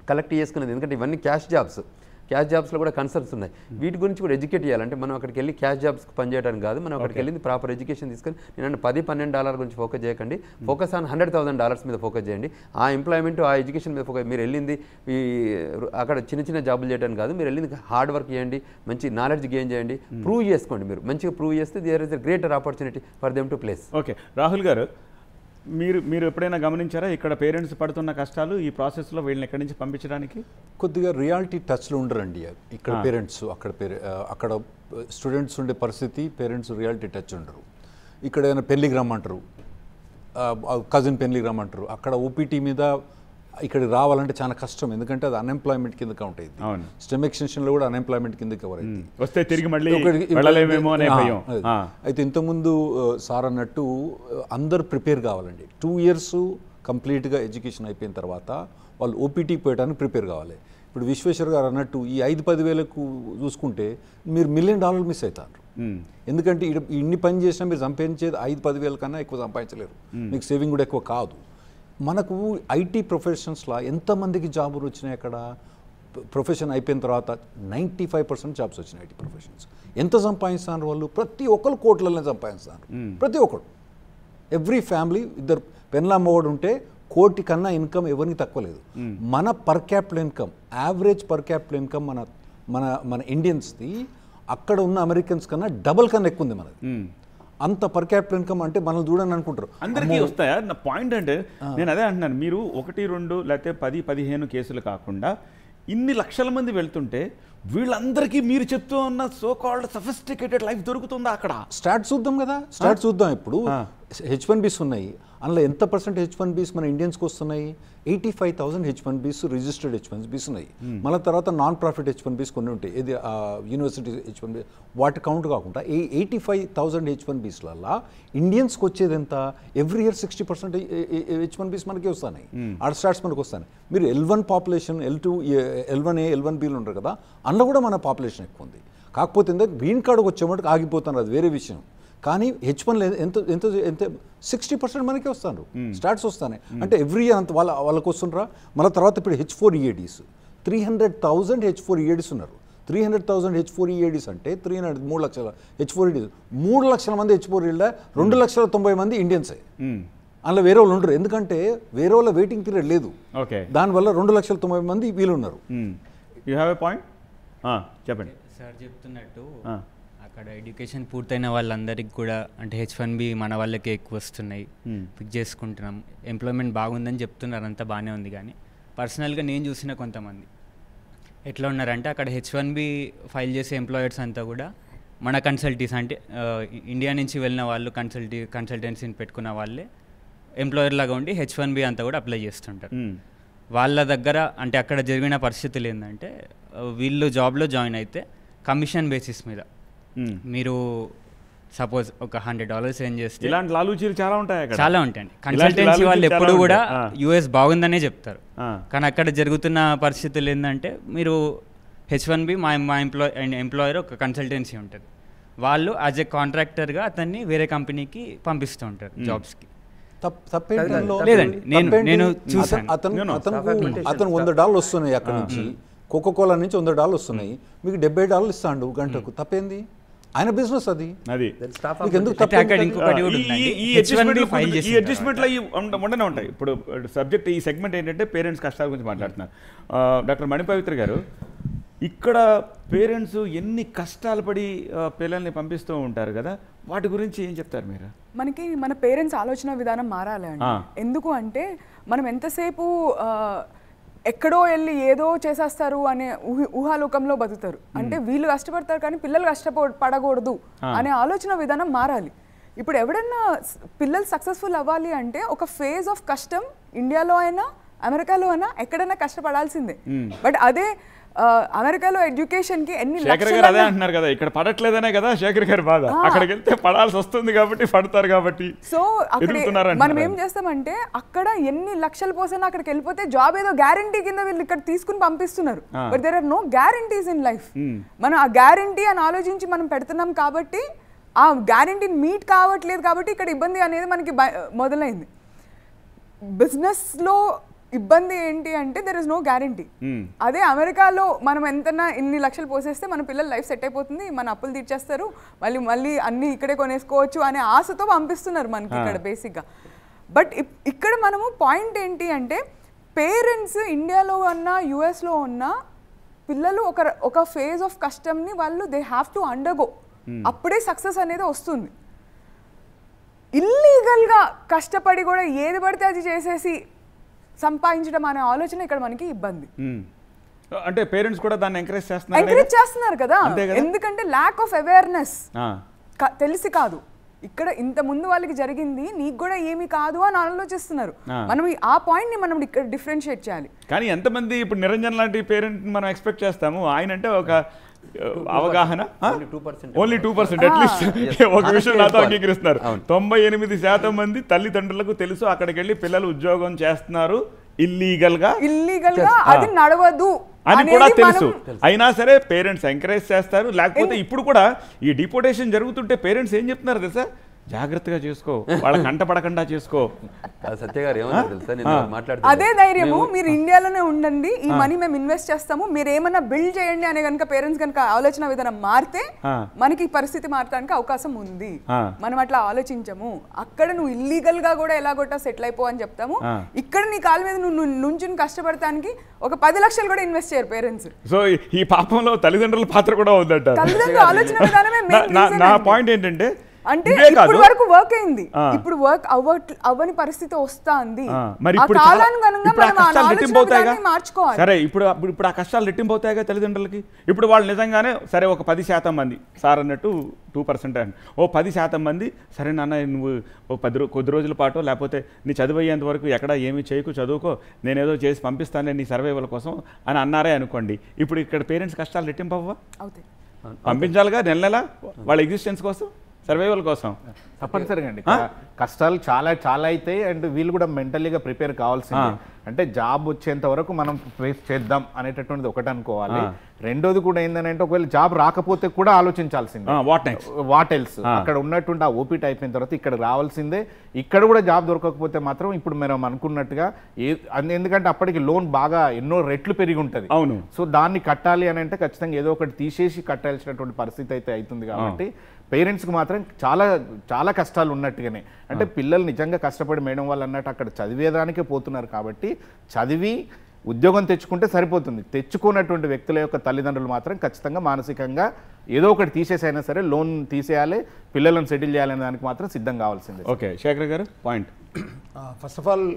కలెక్ట్ చేసుకునేది. ఎందుకంటే ఇవన్నీ క్యాష్ జాబ్స్లో కూడా కన్సర్న్స్ ఉన్నాయి. వీటి గురించి కూడా ఎడ్యుకేట్ చేయాలంటే మనం అక్కడికి వెళ్ళి క్యాష్ జాబ్స్కి పనిచేయడానికి కాదు, మనం అక్కడికి వెళ్ళింది ప్రాపర్ ఎడ్యుకేషన్ తీసుకొని నేను $10-12 గురించి ఫోకస్ చేయకండి, ఫోకస్ ఆన్ $100,000 మీద ఫోకస్ చేయండి. ఆ ఎంప్లాయ్మెంట్ ఆ ఎడ్యుకేషన్ మీద ఫోకస్. మీరు వెళ్ళింది ఈ అక్కడ చిన్న జాబులు చేయడానికి కాదు, మీరు వెళ్ళింది హార్డ్ వర్క్ చేయండి, మంచి నాలెడ్జ్ గెయిన్ చేయండి, ప్రూవ్ చేసుకోండి. మీరు మంచిగా ప్రూవ్ చేస్తే there is a greater opportunity for them to place. Okay Rahul గారు, మీరు ఎప్పుడైనా గమనించారా ఇక్కడ పేరెంట్స్ పడుతున్న కష్టాలు ఈ ప్రాసెస్లో వీళ్ళని ఎక్కడి నుంచి పంపించడానికి? కొద్దిగా రియాలిటీ టచ్లో ఉండరండి ఇక్కడ పేరెంట్స్. అక్కడ స్టూడెంట్స్ ఉండే పరిస్థితి పేరెంట్స్ రియాలిటీ టచ్ ఉండరు. ఇక్కడ ఏదైనా పెళ్ళికి రమ్మంటారు, కజిన్ పెళ్ళికి రమ్మంటారు, అక్కడ ఓపీటీ మీద ఇక్కడికి రావాలంటే చాలా కష్టం, ఎందుకంటే అది అన్ఎంప్లాయ్మెంట్ కింద కౌంట్ అయింది. స్టెమ్ ఎక్స్టెన్షన్లో కూడా అన్ఎంప్లాయ్మెంట్ కింద కవర్ అయింది. వస్తే తిరిగి మళ్ళీ వెళ్ళలేమేమో అనే భయం. అయితే ఇంతకుముందు సార్ అన్నట్టు అందరు ప్రిపేర్ కావాలండి. 2 years కంప్లీట్గా ఎడ్యుకేషన్ అయిపోయిన తర్వాత వాళ్ళు ఓపీటీ పోయడానికి ప్రిపేర్ కావాలి. ఇప్పుడు విశ్వేశ్వర్ గారు అన్నట్టు ఈ 5-10 వేలకు చూసుకుంటే మీరు $1 million మిస్ అవుతారు. ఎందుకంటే ఇన్ని పని చేసినా మీరు సంపాదించేది 5-10 వేల కన్నా ఎక్కువ సంపాదించలేరు, మీకు సేవింగ్ కూడా ఎక్కువ కాదు. మనకు ఐటీ ప్రొఫెషన్స్లో ఎంతమందికి జాబులు వచ్చినాయి? అక్కడ ప్రొఫెషన్ అయిపోయిన తర్వాత 95% జాబ్స్ వచ్చినాయి ఐటీ ప్రొఫెషన్స్. ఎంత సంపాదిస్తున్నారు వాళ్ళు? ప్రతి ఒక్కరు కోట్లనే సంపాదిస్తున్నారు, ప్రతి ఒక్కరు. ఎవ్రీ ఫ్యామిలీ ఇద్దరు పెన్లమ్మవాడు ఉంటే కోటి కన్నా ఇన్కమ్ ఎవరికి తక్కువ లేదు. మన per capital income, average per capital income మన ఇండియన్స్ది అక్కడ ఉన్న అమెరికన్స్ కన్నా డబుల్ కన్నా ఎక్కువ ఉంది మనది. అంత పర్ క్యాపిటల్ ఇన్కమ్ అంటే మనం చూడని అనుకుంటారు అందరికీ వస్తాయా? నా పాయింట్ అంటే నేను అదే అంటున్నాను, మీరు 1-2 లేకపోతే 10-15 కేసులు కాకుండా ఇన్ని లక్షల మంది వెళ్తుంటే వీళ్ళందరికీ మీరు చెప్తూ ఉన్న సో కాల్డ్ సఫిస్టికేటెడ్ లైఫ్ దొరుకుతుందా అక్కడ? స్టార్ట్ చూద్దాం కదా, స్టార్ట్ చూద్దాం. ఇప్పుడు H1Bs ఉన్నాయి, అందులో ఎంత పర్సెంట్ H1Bs మన ఇండియన్స్కి వస్తున్నాయి? 85,000 H1Bs రిజిస్టర్డ్ H1Bs ఉన్నాయి. మళ్ళీ తర్వాత నాన్ ప్రాఫిట్ H1Bs కొన్ని ఉంటాయి, ఇది యూనివర్సిటీ H1B, వాటి కౌంట్ కాకుండా 85,000 H1Bsలలో ఇండియన్స్కి వచ్చేది ఎంత? ఎవ్రీ ఇయర్ 60% H1Bs మనకి వస్తున్నాయి, ఆడ స్టార్ట్స్ మనకు వస్తాయి. మీరు L1 పాపులేషన్, L2, L1A, L1Bలు ఉంటారు కదా, అందులో కూడా మన పాపులేషన్ ఎక్కువ ఉంది. కాకపోతే గ్రీన్ కార్డుకి వచ్చేమటుకు ఆగిపోతున్నారు, అది వేరే విషయం. కానీ H1 ఎంత 60% మనకే వస్తాను, స్టార్ట్స్ వస్తాయి. అంటే ఎవ్రీ ఇయర్ అంత వాళ్ళకి వస్తుండ్రా. మళ్ళీ తర్వాత ఇప్పుడు H4EADs 300,000 H4EADs ఉన్నారు. 300,000 H4EADs అంటే 3 లక్షల H4EADs. 3 లక్షల మంది H4EADs, 2,90,000 మంది ఇండియన్సే. అందులో వేరే వాళ్ళు ఉండరు, ఎందుకంటే వేరే వాళ్ళ వెయిటింగ్ పీరియడ్ లేదు. దానివల్ల 2,90,000 మంది వీళ్ళు ఉన్నారు. యూ హ్యావ్ ఎ పాయింట్, చెప్పండి సార్. చెప్తున్నట్టు అక్కడ ఎడ్యుకేషన్ పూర్తయిన వాళ్ళందరికీ కూడా అంటే H1B మన వాళ్ళకే ఎక్కువ వస్తున్నాయి, పిక్ చేసుకుంటున్నాం, ఎంప్లాయ్మెంట్ బాగుందని చెప్తున్నారు, అంతా బాగానే ఉంది. కానీ పర్సనల్గా నేను చూసిన కొంతమంది ఎట్లా ఉన్నారంటే అక్కడ H1B ఫైల్ చేసే ఎంప్లాయర్స్ అంతా కూడా మన కన్సల్టీస్ అంటే ఇండియా నుంచి వెళ్ళిన వాళ్ళు కన్సల్టెన్సీని పెట్టుకున్న వాళ్ళే ఎంప్లాయర్ లాగా ఉండి H1B అంతా కూడా అప్లై చేస్తుంటారు. వాళ్ళ దగ్గర అంటే అక్కడ జరిగిన పరిస్థితులు ఏంటంటే వీళ్ళు జాబ్లో జాయిన్ అయితే కమిషన్ బేసిస్ మీద మీరు సపోజ్ ఒక $100 ఏం చేస్తే ఇలాంటి లాలూచీలు చాలా ఉంటాయి, చాలా ఉంటాయండి. కన్సల్టెన్సీ వాళ్ళు ఎప్పుడు కూడా US బాగుందనే చెప్తారు, కానీ అక్కడ జరుగుతున్న పరిస్థితులు ఏంటంటే మీరు H1B మా ఎంప్లాయర్ ఒక కన్సల్టెన్సీ ఉంటుంది, వాళ్ళు యాజ్ ఎ కాంట్రాక్టర్గా అతన్ని వేరే కంపెనీకి పంపిస్తూ ఉంటారు జాబ్స్కి. లేదండి, నేను చూసాను. అతను $100 వస్తున్నాయి అక్కడ నుంచి, కోకోకోలా నుంచి $100 వస్తున్నాయి, మీకు $70 ఇస్తాడు గంటకు, తప్పేంది? ఆయన బిజినెస్ అది. ఈ అడ్జస్ట్మెంట్లో ఉండనే ఉంటాయి. ఇప్పుడు సబ్జెక్ట్ ఈ సెగ్మెంట్ ఏంటంటే పేరెంట్స్ కష్టాల గురించి మాట్లాడుతున్నారు. డాక్టర్ మణిపవిత్ర గారు, ఇక్కడ పేరెంట్స్ ఎన్ని కష్టాలు పడి పిల్లల్ని పంపిస్తూ ఉంటారు కదా, వాటి గురించి ఏం చెప్తారు మీరు? మనకి మన పేరెంట్స్ ఆలోచన విధానం మారాలి అండి. ఎందుకు అంటే మనం ఎంతసేపు ఎక్కడో వెళ్ళి ఏదో చేసేస్తారు అనే ఊహాలోకంలో బతుకుతారు. అంటే వీళ్ళు కష్టపడతారు కానీ పిల్లలు కష్టపడకూడదు అనే ఆలోచన విధానం మారాలి. ఇప్పుడు ఎవడన్నా పిల్లలు సక్సెస్ఫుల్ అవ్వాలి అంటే ఒక ఫేజ్ ఆఫ్ కష్టం ఇండియాలో అయినా అమెరికాలో అయినా ఎక్కడైనా కష్టపడాల్సిందే. బట్ అదే అమెరికాలో ఎడ్యుకేషన్ కి ఎన్ని శేఖర్ గారు అదే అంటున్నారు కదా, ఇక్కడ పడట్లేదనే కదా శేఖర్ గారు బాధ. అక్కడికి వెళ్తే పడాల్సి వస్తుంది కాబట్టి పడతారు కాబట్టి. సో మనం ఏం చేస్తామంటే అక్కడ ఎన్ని లక్షలు పోసినా అక్కడికి వెళ్ళిపోతే జాబ్ ఏదో గ్యారంటీ కింద వీళ్ళు ఇక్కడ తీసుకుని పంపిస్తున్నారు. But there are no guarantees in life. మనం ఆ గ్యారంటీ అని ఆలోచించి మనం పెడుతున్నాం కాబట్టి ఆ గ్యారంటీని మీట్ కావట్లేదు కాబట్టి ఇక్కడ ఇబ్బంది అనేది మనకి మొదలైంది. బిజినెస్లో ఇబ్బంది ఏంటి అంటే దెర్ ఇస్ నో గ్యారంటీ. అదే అమెరికాలో మనం ఎంతనా ఇన్ని లక్షలు పోసేస్తే మన పిల్లల లైఫ్ సెట్ అయిపోతుంది, మన అప్పులు తీర్చేస్తారు, మళ్ళీ అన్ని ఇక్కడే కొనేసుకోవచ్చు అనే ఆశతో పంపిస్తున్నారు మనకి ఇక్కడ బేసిక్గా. బట్ ఇక్కడ మనము పాయింట్ ఏంటి అంటే పేరెంట్స్ ఇండియాలో ఉన్న యుఎస్లో ఉన్న పిల్లలు ఒక ఫేజ్ ఆఫ్ కష్టంని వాళ్ళు దే హ్యావ్ టు అండర్గో. అప్పుడే సక్సెస్ అనేది వస్తుంది. ఇల్లీగల్గా కష్టపడి కూడా ఏది పడితే అది చేసేసి సంపాదించడం అనే ఆలోచన ఇక్కడ మనకి ఇబ్బంది. అంటే పేరెంట్స్ కూడా దాన్ని ఎంకరేజ్ చేస్తున్నారు కదా, ఎందుకంటే ల్యాక్ ఆఫ్ అవేర్నెస్. తెలిసి కాదు, ఇక్కడ ఇంత ముందు వాళ్ళకి జరిగింది నీకు కూడా ఏమీ కాదు అని ఆలోచిస్తున్నారు. మనం ఆ పాయింట్ ని మనం ఇక్కడ డిఫరెన్షియేట్ చేయాలి. కానీ ఎంతమంది ఇప్పుడు నిరంజన్ లాంటి పేరెంట్ మనం ఎక్స్పెక్ట్ చేస్తాము, ఆయన అంటే ఒక అవగాహన ఓన్లీ 2% అట్లీస్ట్ ఒక విషయం నాతో అంగీకరిస్తున్నారు. 98% మంది తల్లిదండ్రులకు తెలుసు అక్కడికి వెళ్ళి పిల్లలు ఉద్యోగం చేస్తున్నారు ఇల్లీగల్ గా అది నడవదు అని కూడా తెలుసు. అయినా సరే పేరెంట్స్ ఎంకరేజ్ చేస్తారు. లేకపోతే ఇప్పుడు కూడా ఈ డిపోటేషన్ జరుగుతుంటే పేరెంట్స్ ఏం చెప్తున్నారు తెలుసా, జాగ్రత్తగా చేసుకో, వాళ్ళ కంట పడకుండా చేసుకో. సత్య గారు ఏమన్నా తెలుసా, నేను మాట్లాడుతున్నా అదే ధైర్యము, మీరు ఇండియాలోనే ఉండండి, ఈ మనీ మేము ఇన్వెస్ట్ చేస్తాము, మీరు ఏమన్నా బిల్డ్ చేయండి అనే కనుక పేరెంట్స్ కనుక ఆలోచన విధానం మారితే మనకి పరిస్థితి మారడానికి అవకాశం ఉంది. మనం అట్లా ఆలోచించము. అక్కడ నువ్వు ఇల్లీగల్ గా కూడా ఎలా కొట్టా సెటిల్ అయిపో అని చెప్తాము. ఇక్కడ నీ కాళ్ళ మీద నువ్వు నుంచుని కష్టపడటానికి ఒక 10 లక్షలు కూడా ఇన్వెస్ట్ చేయరు పేరెంట్స్. సో ఈ పాపంలో తల్లిదండ్రుల పాత్ర కూడా ఉందంట. తల్లిదండ్రుల ఆలోచన విధానమే నా పాయింట్ ఏంటంటే అంటే ఇప్పుడు వరకు వర్క్ అయింది, ఇప్పుడు వర్క్ అవ్వని పరిస్థితి వస్తుంది. సరే ఇప్పుడు ఆ కష్టాలు రెట్టింపు అవుతాయిగా తల్లిదండ్రులకి. ఇప్పుడు వాళ్ళు నిజంగానే సరే ఒక 10% మంది సార్ అన్నట్టు 2% అండి, 10% మంది సరే నాన్న నువ్వు కొద్ది రోజుల పాటు లేకపోతే నీ చదువు అయ్యేంత వరకు ఎక్కడ ఏమీ చేయకు, చదువుకో, నేనేదో చేసి పంపిస్తాను నీ సర్వైవల్ కోసం అని అన్నారే అనుకోండి. ఇప్పుడు ఇక్కడ పేరెంట్స్ కష్టాలు రెట్టింపు అవ్వవా? పంపించాలిగా నెల వాళ్ళ ఎగ్జిస్టెన్స్ కోసం, సర్వైవల్ కోసం. తప్పనిసరిగా అండి కష్టాలు చాలా చాలా అవుతాయి. అండ్ వీళ్ళు కూడా మెంటలీగా ప్రిపేర్ కావాల్సింది. అంటే జాబ్ వచ్చేంత వరకు మనం ఫేస్ చేద్దాం అనేటటువంటిది ఒకటి అనుకోవాలి. రెండోది కూడా ఏంటంటే ఒకవేళ జాబ్ రాకపోతే కూడా ఆలోచించాల్సిందే, వాట్ ఎల్స్. అక్కడ ఉన్నటువంటి ఆ ఓపీట్ అయిపోయిన తర్వాత ఇక్కడ రావాల్సిందే. ఇక్కడ కూడా జాబ్ దొరకకపోతే మాత్రం ఇప్పుడు మనం అనుకున్నట్టుగా ఎందుకంటే అప్పటికి లోన్ బాగా ఎన్నో రెట్లు పెరిగి ఉంటుంది. అవును. సో దాన్ని కట్టాలి అని అంటే ఖచ్చితంగా ఏదో ఒకటి తీసేసి కట్టాల్సినటువంటి పరిస్థితి అయితే అవుతుంది. కాబట్టి పేరెంట్స్కి మాత్రం చాలా చాలా కష్టాలు ఉన్నట్టుగానే. అంటే పిల్లలు నిజంగా కష్టపడి మేడం వాళ్ళు అన్నట్టు అక్కడ చదివేదానికే పోతున్నారు కాబట్టి చదివి ఉద్యోగం తెచ్చుకుంటే సరిపోతుంది. తెచ్చుకున్నటువంటి వ్యక్తుల యొక్క తల్లిదండ్రులు మాత్రం ఖచ్చితంగా మానసికంగా ఏదో ఒకటి తీసేసైనా సరే లోన్ తీసేయాలి, పిల్లలను సెటిల్ చేయాలనే దానికి మాత్రం సిద్ధం కావాల్సిందే. ఓకే శేఖర్ గారు point. First of all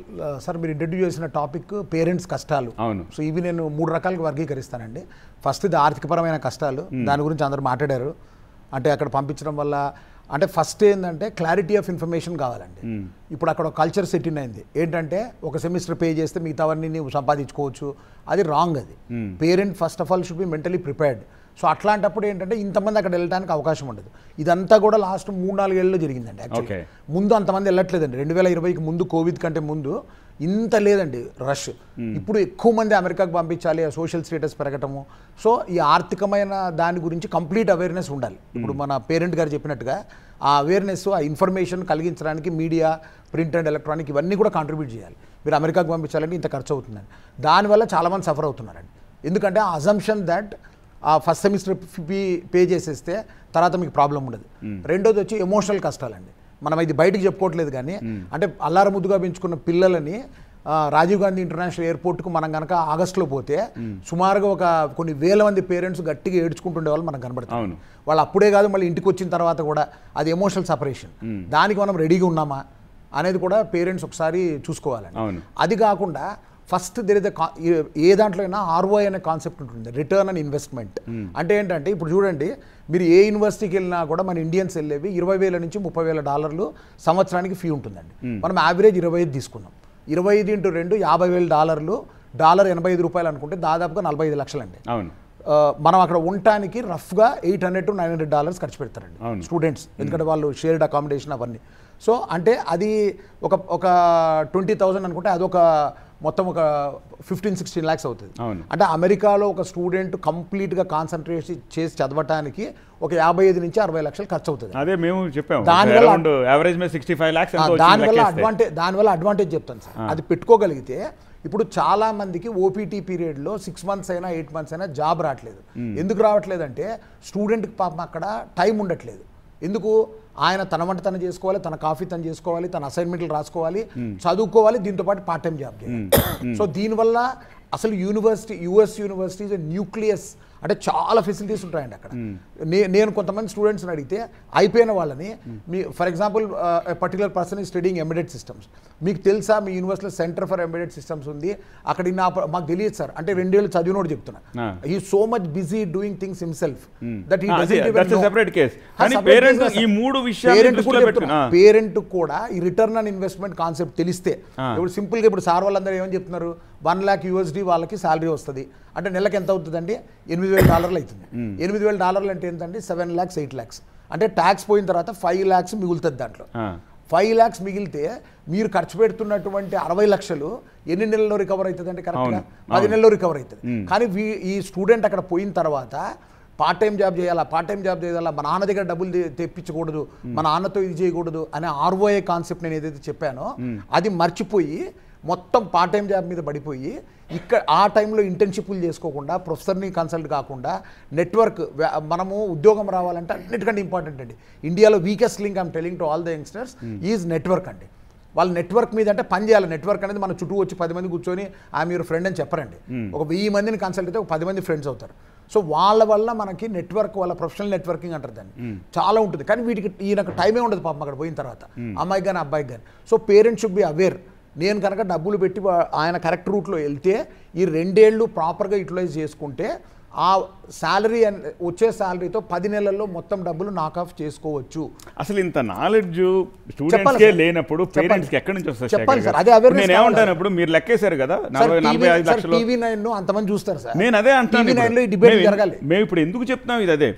sir మీరు ఇంట్రడ్యూస్ చేసిన టాపిక్ పేరెంట్స్ కష్టాలు. అవును. సో ఇవి నేను 3 రకాలుగా వర్గీకరిస్తానండి. ఫస్ట్ ఇది ఆర్థికపరమైన కష్టాలు, దాని గురించి అందరూ మాట్లాడారు. అంటే అక్కడ పంపించడం వల్ల అంటే ఫస్ట్ ఏంటంటే క్లారిటీ ఆఫ్ ఇన్ఫర్మేషన్ కావాలండి. ఇప్పుడు అక్కడ ఒక కల్చర్ సెటిల్ అయింది ఏంటంటే ఒక సెమిస్టర్ పే చేస్తే మిగతావన్నీ నువ్వు సంపాదించుకోవచ్చు, అది రాంగ్. అది parent first of all should be mentally prepared. So అట్లాంటప్పుడు ఏంటంటే ఇంతమంది అక్కడ వెళ్ళడానికి అవకాశం ఉండదు. ఇదంతా కూడా లాస్ట్ 3-4 ఏళ్ళలో జరిగిందండి. యాక్చువల్లీ ముందు అంతమంది వెళ్ళట్లేదండి. 2020కి ముందు కోవిడ్ కంటే ముందు ఇంత లేదండి రష్. ఇప్పుడు ఎక్కువ మంది అమెరికాకు పంపించాలి, సోషల్ స్టేటస్ పెరగటము. సో ఈ ఆర్థికమైన దాని గురించి కంప్లీట్ అవేర్నెస్ ఉండాలి. ఇప్పుడు మన పేరెంట్ గారు చెప్పినట్టుగా ఆ అవేర్నెస్, ఆ ఇన్ఫర్మేషన్ కలిగించడానికి మీడియా, ప్రింట్ అండ్ ఎలక్ట్రానిక్ ఇవన్నీ కూడా కాంట్రిబ్యూట్ చేయాలి. మీరు అమెరికాకు పంపించాలంటే ఇంత ఖర్చు అవుతుందని. దానివల్ల చాలామంది సఫర్ అవుతున్నారండి. ఎందుకంటే ఆ అజంప్షన్ దట్ ఆ ఫస్ట్ సెమిస్టర్ ఫీ పే చేసేస్తే తర్వాత మీకు ప్రాబ్లం ఉండదు. రెండోది వచ్చి ఎమోషనల్ కష్టాలండి. మనం ఇది బయటికి చెప్పుకోవట్లేదు కానీ, అంటే అల్లార ముద్దుగా పెంచుకున్న పిల్లలని రాజీవ్ గాంధీ ఇంటర్నేషనల్ ఎయిర్పోర్ట్కు మనం కనుక ఆగస్టులో పోతే సుమారుగా ఒక కొన్ని వేల మంది పేరెంట్స్ గట్టిగా ఏడ్చుకుంటుండే వాళ్ళు మనకు కనబడతాం. వాళ్ళు అప్పుడే కాదు, మళ్ళీ ఇంటికి వచ్చిన తర్వాత కూడా అది ఎమోషనల్ సపరేషన్. దానికి మనం రెడీగా ఉన్నామా అనేది కూడా పేరెంట్స్ ఒకసారి చూసుకోవాలండి. అది కాకుండా ఫస్ట్ ఏ దాంట్లో అయినా ROI అనే కాన్సెప్ట్ ఉంటుంది, రిటర్న్ అండ్ ఇన్వెస్ట్మెంట్. అంటే ఏంటంటే ఇప్పుడు చూడండి, మీరు ఏ యూనివర్సిటీకి వెళ్ళినా కూడా మన ఇండియన్స్ వెళ్ళేవి $20,000 నుంచి $30,000 సంవత్సరానికి ఫీ ఉంటుందండి. మనం యావరేజ్ 25 తీసుకున్నాం. 25 × 2 $50,000, $85 అనుకుంటే దాదాపుగా 45 లక్షలండి. మనం అక్కడ ఉండటానికి రఫ్గా $800 to $900 ఖర్చు పెడతారండి స్టూడెంట్స్, ఎందుకంటే వాళ్ళు షేర్డ్ అకామిడేషన్ అవన్నీ. సో అంటే అది ఒక 20,000 అనుకుంటే అదొక మొత్తం ఒక 15-16 lakhs అవుతుంది. అంటే అమెరికాలో ఒక స్టూడెంట్ కంప్లీట్గా కాన్సన్ట్రేట్ చేసి చదవటానికి ఒక 55 నుంచి 60 లక్షలు ఖర్చు అవుతుంది. అదే మేము చెప్పాము. దానివల్ల అడ్వాంటేజ్ చెప్తాను సార్. అది పెట్టుకోగలిగితే ఇప్పుడు చాలా మందికి OPT పీరియడ్లో 6 months అయినా 8 months అయినా జాబ్ రావట్లేదు. ఎందుకు రావట్లేదు అంటే స్టూడెంట్కి పాపం అక్కడ టైం ఉండట్లేదు. ఎందుకు? ఆయన తన వంట తను చేసుకోవాలి, తన కాఫీ తను చేసుకోవాలి, తన అసైన్మెంట్లు రాసుకోవాలి, చదువుకోవాలి, దీంతోపాటు పార్ట్ టైం జాబ్ చేయాలి. సో దీనివల్ల అసలు US యూనివర్సిటీ న్యూక్లియస్, అంటే చాలా ఫెసిలిటీస్ ఉంటాయండి అక్కడ. నేను కొంతమంది స్టూడెంట్స్ని అడిగితే అయిపోయిన వాళ్ళని, me for example particular person ఈ స్టడీయింగ్ ఎంబెడెడ్ సిస్టమ్స్, మీకు తెలుసా మీ యూనివర్సిటీలో సెంటర్ ఫర్ ఎంబెడెడ్ సిస్టమ్స్ ఉంది, అక్కడ మాకు తెలియదు సార్ అంటే 2 ఏళ్ళు చదివినోడు చెప్తున్నా. He so much busy doing things himself that he doesn't even know. Parent కూడా ఈ రిటర్న్ అండ్ ఇన్వెస్ట్మెంట్ కాన్సెప్ట్ తెలిస్తే, ఇప్పుడు సింపుల్గా ఇప్పుడు సార్ వాళ్ళందరూ ఏమని చెప్తున్నారు, $1 lakh USD వాళ్ళకి శాలరీ వస్తుంది అంటే నెలకి ఎంత అవుతుందండి? $8,000 అవుతుంది. $8,000 అంటే ఏంటంటే 7 lakhs 8 lakhs, అంటే ట్యాక్స్ పోయిన తర్వాత 5 lakhs మిగులుతుంది. దాంట్లో 5 lakhs మిగిలితే మీరు ఖర్చు పెడుతున్నటువంటి 60 లక్షలు ఎన్ని నెలల్లో రికవర్ అవుతుంది అంటే కరెక్ట్గా 10 నెలల్లో రికవర్ అవుతుంది. కానీ ఈ స్టూడెంట్ అక్కడ పోయిన తర్వాత పార్ట్ టైం జాబ్ చేయాలా, మా నాన్న దగ్గర డబ్బులు తెప్పించకూడదు, మా నాన్నతో ఇది చేయకూడదు అనే ROI కాన్సెప్ట్ నేను ఏదైతే చెప్పానో అది మర్చిపోయి మొత్తం పార్ట్ టైం జాబ్ మీద పడిపోయి ఇక్కడ ఆ టైంలో ఇంటర్న్షిప్లు చేసుకోకుండా, ప్రొఫెసర్ని కన్సల్ట్ కాకుండా, నెట్వర్క్ మనము ఉద్యోగం రావాలంటే అన్నిటికంటే ఇంపార్టెంట్ అండి. ఇండియాలో weakest link I'm telling to all the youngsters is network అండి. వాళ్ళ నెట్వర్క్ మీద అంటే పని చేయాలి. నెట్వర్క్ అనేది మన చుట్టూ వచ్చి 10 మంది కూర్చొని మీరు ఫ్రెండ్ అని చెప్పరండి. ఒక 1000 మందిని కన్సల్ట్ అయితే ఒక 10 మంది ఫ్రెండ్స్ అవుతారు. సో వాళ్ళ వల్ల మనకి నెట్వర్క్, వాళ్ళ ప్రొఫెషనల్ నెట్వర్కింగ్ అంటారు దాన్ని, చాలా ఉంటుంది. కానీ వీటికి ఈయనకు టైమే ఉండదు పాపం అక్కడ పోయిన తర్వాత, అమ్మాయికి కానీ అబ్బాయికి కానీ. So parents should be aware. నేను కనుక డబ్బులు పెట్టి ఆయన కరెక్ట్ రూట్లో వెళ్తే ఈ 2 ఏళ్ళు ప్రాపర్గా యూటిలైజ్ చేసుకుంటే ఆ శాలరీ వచ్చే శాలరీతో 10 నెలల్లో మొత్తం డబ్బులు నాక్ ఆఫ్ చేసుకోవచ్చు. అసలు ఇంత నాలెడ్జ్ స్టూడెంట్స్కే లేనప్పుడు పేరెంట్స్కి ఎక్కడి నుంచి వస్తుంది? చెప్పాలి సార్. అదే అవేర్నెస్. నేను ఏమంటాను, ఇప్పుడు మీరు లెక్కేశారు కదా 45 లక్షలు, TV9 అంతమంది చూస్తారు సార్. నేను అదే అంటాను, TV9లో ఈ డిబేట్ జరగాలి. మేము ఇప్పుడు ఎందుకు చెప్తున్నాం ఇది అదే,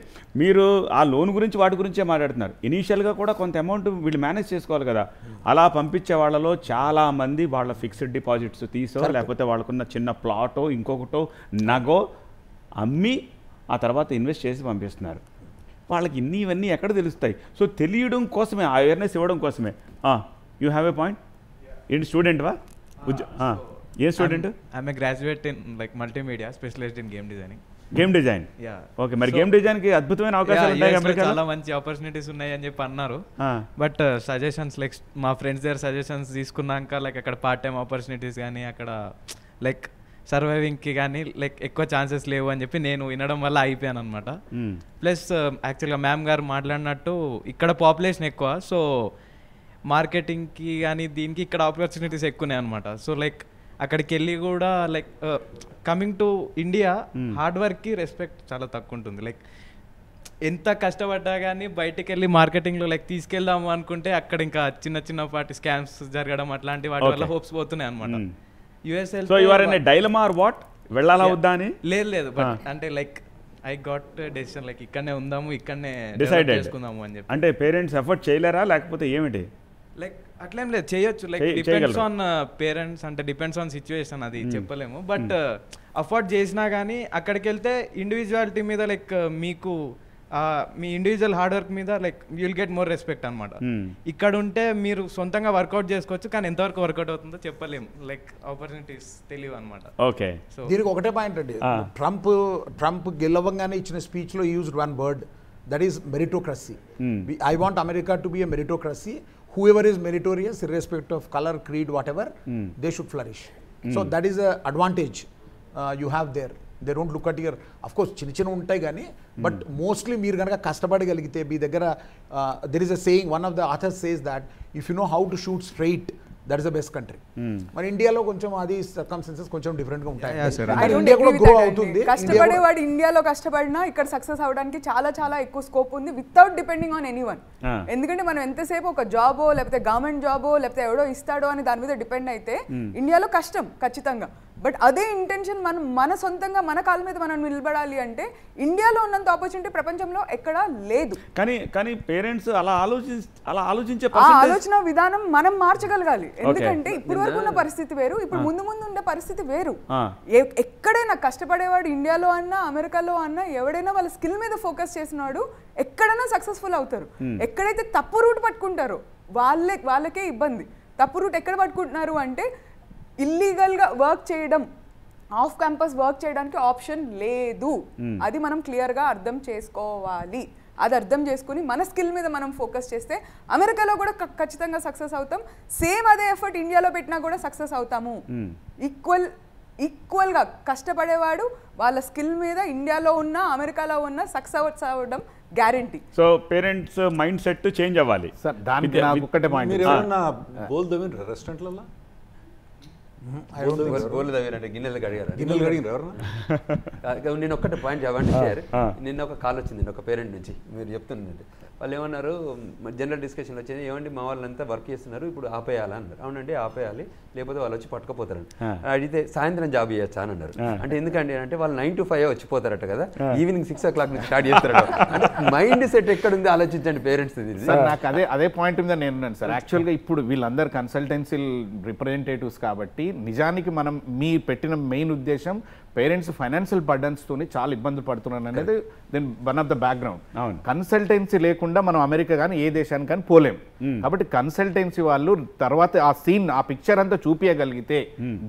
మీరు ఆ లోన్ గురించి వాటి గురించే మాట్లాడుతున్నారు. ఇనీషియల్గా కూడా కొంత అమౌంట్ వీళ్ళు మేనేజ్ చేసుకోవాలి కదా. అలా పంపించే వాళ్ళలో చాలామంది వాళ్ళ ఫిక్స్డ్ డిపాజిట్స్ తీసో, లేకపోతే వాళ్ళకున్న చిన్న ప్లాటో ఇంకొకటో నగో అమ్మి ఆ తర్వాత ఇన్వెస్ట్ చేసి పంపిస్తున్నారు. వాళ్ళకి ఇవన్నీ ఎక్కడ తెలుస్తాయి? సో తెలియడం కోసమే, అవేర్నెస్ ఇవ్వడం కోసమే. You have a point. ఏంటి స్టూడెంట్వా? ఏం student? I'm a graduate in like multimedia, specialized in game designing. Game design, okay. మరి గేమ్ డిజైన్కి అద్భుతమైన అవకాశాలు ఉంటాయి, చాలా మంచి ఆపర్చునిటీస్ ఉన్నాయి అని చెప్పి అన్నారు. బట్ సజెషన్స్ లైక్ మా ఫ్రెండ్స్ దగ్గర సజెషన్స్ తీసుకున్నాక లైక్ అక్కడ పార్ట్ టైం ఆపర్చునిటీస్ కానీ అక్కడ లైక్ సర్వైవింగ్కి కానీ లైక్ ఎక్కువ ఛాన్సెస్ లేవు అని చెప్పి నేను వినడం వల్ల అయిపోయాను అనమాట. ప్లస్ యాక్చువల్గా మ్యామ్ గారు మాట్లాడినట్టు ఇక్కడ పాపులేషన్ ఎక్కువ, సో మార్కెటింగ్కి కానీ దీనికి ఇక్కడ ఆపర్చునిటీస్ ఎక్కువనే అనమాట. సో లైక్ అక్కడికి వెళ్ళి కూడా like coming to India hard వర్క్కి రెస్పెక్ట్ చాలా తక్కువ ఉంటుంది. లైక్ ఎంత కష్టపడ్డా కానీ బయటికి వెళ్ళి మార్కెటింగ్లో లైక్ తీసుకెళ్దాము అనుకుంటే అక్కడ ఇంకా చిన్న చిన్న పాటి స్కామ్స్ జరగడం అట్లాంటి వాటి వల్ల హోప్స్ పోతున్నాయి అనమాట. యూఎస్ఎల్ వెళ్ళాలా వద్దా అని లేదు, బట్ అంటే like I got decision like ఇక్కడనే ఉందాము, ఇక్కడనే డిసైడ్ చేసుకుందాము అని చెప్పి. అంటే పేరెంట్స్ ఎఫర్ట్ చేయలేరా లేకపోతే ఏమిటి? లైక్ అట్లేం లేదు, చేయొచ్చు. లైక్ డిపెండ్స్ ఆన్ పేరెంట్స్, అంటే డిపెండ్స్ ఆన్ సిచ్యువేషన్, అది చెప్పలేము. బట్ అఫోర్డ్ చేసినా కానీ అక్కడికి వెళ్తే ఇండివిజువాలిటీ మీద లైక్ మీకు మీ ఇండివిజువల్ హార్డ్ వర్క్ మీద like you will get more respect అనమాట. ఇక్కడ ఉంటే మీరు సొంతంగా వర్కౌట్ చేసుకోవచ్చు, కానీ ఎంతవరకు వర్కౌట్ అవుతుందో చెప్పలేము. లైక్ ఆపర్చునిటీస్ తెలియవు అనమాట. ఓకే, సో దీనికి ఒకటే పాయింట్ అండి, ట్రంప్ గెలవంగానే ఇచ్చిన స్పీచ్లో used one word, that is meritocracy. I want America to be a meritocracy. Whoever is meritorious, irrespective of color, creed, whatever, they should flourish. So that is a advantage you have there. They don't look at your, of course, చిన్న ఉంటాయి కానీ, but mostly మీరు కనుక కష్టపడగలిగితే మీ దగ్గర, there is a saying, one of the authors says that if you know how to shoot straight, that is the best country. మరి ఇండియాలో కొంచెం అది సర్కమ్స్టెన్సెస్ కొంచెం డిఫరెంట్ గా ఉంటాయి. ఇండియా కూడా గ్రో అవుతుంది. కష్టపడేవాడు ఇండియాలో కష్టపడినా ఇక్కడ సక్సెస్ అవడానికి చాలా చాలా ఎక్కువ స్కోప్ ఉంది, వితౌట్ డిపెండింగ్ ఆన్ ఎనీవన్. ఎందుకంటే మనం ఎంతసేపు ఒక జాబో లేకపోతే గవర్నమెంట్ జాబో లేకపోతే ఎవడో ఇస్తాడో అని దాని మీద డిపెండ్ అయితే ఇండియాలో కష్టం ఖచ్చితంగా. బట్ అదే ఇంటెన్షన్ మనం మన సొంతంగా మన కాళ్ళ మీద మనం నిలబడాలి అంటే ఇండియాలో ఉన్నంత ఆపర్చునిటీ ప్రపంచంలో ఎక్కడా లేదు. కానీ పేరెంట్స్ అలా ఆలోచించే ఆలోచన విధానం మనం మార్చగలగాలి. ఎందుకంటే ఇప్పుడు వరకు ఉన్న పరిస్థితి వేరు, ఇప్పుడు ముందు ఉండే పరిస్థితి వేరు. ఎక్కడైనా కష్టపడేవాడు ఇండియాలో అన్నా అమెరికాలో అన్నా ఎవడైనా వాళ్ళ స్కిల్ మీద ఫోకస్ చేసినాడు ఎక్కడైనా సక్సెస్ఫుల్ అవుతారు. ఎక్కడైతే తప్పు రూట్ పట్టుకుంటారో వాళ్ళకే ఇబ్బంది. తప్పు రూట్ ఎక్కడ పట్టుకుంటున్నారు అంటే ఇల్లీగల్గా వర్క్ చేయడం, ఆఫ్ క్యాంపస్ వర్క్ చేయడానికి ఆప్షన్ లేదు. అది మనం క్లియర్గా అర్థం చేసుకోవాలి. అది అర్థం చేసుకుని మన స్కిల్ మీద మనం ఫోకస్ చేస్తే అమెరికాలో కూడా ఖచ్చితంగా సక్సెస్ అవుతాం. సేమ్ అదే ఎఫర్ట్ ఇండియాలో పెట్టినా కూడా సక్సెస్ అవుతాము. ఈక్వల్గా కష్టపడేవాడు వాళ్ళ స్కిల్ మీద ఇండియాలో ఉన్న అమెరికాలో ఉన్న సక్సెస్ అవ్వడం guarantee. So parents mind set change అవ్వాలి. దానికి నాకు ఒక్కటే పాయింట్, మీరు ఏమన్నా బోల్ దవ్విన రెస్టారెంట్లలో గిన్నెలు కడిగారు. నేను ఒక్కటే పాయింట్ చెప్పండి సార్. నిన్న ఒక కాల్ వచ్చింది ఒక పేరెంట్ నుంచి, మీరు చెప్తుందండి. వాళ్ళు ఏమన్నారు, జనరల్ డిస్కషన్ వచ్చింది, ఏమండి మా వాళ్ళంతా వర్క్ చేస్తున్నారు, ఇప్పుడు ఆపేయాలా అన్నారు. అవునండి ఆపేయాలి, లేకపోతే వాళ్ళు వచ్చి పట్టుకుపోతారు. అడిగితే సాయంత్రం జాబ్ చేయొచ్చా అని అన్నారు. అంటే ఎందుకండి అంటే వాళ్ళు 9 to 5 వచ్చిపోతారట కదా, ఈవినింగ్ 6 o'clock నుంచి స్టార్ట్ చేస్తారట. అంటే మైండ్ సెట్ ఎక్కడుంది ఆలోచించండి పేరెంట్స్. నాకు అదే పాయింట్ మీద నేను ఉన్నాను సార్. యాక్చువల్గా ఇప్పుడు వీళ్ళందరూ కన్సల్టెన్సీ రిప్రజెంటేటివ్స్ కాబట్టి నిజానికి మనం మీ పెట్టిన మెయిన్ ఉద్దేశం పేరెంట్స్ ఫైనాన్షియల్ బర్డన్స్తో చాలా ఇబ్బంది పడుతున్నారు అనేది then one of the background. Consultancy లేకుండా మనం అమెరికా కానీ ఏ దేశానికి కానీ పోలేం. కాబట్టి కన్సల్టెన్సీ వాళ్ళు తర్వాత ఆ సీన్ ఆ పిక్చర్ అంతా చూపించగలిగితే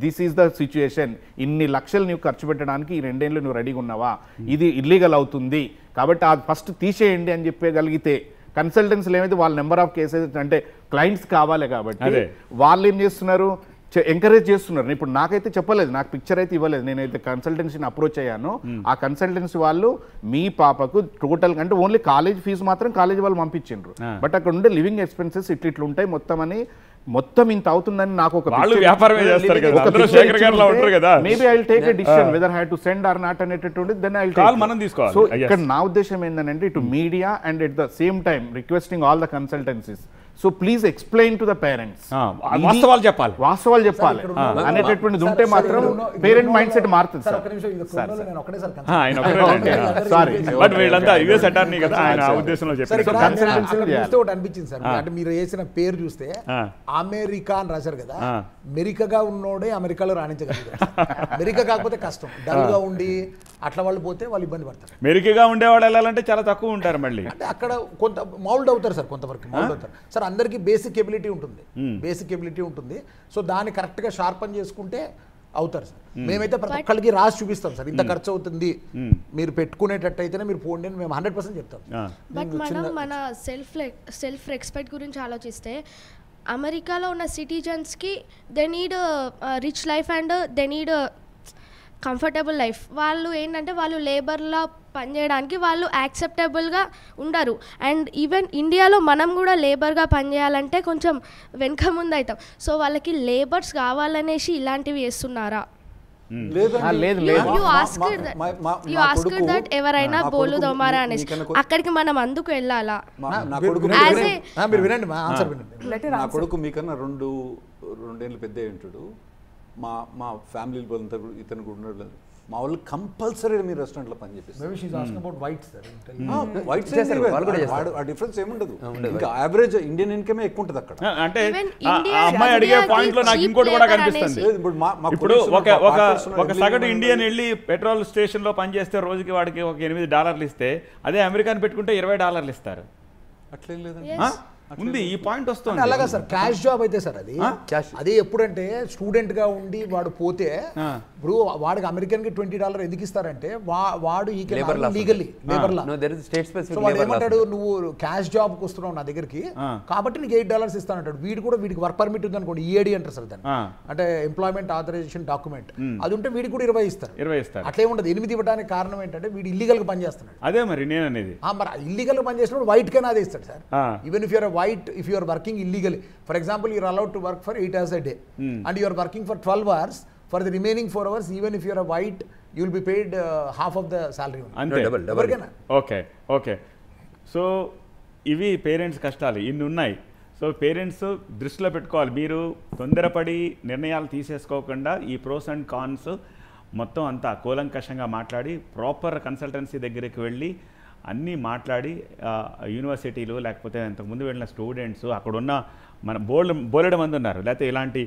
దిస్ ఈస్ ద సిచ్యుయేషన్, ఇన్ని లక్షలు నువ్వు ఖర్చు పెట్టడానికి ఈ 2 ఏళ్ళు నువ్వు రెడీగా ఉన్నావా, ఇది ఇల్లీగల్ అవుతుంది కాబట్టి అది ఫస్ట్ తీసేయండి అని చెప్పగలిగితే, కన్సల్టెన్సీలు ఏమైతే వాళ్ళ నెంబర్ ఆఫ్ కేసెస్ అంటే క్లయింట్స్ కావాలి కాబట్టి వాళ్ళు ఏం చేస్తున్నారు, ఎంకరేజ్ చేస్తున్నారు. ఇప్పుడు నాకైతే చెప్పలేదు, నాకు పిక్చర్ అయితే ఇవ్వలేదు. నేనైతే కన్సల్టెన్సీని అప్రోచ్ అయ్యాను. ఆ కన్సల్టెన్సీ వాళ్ళు మీ పాపకు టోటల్ అంటే ఓన్లీ కాలేజ్ ఫీజు మాత్రం కాలేజ్ వాళ్ళు పంపించిండ్రు, బట్ అక్కడ ఉండే లివింగ్ ఎక్స్పెన్సెస్ ఇట్లా ఉంటాయి మొత్తం అని, మొత్తం ఇంత అవుతుందని నాకు ఒక maybe I will take a decision whether I have to send or not అనేటటువంటి దెన్ ఐ విల్ టేక్ మనం తీసుకోవాలి. సో ఇక్కడ నా ఉద్దేశం ఏంటంటే ఇటు media and at the same time requesting all the consultancies, so please explain to the parents, వాస్తవాలు చెప్పాలి అనేటటువంటిది ఉంటే మాత్రం పేరెంట్ మైండ్ సెట్ మారుతుంది. అనిపించింది సార్, అంటే మీరు వేసిన పేరు చూస్తే అమెరికా అని రాశారు కదా, అమెరికాగా ఉన్నోడే అమెరికాలో రాణించగలిగారు. అమెరికా కాకపోతే కష్టం, డల్ గా ఉండి అట్లా వాళ్ళు పోతే వాళ్ళు ఇబ్బంది పడతారు. అమెరికాగా ఉండేవాళ్ళు వెళ్ళాలంటే చాలా తక్కువ ఉంటారు. మళ్ళీ అంటే అక్కడ కొంత మౌల్డ్ అవుతారు సార్, కొంతవరకు మౌల్డ్ అవుతారు సార్. అందరికీ బేసిక్ ఎబిలిటీ ఉంటుంది, సో దాన్ని కరెక్ట్గా షార్పన్ చేసుకుంటే అవుతారు సార్. మేమైతే ప్రతి ఒక్కరికి రాసి చూపిస్తాం సార్, ఇంత ఖర్చు అవుతుంది మీరు పెట్టుకునేటట్టయితేనే మీరు పోండి అని మేము 100% చెప్తాం. బట్ మనం మన సెల్ఫ్ రెస్పెక్ట్ గురించి ఆలోచిస్తే అమెరికాలో ఉన్న సిటిజన్స్కి they need rich life and they need comfortable life. వాళ్ళు ఏంటంటే వాళ్ళు లేబర్లా పనిచేయడానికి వాళ్ళు యాక్సెప్టబుల్గా ఉండరు. అండ్ ఈవెన్ ఇండియాలో మనం కూడా లేబర్గా పనిచేయాలంటే కొంచెం వెనక ముందు అవుతాం. సో వాళ్ళకి లేబర్స్ కావాలనేసి ఇలాంటివి చేస్తున్నారా? ఎవరైనా బోలు దోమారా అనేసి అక్కడికి మనం అందుకు వెళ్ళాలా? నా కొడుకు మీకన్నా 2 ఏళ్ళు పెద్ద ఉంటాడు. మా ఫ్యామిలీ ఇతను కూడా ఉన్నాడు. మా వాళ్ళు కంపల్సరీగా మీరు రెస్టారెంట్లో పని చేపిస్తారు. Maybe she's asking about whites, sir. Whites ఆ డిఫరెన్స్ ఏముండదు. ఇంకా యావరేజ్ ఇండియన్ ఇన్కమే ఎక్కువ ఉంటుంది అక్కడ. అంటే ఆ అమ్మాయి అడిగే పాయింట్ లో నాకు ఇంకోటి కూడా కనిపిస్తుంది. ఇప్పుడు ఒక సగటు ఇండియన్ వెళ్ళి పెట్రోల్ స్టేషన్ లో పనిచేస్తే రోజుకి వాడికి ఒక $8 ఇస్తే అదే అమెరికాని పెట్టుకుంటే $20 ఇస్తారు. అట్లేం లేదండి, ఉంది ఈ పాయింట్ వస్తుంది. అలాగా సార్, క్యాష్ జాబ్ అయితే సార్ అది ఎప్పుడంటే స్టూడెంట్ గా ఉండి వాడు పోతే ఇప్పుడు వాడికి అమెరికన్ కి $20 ఎందుకు ఇస్తారంటే వాడు ఈ లీగల్లీ లేబర్ లా. సో వాడు ఏమంటాడు, నువ్వు క్యాష్ జాబ్ కి వస్తున్నావు నా దగ్గరికి కాబట్టి నీకు $8 ఇస్తానంటాడు. వీడికి వర్క్ పర్మిట్ ఉంది అనుకోండి, EAD అంటారు సార్ దాన్ని, అంటే ఎంప్లాయ్మెంట్ ఆథరైజేషన్ డాక్యుమెంట్. అది ఉంటే వీడికి కూడా 20 ఇస్తారు. అట్లే ఉండదు. 8 ఇవ్వడానికి కారణం ఏంటంటే వీడు ఇల్లీగల్ గా పనిచేస్తున్నాడు. అదే మరి నేను అనేది, మరి ఇల్లీగల్ గా పనిచేసినప్పుడు వైట్ కైనా అదే ఇస్తాడు sir. Even if you're white, if you are working illegally, for example, you are allowed to work for 8 hours a day, and you are working for 12 hours, for the remaining 4 hours, even if you are a white, you will be paid half of the salary. Double. Okay. So ఇవి parents కష్టాలు ఇన్ని ఉన్నాయి. So parents దృష్టిలో పెట్టుకోవాలి. మీరు తొందరపడి నిర్ణయాలు తీసేసుకోకుండా ఈ ప్రోస్ అండ్ కాన్స్ మొత్తం అంతా కూలంకషంగా మాట్లాడి ప్రాపర్ కన్సల్టెన్సీ దగ్గరికి వెళ్ళి అన్నీ మాట్లాడి యూనివర్సిటీలు లేకపోతే అంతకుముందు వెళ్ళిన స్టూడెంట్స్ అక్కడున్న మన బోలెడు మంది ఉన్నారు, లేకపోతే ఇలాంటి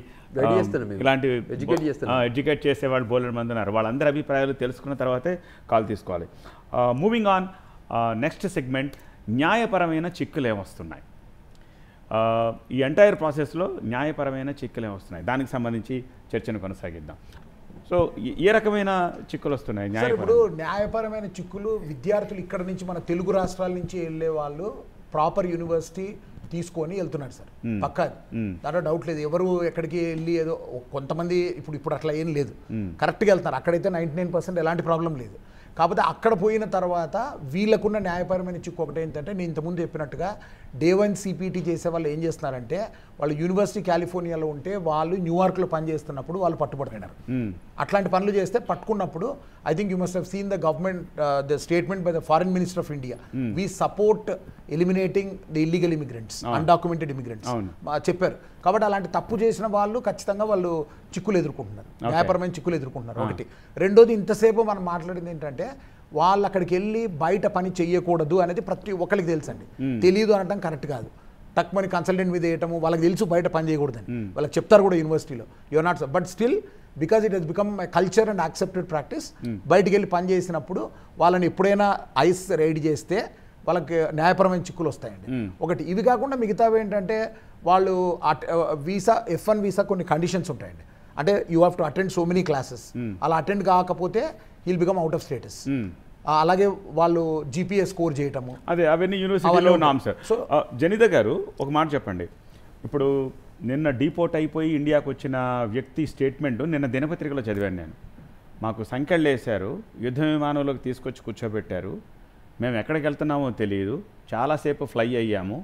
ఎడ్యుకేట్ చేసేవాళ్ళు బోలెడు మంది ఉన్నారు. వాళ్ళందరి అభిప్రాయాలు తెలుసుకున్న తర్వాతే కాల్ తీసుకోవాలి. మూవింగ్ ఆన్, నెక్స్ట్ సెగ్మెంట్, న్యాయపరమైన చిక్కులు ఏమొస్తున్నాయి, ఈ ఎంటైర్ ప్రాసెస్లో న్యాయపరమైన చిక్కులు ఏమొస్తున్నాయి, దానికి సంబంధించి చర్చను కొనసాగిద్దాం. సో ఏ రకమైన చిక్కులు వస్తున్నాయి? ఇప్పుడు న్యాయపరమైన చిక్కులు, విద్యార్థులు ఇక్కడ నుంచి మన తెలుగు రాష్ట్రాల నుంచి వెళ్ళే వాళ్ళు ప్రాపర్ యూనివర్సిటీ తీసుకొని వెళ్తున్నారు సార్, పక్కా, దాంట్లో డౌట్ లేదు. ఎవరు ఎక్కడికి వెళ్ళి ఏదో కొంతమంది ఇప్పుడు అట్లా ఏం లేదు, కరెక్ట్గా వెళ్తున్నారు. అక్కడైతే 99% ఎలాంటి ప్రాబ్లం లేదు. కాకపోతే అక్కడ పోయిన తర్వాత వీళ్ళకున్న న్యాయపరమైన చిక్కు ఒకటి ఏంటంటే, నేను ఇంతకుముందు చెప్పినట్టుగా Day 1 CPT చేసే వాళ్ళు ఏం చేస్తున్నారంటే, వాళ్ళు యూనివర్సిటీ కాలిఫోర్నియాలో ఉంటే వాళ్ళు న్యూయార్క్లో పనిచేస్తున్నప్పుడు వాళ్ళు పట్టుబడుతున్నారు. అట్లాంటి పనులు చేస్తే పట్టుకున్నప్పుడు I think you must have seen the government the statement by the foreign minister of India, we support eliminating the illegal immigrants, undocumented immigrants చెప్పారు. కాబట్టి అలాంటి తప్పు చేసిన వాళ్ళు ఖచ్చితంగా వాళ్ళు చిక్కులు ఎదుర్కొంటున్నారు, న్యాయపరమైన చిక్కులు ఎదుర్కొంటున్నారు. ఒకటి. రెండోది, ఇంతసేపు మనం మాట్లాడింది ఏంటంటే, వాళ్ళు అక్కడికి వెళ్ళి బయట పని చెయ్యకూడదు అనేది ప్రతి ఒక్కరికి తెలుసండి. తెలియదు అనడం కరెక్ట్ కాదు. టక్మని కన్సల్టెంట్ మీద వేయటము, వాళ్ళకి తెలుసు బయట పని చేయకూడదని, వాళ్ళకి చెప్తారు కూడా యూనివర్సిటీలో, you're not. But still because it has become a culture and accepted practice, బయటికి వెళ్ళి పని చేసినప్పుడు వాళ్ళని ఎప్పుడైనా ఐస్ రైడ్ చేస్తే వాళ్ళకి న్యాయపరమైన చిక్కులు వస్తాయండి. ఒకటి. ఇవి కాకుండా మిగతావి ఏంటంటే, వాళ్ళు వీసా F1 వీసా కొన్ని కండిషన్స్ ఉంటాయండి. అంటే you have to attend so many classes, అలా అటెండ్ కాకపోతే heal become out of status. అలాగే వాళ్ళు GPS స్కోర్ చేయటము, అదే అవన్నీ యూనివర్సిటీలో ఉన్నాం సార్. సో జనిత గారు ఒక మాట చెప్పండి. ఇప్పుడు నిన్న డీపోర్ట్ అయిపోయి ఇండియాకు వచ్చిన వ్యక్తి స్టేట్మెంట్ నిన్న దినపత్రికలో చదివాను నేను. మాకు సంఖ్యలు వేశారు, యుద్ధ విమానంలోకి తీసుకొచ్చి కూర్చోబెట్టారు, మేము ఎక్కడికి వెళ్తున్నామో తెలియదు, చాలాసేపు ఫ్లై అయ్యాము,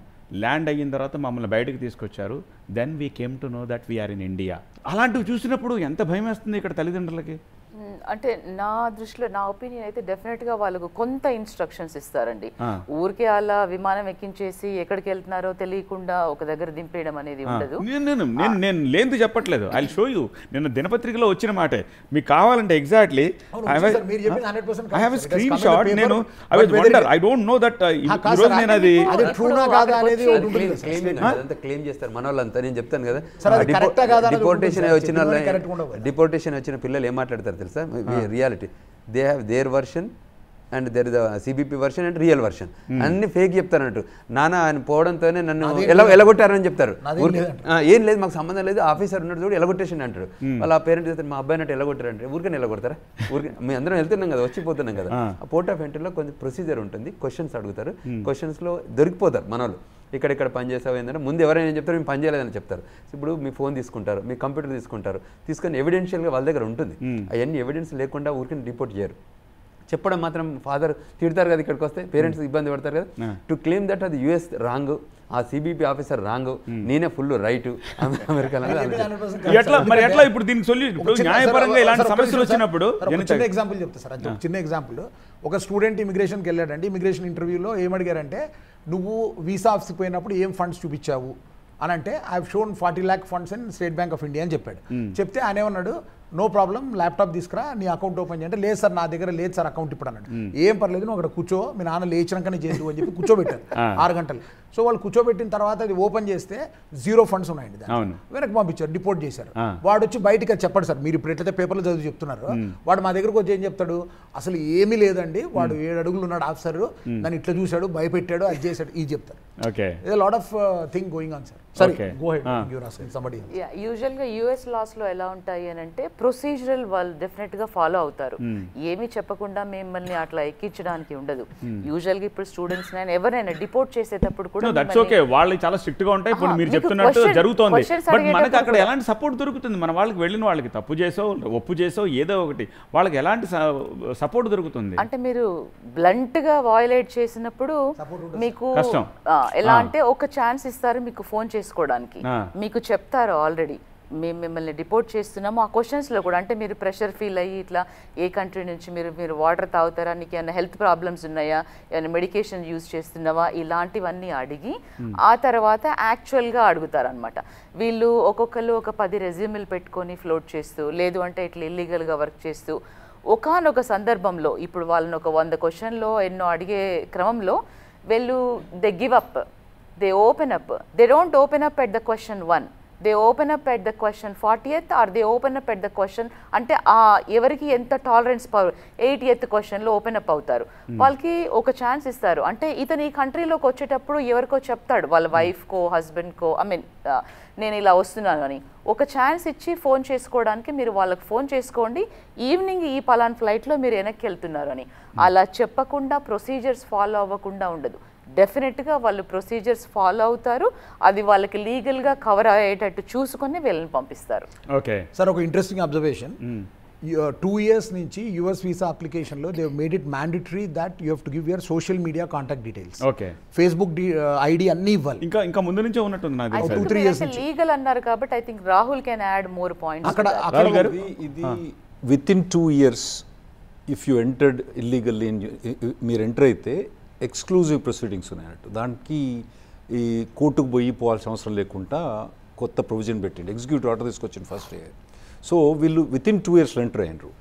ల్యాండ్ అయిన తర్వాత మమ్మల్ని బయటకు తీసుకొచ్చారు, then we came to know that we're in India. అలాంటివి చూసినప్పుడు ఎంత భయం వేస్తుంది ఇక్కడ తల్లిదండ్రులకి. అంటే నా దృష్టిలో, నా ఒపీనియన్ అయితే డెఫినెట్గా వాళ్ళకు కొంత ఇన్స్ట్రక్షన్స్ ఇస్తారండి. ఊరికే అలా విమానం ఎక్కించేసి ఎక్కడికి వెళ్తున్నారో తెలియకుండా ఒక దగ్గర దింపేయడం అనేది ఉండదు. నేను లేదు చెప్పట్లేదు, ఐ షో యూ. నిన్న దినపత్రికలో వచ్చిన మాటే, మీకు కావాలంటే exactly I have screen shot. నేను ఐ డోంట్ నో దట్ నేను అది క్లెయిమ్ చేస్తారు మన వాళ్ళంతా. నేను చెప్తాను కదా, డిపోర్టేషన్ వచ్చిన పిల్లలు ఏం మాట్లాడతారు తెలుసా? Reality, they have their version and there the CBP version and real version. అన్ని ఫేక్ చెప్తారన్నట్టు. నాన్న ఆయన పోవడంతోనే నన్ను ఎలగొట్టారని చెప్తారు. ఏం లేదు, మాకు సంబంధం లేదు, ఆఫీసర్ ఉన్నాడు చూడు ఎలగొట్టేసిండు అంటారు. వాళ్ళ పేరెంట్స్ చెప్తారు, మా అబ్బాయి నట్టు ఎలగొట్టారంటే ఊరికే ఎలగొడతారా? ఊరికే మీ అందరం వెళ్తున్నాం కదా, వచ్చిపోతున్నాం కదా. ఆ పోర్ట్ ఆఫ్ ఎంట్రీలో కొంచెం ప్రొసీజర్ ఉంటుంది, క్వశ్చన్స్ అడుగుతారు, క్వశ్చన్స్లో దొరికిపోతారు మన వాళ్ళు. ఇక్కడ పని చేసావు ఏంటంటే, ముందు ఎవరైనా ఏం చెప్తారు, మేము పని చేయలేదని చెప్తారు. ఇప్పుడు మీ ఫోన్ తీసుకుంటారు, మీ కంప్యూటర్ తీసుకుంటారు, తీసుకొని ఎవిడెన్షియల్గా వాళ్ళ దగ్గర ఉంటుంది. అవన్నీ ఎవిడెన్స్ లేకుండా ఊరికి రిపోర్ట్ చేయరు. చెప్పడం మాత్రం ఫాదర్ తిడతారు కదా, ఇక్కడికి వస్తే పేరెంట్స్ ఇబ్బంది పడతారు కదా. టు క్లెయిమ్ దట్ అది US రాంగ్, ఆ CBP ఆఫీసర్ రాంగ్, నేనే ఫుల్ రైట్ అమెరికాలో. ఇప్పుడు దీనికి సొల్యూషన్ న్యాయపరంగా ఇలాంటి సమస్యలు వచ్చినప్పుడు చిన్న ఎగ్జాంపుల్ చెప్తా సార్. చిన్న ఎగ్జాంపుల్, ఒక స్టూడెంట్ ఇమిగ్రేషన్కి వెళ్ళాడండి. ఇమిగ్రేషన్ ఇంటర్వ్యూలో ఏమడిగారంటే, నువ్వు వీసా ఆఫీస్కి పోయినప్పుడు ఏం ఫండ్స్ చూపించావు అని అంటే, I have shown 40 lakh funds in state bank of India అని చెప్పాడు. చెప్తే ఆయన ఏమన్నాడు, నో ప్రాబ్లం ల్యాప్టాప్ తీసుకురా నీ అకౌంట్ ఓపెన్ చేయంటే లేదు సార్ నా దగ్గర లేదు సార్ అకౌంట్ ఇప్పుడు అన్నాడు. ఏం పర్లేదు నువ్వు అక్కడ కూర్చో మీ నాన్న లేచినాకనే చేద్దు అని చెప్పి కూర్చోబెట్టారు 6 గంటలు. సో వాళ్ళు కూర్చోబెట్టిన తర్వాత అది ఓపెన్ చేస్తే 0 ఫండ్స్ ఉన్నాయండి దాన్ని వెనక్కి పంపించారు, డిపోర్ట్ చేశారు. వాడు వచ్చి బయటికి అది చెప్పాడు సార్ మీరు ఇప్పుడు ఎట్లయితే పేపర్లో చదివి చెప్తున్నారు, వాడు మా దగ్గరకు వచ్చి ఏం చెప్తాడు అసలు ఏమీ లేదండి వాడు 7 అడుగులు ఉన్నాడు ఆఫీసర్ దాన్ని ఇట్లా చూశాడు భయపెట్టాడు అది చేశాడు ఇది చెప్తారు. Lot of thing going on sir. సరే go ahead your asking somebody. యూజువల్గా యూఎస్ లాస్లో ఎలా ఉంటాయి అని అంటే ప్రొసీజరల్ వాళ్ళు డెఫినెట్గా ఫాలో అవుతారు. ఏమీ చెప్పకుండా మిమ్మల్ని అట్లా ఎక్కించడానికి ఉండదు. యూజువల్గా ఇప్పుడు స్టూడెంట్స్ ఎవరైనా డిపోర్ట్ చేసేటప్పుడు కూడా దట్స్ ఓకే వాళ్ళు చాలా స్ట్రిక్ట్ గా ఉంటాయి. ఇప్పుడు మీరు చెప్తున్నట్టు జరుగుతోంది, బట్ మనకి అక్కడ ఎలాంటి సపోర్ట్ దొరుకుతుంది? మన వాళ్ళకి వెళ్ళిన వాళ్ళకి తప్పు చేసో ఒప్పు చేసో ఏదో ఒకటి వాళ్ళకి ఎలాంటి సపోర్ట్ దొరుకుతుంది? అంటే మీరు బ్లంట్ గా వయలేట్ చేసినప్పుడు మీకు ఎలా అంటే ఒక ఛాన్స్ ఇస్తారు మీకు ఫోన్ చేసుకోవడానికి, మీకు చెప్తారు ఆల్రెడీ మేము మిమ్మల్ని డిపోర్ట్ చేస్తున్నాము. ఆ క్వశ్చన్స్లో కూడా అంటే మీరు ప్రెషర్ ఫీల్ అయ్యి ఇట్లా ఏ కంట్రీ నుంచి మీరు వాటర్ తాగుతారా, నీకు ఏమైనా హెల్త్ ప్రాబ్లమ్స్ ఉన్నాయా, ఏమైనా మెడికేషన్ యూజ్ చేస్తున్నావా, ఇలాంటివన్నీ అడిగి ఆ తర్వాత యాక్చువల్గా అడుగుతారనమాట. వీళ్ళు ఒక్కొక్కరు ఒక 10 రెజ్యూమ్లు పెట్టుకొని ఫ్లోట్ చేస్తూ లేదు అంటే ఇట్లా ఇల్లీగల్గా వర్క్ చేస్తూ ఒకానొక సందర్భంలో ఇప్పుడు వాళ్ళని ఒక 100 క్వశ్చన్లో ఎన్నో అడిగే క్రమంలో వీళ్ళు they give up, they open up, they don't open up at the question 1, they open up at the question 40th or they open up at the question అంటే ఎవరికి ఎంత టాలరెన్స్ పవర్ 80th క్వశ్చన్లో ఓపెన్ అప్ అవుతారు. వాళ్ళకి ఒక chance ఇస్తారు. అంటే ఇతను ఈ కంట్రీలోకి వచ్చేటప్పుడు ఎవరికో చెప్తాడు వాళ్ళ వైఫ్కో హస్బెండ్కో నేను ఇలా వస్తున్నాను అని ఒక ఛాన్స్ ఇచ్చి ఫోన్ చేసుకోవడానికి మీరు వాళ్ళకి ఫోన్ చేసుకోండి ఈవినింగ్ ఈ పలాన్ ఫ్లైట్లో మీరు వెనక్కి వెళ్తున్నారు అని. అలా చెప్పకుండా ప్రొసీజర్స్ ఫాలో అవ్వకుండా ఉండదు. డెఫినెట్గా వాళ్ళు ప్రొసీజర్స్ ఫాలో అవుతారు, అది వాళ్ళకి లీగల్గా కవర్ అయ్యేటట్టు చూసుకొని వీళ్ళని పంపిస్తారు. ఓకే సార్ ఒక ఇంట్రెస్టింగ్ అబ్జర్వేషన్ 2 years నుంచి యుఎస్ వీసా అప్లికేషన్లో they made it mandatory that you have to give your social media contact details. Okay Facebook ID అన్ని ఇవ్వాలి. ఇంకా ముందు నుంచే ఉన్నట్టుంది నాకు 2-3 years నుంచి లీగల్ అన్నారు కాబట్టి I think Rahul can add more points. అక్కడ ఇది with in 2 years if you entered illegally మీరు ఎంటర్ అయితే ఎక్స్క్లూజివ్ ప్రొసీడింగ్స్ ఉన్నాయన్నట్టు. దానికి ఈ కోర్టుకు పోవాల్సిన అవసరం లేకుండా కొత్త ప్రొవిజన్ పెట్టిండు, ఎగ్జిక్యూటివ్ ఆర్డర్ తీసుకొచ్చింది ఫస్ట్ ఇయర్. సో వీళ్ళు విత్ ఇన్ 2 years ఎంటర్ అయినరు.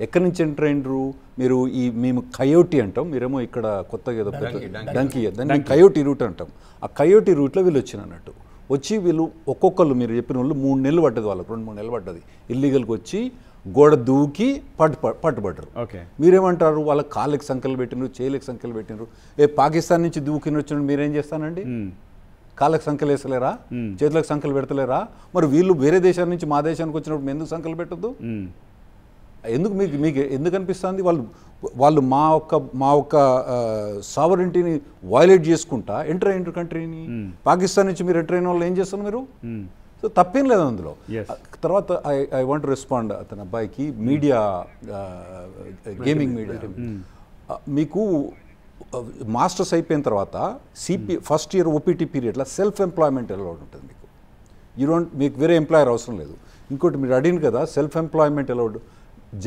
ఎక్కడి నుంచి ఎంటర్ అయినరు? మీరు మేము కయోటి అంటాం, మీరేమో ఇక్కడ కొత్తగా ఏదో డంకీ, దాన్ని కయోటి రూట్ అంటాం. ఆ కయోటి రూట్లో వీళ్ళు వచ్చినట్టు వచ్చి వీళ్ళు ఒక్కొక్కరు మీరు చెప్పిన వాళ్ళు 3 నెలలు పడ్డది, వాళ్ళకి 2-3 నెలలు పడ్డది ఇల్లీగల్కి వచ్చి గోడ దూకి పట్టుబడ్డరు. మీరేమంటారు? వాళ్ళకి కాళ్ళకి సంఖ్యలు పెట్టినారు, చేయలకి సంఖ్యలు పెట్టినారు. పాకిస్తాన్ నుంచి దూకిని వచ్చినప్పుడు మీరేం చేస్తానండి? కాళ్ళకి సంఖ్యలు వేసలేరా, చేతులకు సంఖ్యలు పెడతలేరా? మరి వీళ్ళు వేరే దేశాల నుంచి మా దేశానికి వచ్చినప్పుడు ఎందుకు సంఖ్యలు పెట్టద్దు? ఎందుకు మీకు ఎందుకు అనిపిస్తుంది? వాళ్ళు మా ఒక్క సావరెంటీని వయలేట్ చేసుకుంటా ఎంటర్ అయిన కంట్రీని. పాకిస్తాన్ నుంచి మీరు ఎంటర్ అయిన వాళ్ళు ఏం చేస్తున్నారు మీరు? సో తప్పేం లేదు అందులో. తర్వాత ఐ వాంట్ రెస్పాండ్ అతని అబ్బాయికి మీడియా గేమింగ్ మీడియా మీకు మాస్టర్స్ అయిపోయిన తర్వాత ఫస్ట్ ఇయర్ ఓపీటీ పీరియడ్లో సెల్ఫ్ ఎంప్లాయ్మెంట్ ఎలా ఉంటుంది మీకు. మీకు వేరే ఎంప్లాయర్ అవసరం లేదు. ఇంకోటి మీరు అడిగిన కదా సెల్ఫ్ ఎంప్లాయ్మెంట్ ఎలా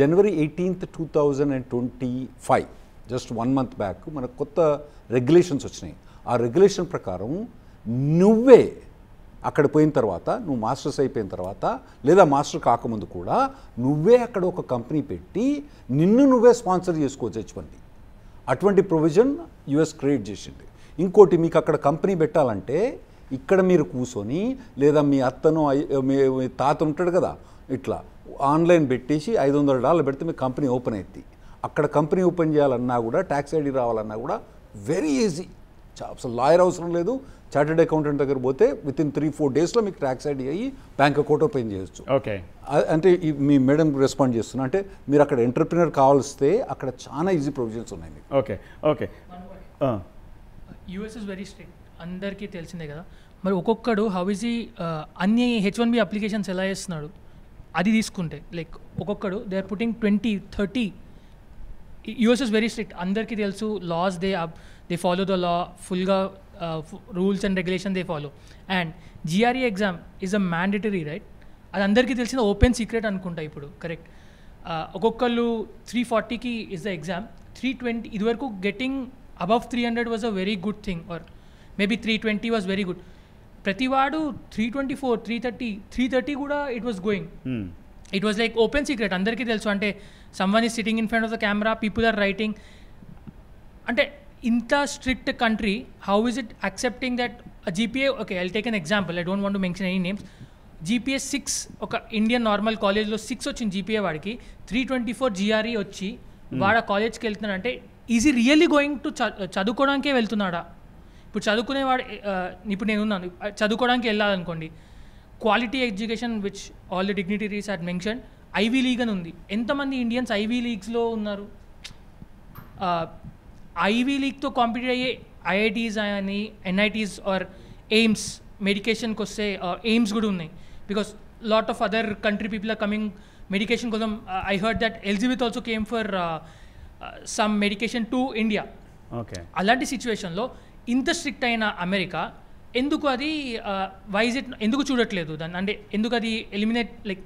January 18th, 2025 just 1 month back మనకు కొత్త రెగ్యులేషన్స్ వచ్చినాయి. ఆ రెగ్యులేషన్ ప్రకారం నువ్వే అక్కడ పోయిన తర్వాత నువ్వు మాస్టర్స్ అయిపోయిన తర్వాత లేదా మాస్టర్ కాకముందు కూడా నువ్వే అక్కడ ఒక కంపెనీ పెట్టి నిన్ను నువ్వే స్పాన్సర్ చేసుకోవచ్చు H1B. అటువంటి ప్రొవిజన్ యుఎస్ క్రియేట్ చేసింది. ఇంకోటి మీకు అక్కడ కంపెనీ పెట్టాలంటే ఇక్కడ మీరు కూర్చొని లేదా మీ అత్తను మీ తాత ఉంటాడు కదా ఇట్లా ఆన్లైన్ పెట్టేసి $500 పెడితే మీ కంపెనీ ఓపెన్ అవుతుంది. అక్కడ కంపెనీ ఓపెన్ చేయాలన్నా కూడా ట్యాక్స్ ఐడి రావాలన్నా కూడా వెరీ ఈజీ. అసలు లాయర్ అవసరం లేదు. చార్టెడ్ అకౌంటెంట్ దగ్గర పోతే విత్ ఇన్ 3-4 daysలో మీకు ట్యాక్స్ ఐడి అయ్యి బ్యాంక్ అకౌంట్ ఓపెన్ చేయొచ్చు. ఓకే అంటే మీ మేడం రెస్పాండ్ చేస్తున్నా అంటే మీరు అక్కడ ఎంటర్ప్రినర్ కావాల్స్తే అక్కడ చాలా ఈజీ ప్రొవిజన్స్ ఉన్నాయి మీకు. Okay okay US is very strict అందరికీ తెలిసిందే కదా. మరి ఒక్కొక్కడు హౌ ఈజ్ ఈ అన్ని H1B అప్లికేషన్స్ ఎలా చేస్తున్నాడు అది తీసుకుంటే లైక్ ఒక్కొక్కడు they are putting 20-30. US is very strict అందరికీ తెలుసు. Laws they follow the law ఫుల్గా rules and regulation they follow. And GRE exam is a mandatory right. అది అందరికీ తెలిసిన ఓపెన్ సీక్రెట్ అనుకుంటా ఇప్పుడు కరెక్ట్. ఒక్కొక్కళ్ళు 340కి ఇస్ ద ఎగ్జామ్. 320 ఇదివరకు getting above 300 was a very good thing or maybe 320 was very good. ప్రతివాడు 324, 330 కూడా it was going. It was like open secret, అందరికీ తెలుసు. అంటే someone is sitting in front of the camera, people are writing. అంటే ఇంత strict country, how is it accepting that GPA, okay I'll take an example, I don't want to mention any names. GPA 6, ఒక Indian normal కాలేజ్లో 6 వచ్చింది GPA వాడికి, 324 GRE వచ్చి వాడు ఆ కాలేజ్కి వెళ్తున్నాడంటే is he really going to చదువుకోవడానికే వెళ్తున్నాడా? ఇప్పుడు చదువుకునేవాడు, ఇప్పుడు నేను ఉన్నాను, చదువుకోవడానికి వెళ్ళాలనుకోండి, quality education which all the dignitaries had mention, Ivy League అని ఉంది. ఎంతమంది ఇండియన్స్ ఐవీ లీగ్స్లో ఉన్నారు? ఐవీ లీగ్తో కాంపిటీట్ అయ్యే ఐఐటీస్ అని, ఎన్ఐటీస్ ఆర్ ఎయిమ్స్, మెడికేషన్కి వస్తే ఎయిమ్స్ కూడా ఉన్నాయి. Because lot of other country people are coming medication కోసం. I heard that Elizabeth also came for some medication to India. Okay, అలాంటి సిచ్యువేషన్లో ఇంత స్ట్రిక్ట్ అయిన అమెరికా ఎందుకు అది ఎందుకు చూడట్లేదు దాన్ని? అంటే ఎందుకు అది ఎలిమినేట్, లైక్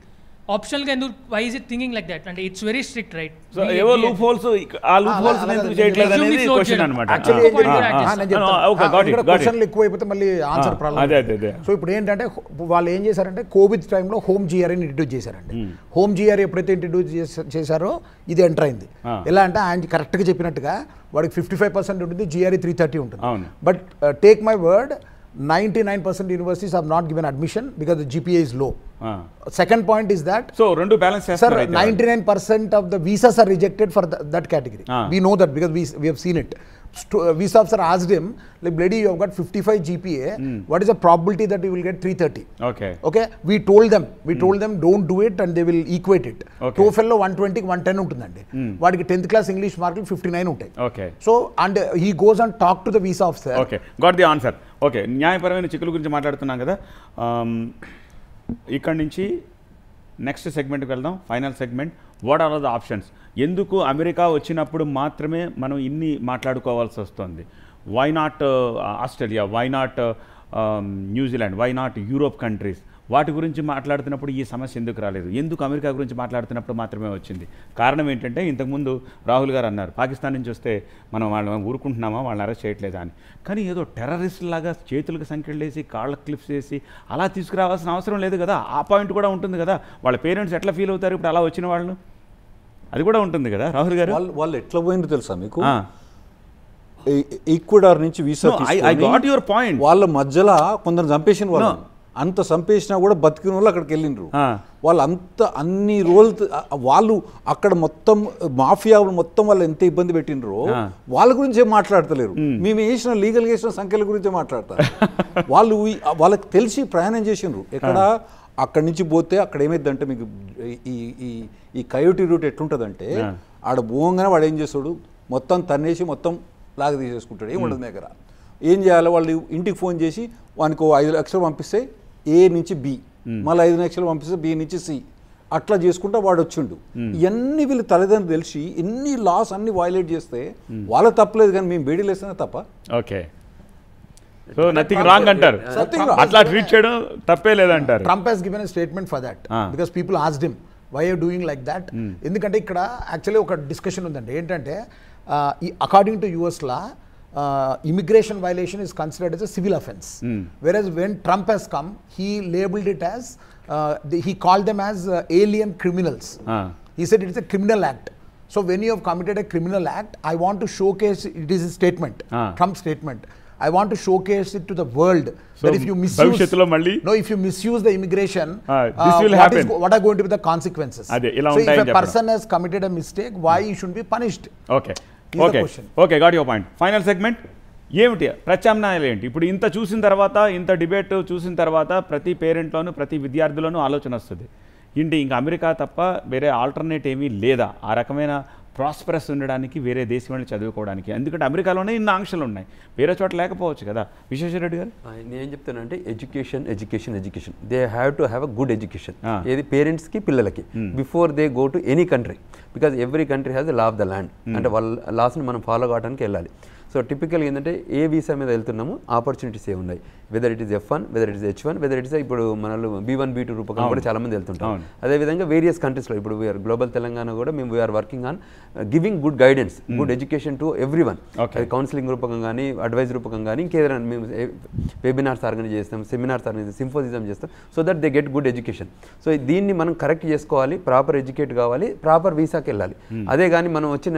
ఆప్షనల్గా ఎందుకు, why is it thinking like that? అంటే it's very strict, right? So ఏవో లూప్ హోల్స్, ఆ లూప్ హోల్స్ ఎందుకు చేయట్లేదు అనేది క్వశ్చన్ అన్నమాట. క్వశ్చన్లు ఎక్కువైపోతే మళ్ళీ ఆన్సర్ ప్రాబ్లం. సో ఇప్పుడు ఏంటంటే వాళ్ళు ఏం చేశారంటే కోవిడ్ టైంలో హోమ్ జిఆర్ఏని ఇంట్రడ్యూస్ చేశారండి. హోమ్ జిఆర్ఏ ఎప్పుడైతే ఇంట్రడ్యూస్ చేశారో ఇది ఎంటర్ అయింది. ఎలా అంటే ఆయన కరెక్ట్గా చెప్పినట్టుగా వాడికి 55% ఉంటుంది, జిఆర్ఏ 330 ఉంటుంది. But take my word, 99% universities have not given admission because the GPA is low. Second point is that, so rendu balance chestar, sir, 99% of the visas are rejected for that category. We know that because we have seen it. Visa officer asked him, like, lady, you have got 55 GPA, what is the probability that you will get 330? Okay, we told them don't do it and they will equate it. TOEFL lo 120 110 untundandi, vadiki 10th class English marks 59 ఉంటాయి. Okay, so and he goes and talk to the visa officer. Okay, got the answer. Okay, న్యాయపరమైన చిక్కుల గురించి మాట్లాడుతున్నాం కదా, ఇక్కడ నుంచి next సెగ్మెంట్కి వెళ్దాం. Final segment, what are the options? ఎందుకు అమెరికా వచ్చినప్పుడు మాత్రమే మనం ఇన్ని మాట్లాడుకోవాల్సి వస్తుంది? Why not Australia, why not New Zealand, why not Europe countries? వాటి గురించి మాట్లాడుతున్నప్పుడు ఈ సమస్య ఎందుకు రాలేదు? ఎందుకు అమెరికా గురించి మాట్లాడుతున్నప్పుడు మాత్రమే వచ్చింది? కారణం ఏంటంటే ఇంతకుముందు రాహుల్ గారు అన్నారు, పాకిస్తాన్ నుంచి వస్తే మనం వాళ్ళని ఊరుకుంటున్నామా, వాళ్ళని అరెస్ట్ చేయట్లేదా అని. కానీ ఏదో టెర్రరిస్ట్ లాగా చేతులకు సంఖ్యలు వేసి, కాళ్ళ క్లిప్స్ వేసి అలా తీసుకురావాల్సిన అవసరం లేదు కదా. ఆ పాయింట్ కూడా ఉంటుంది కదా. వాళ్ళ పేరెంట్స్ ఎట్లా ఫీల్ అవుతారు ఇప్పుడు అలా వచ్చిన వాళ్ళు? అది కూడా ఉంటుంది కదా రాహుల్ గారు. వాళ్ళు ఎట్లా పోయిందో తెలుసా మీకు? ఈక్వెడార్ నుంచి visa, I got your point. వాళ్ళ మధ్యలో కొందరు చంపేసిన వాళ్ళు, అంత చంపేసినా కూడా బతికిన వాళ్ళు అక్కడికి వెళ్ళిండ్రు. వాళ్ళు అన్ని రోజులు వాళ్ళు అక్కడ మొత్తం మాఫియా మొత్తం వాళ్ళు ఎంత ఇబ్బంది పెట్టినరో వాళ్ళ గురించే మాట్లాడతలేరు. మేము వేసిన లీగల్ వేసిన సంఖ్యల గురించే మాట్లాడతారు. వాళ్ళకి తెలిసి ప్రయాణం చేసిండ్రు. ఎక్కడ అక్కడి నుంచి పోతే అక్కడ ఏమైందంటే మీకు ఈ కయోటి రూట్ ఎట్లుంటుందంటే, ఆడ పోగానే వాడు ఏం చేస్తాడు, మొత్తం తన్నేసి మొత్తం లాగ తీసేసుకుంటాడు. ఏం ఉండదు దగ్గర. ఏం చేయాలి, వాళ్ళు ఇంటికి ఫోన్ చేసి వానికి 5 లక్షలు పంపిస్తే ఏ నుంచి బి, మళ్ళీ 5 లక్షలు పంపిస్తే బి నుంచి సి, అట్లా చేసుకుంటా వాడు వచ్చిండు. ఇవన్నీ వీళ్ళు తల్లిదండ్రులు తెలిసి ఎన్ని లాస్ అన్ని వైలేట్ చేస్తే వాళ్ళ తప్పలేదు, కానీ మేము బేడీలు వేస్తేనే తప్ప. ఓకే, సో నథింగ్ రాంగ్ అంటారు, అట్లా ట్రీట్ చేయడం తప్పే లేదంటారు. Trump has given a statement for that because people asked him why are doing like that. ఎందుకంటే ఇక్కడ యాక్చువల్లీ ఒక డిస్కషన్ ఉందండి. ఏంటంటే according to US law, immigration violation is considered as a civil offense. Whereas when Trump has come, he labeled it as, he called them as alien criminals. He said it is a criminal act. So when you have committed a criminal act, I want to showcase, it is a statement, Trump's statement, I want to showcase it to the world. So that if you misuse, if you misuse the immigration, this will happen. What are going to be the consequences? So if a person has committed a mistake, why he shouldn't be punished? Okay. Okay, got your point. Final segment, ఏమిటి ప్రత్యామ్నాయాలు ఏంటి? ఇప్పుడు ఇంత చూసిన తర్వాత, ఇంత debate చూసిన తర్వాత ప్రతి పేరెంట్లోనూ ప్రతి విద్యార్థిలోనూ ఆలోచన వస్తుంది, ఏంటి ఇంకా అమెరికా తప్ప వేరే ఆల్టర్నేట్ ఏమీ లేదా ఆ రకమైన ప్రాస్పరస్ ఉండడానికి, వేరే దేశం వెళ్ళి చదువుకోవడానికి? ఎందుకంటే అమెరికాలోనే ఇన్ని ఆంక్షలు ఉన్నాయి, వేరే చోట లేకపోవచ్చు కదా. విశ్వేశ్వరరెడ్డి గారు, నేను చెప్తానంటే education education education they have to have a good education. ఏది పేరెంట్స్కి, పిల్లలకి, before they go to any country. Because every country has the law of the land, అంటే వాళ్ళ లాస్ని మనం ఫాలో కావడానికి వెళ్ళాలి. సో టిపికల్గా ఏంటంటే ఏ వీసా మీద వెళ్తున్నామో ఆపర్చునిటీస్ ఏ ఉన్నాయి. Whether it is F1, whether it is H1, whether it is ఇప్పుడు మనలో B1, B2 రూపకంగా కూడా చాలా మంది వెళ్తుంటారు. అదేవిధంగా వేరియస్ కంట్రీస్లో ఇప్పుడు వీఆర్ గ్లోబల్ తెలంగాణ కూడా మేము we're working on giving good guidance, good education to every one. Counselling రూపకంగా కానీ, అడ్వైజ్ రూపకంగా కానీ, ఇంకేదైనా మేము వెబినార్స్ ఆర్గనైజ్ చేస్తాం, సెమినార్స్ ఆర్గనైజ్, సింపోజిజం చేస్తాం, so that they get good education. So దీన్ని మనం కరెక్ట్ చేసుకోవాలి, ప్రాపర్ ఎడ్యుకేట్ కావాలి, ప్రాపర్ వీసాకి వెళ్ళాలి. అదే కానీ మనం వచ్చిన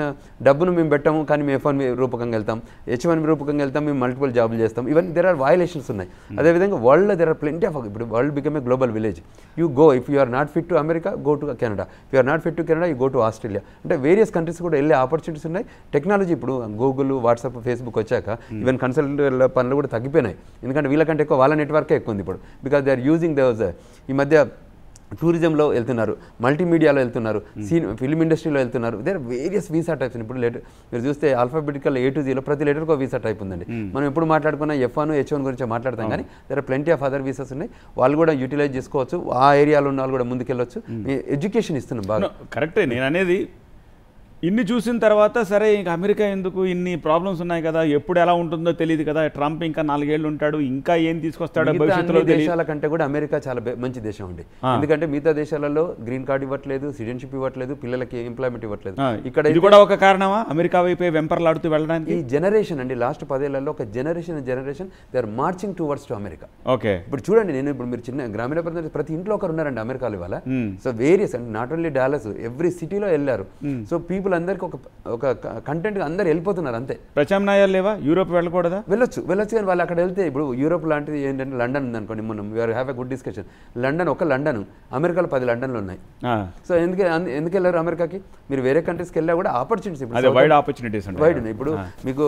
డబ్బును మేము పెట్టాము కానీ మేము F1 రూపకంగా వెళ్తాం, H1 రూపకంగా వెళ్తాం, మేము మల్టిపుల్ జాబులు చేస్తాం, ఇవన్నీ దెర్ ఆర్ వయలేషన్స్ ఉన్నాయి. అదేవిధంగా వరల్డ్లో దెర్ ఆర్ ప్లెంటీ ఆఫ్, ఇప్పుడు world become a global village. You go, if you are not fit to America, go to Canada. If you are not fit to Canada, you go to Australia. అంటే various countries కూడా వెళ్ళే opportunities ఉన్నాయి. Technology ఇప్పుడు Google, WhatsApp, Facebook వచ్చాక even కన్సల్టెంట్ల పనులు కూడా తగ్గిపోయినాయి. ఎందుకంటే వీళ్ళకంటే ఎక్కువ వాళ్ళ నెట్వర్కే ఎక్కువ ఉంది ఇప్పుడు. Because they are using those. ఈ మధ్య టూరిజంలో వెళ్తున్నారు, మల్టీమీడియాలో వెళ్తున్నారు, ఫిల్మ్ ఇండస్ట్రీలో వెళ్తున్నారు. There various visa types. ఇప్పుడు మీరు చూస్తే ఆల్ఫాబెటికల్ A to Z ప్రతి లెటర్కి ఒక వీసా టైప్ ఉందండి. మనం ఎప్పుడు మాట్లాడుకున్నా F1, H1 గురించి మాట్లాడతాం, కానీ there are plenty of other visas ఉన్నాయి. వాళ్ళు కూడా యూటిలైజ్ చేసుకోవచ్చు, ఆ ఏరియాలో ఉన్న వాళ్ళు కూడా ముందుకెళ్ళొచ్చు. ఎడ్యుకేషన్ ఇస్తున్నాం బాగా. కరెక్టే. నేను అనేది ఇన్ని చూసిన తర్వాత సరే ఇంకా అమెరికా ఎందుకు, ఇన్ని ప్రాబ్లమ్స్ ఉన్నాయి కదా, ఎప్పుడు ఎలా ఉంటుందో తెలియదు కదా, ట్రంప్ ఇంకా 4 ఏళ్ళు ఉంటాడు, ఇంకా ఏం తీసుకొస్తాడో భవిష్యత్తులో. దేశాల కంటే కూడా అమెరికా చాలా మంచి దేశం అండి. ఎందుకంటే మిగతా దేశాలలో గ్రీన్ కార్డ్ ఇవ్వట్లేదు, సిటిజన్షిప్ ఇవ్వట్లేదు, పిల్లలకి ఎంప్లాయ్మెంట్ ఇవ్వట్లేదు. ఇక్కడ ఇది కూడా ఒక కారణమా అమెరికా వైపే వెంపర్లాడుతూ వెళ్ళడానికి? ఈ జనరేషన్ అండి, లాస్ట్ 10 ఏళ్లలో ఒక generation they are marching towards to America. Okay, ఇప్పుడు చూడండి, నేను ఇప్పుడు మీరు చిన్న గ్రామీణ ప్రాంతం ప్రతి ఇంట్లో ఒకరు ఉన్నారండి అమెరికాలో ఇవాళ. So various and not only Dallas, every సిటీలో వెళ్ళారు. సో పీపుల్ అందరికి ఒక కంటెంట్ అందరు వెళ్ళిపోతున్నారు అంతే. ప్రత్యామ్నాయాలు లేవా? యూరోప్ వెళ్ళకూడదా? వెళ్ళొచ్చు కానీ వాళ్ళు అక్కడ వెళ్తే, ఇప్పుడు యూరోప్ లాంటిది ఏంటంటే లండన్ ఉంది అనుకోండి, మనం we're have a good discussion. London అమెరికాలో 10 లండన్లు ఉన్నాయి. సో ఎందుకు వెళ్ళారు అమెరికాకి? మీరు వేరే కంట్రీస్కి వెళ్ళా కూడా ఆపర్చునిటీస్ వైడ్ ఆపర్చునిటీస్ వైడ్ ఉన్నాయి. ఇప్పుడు మీకు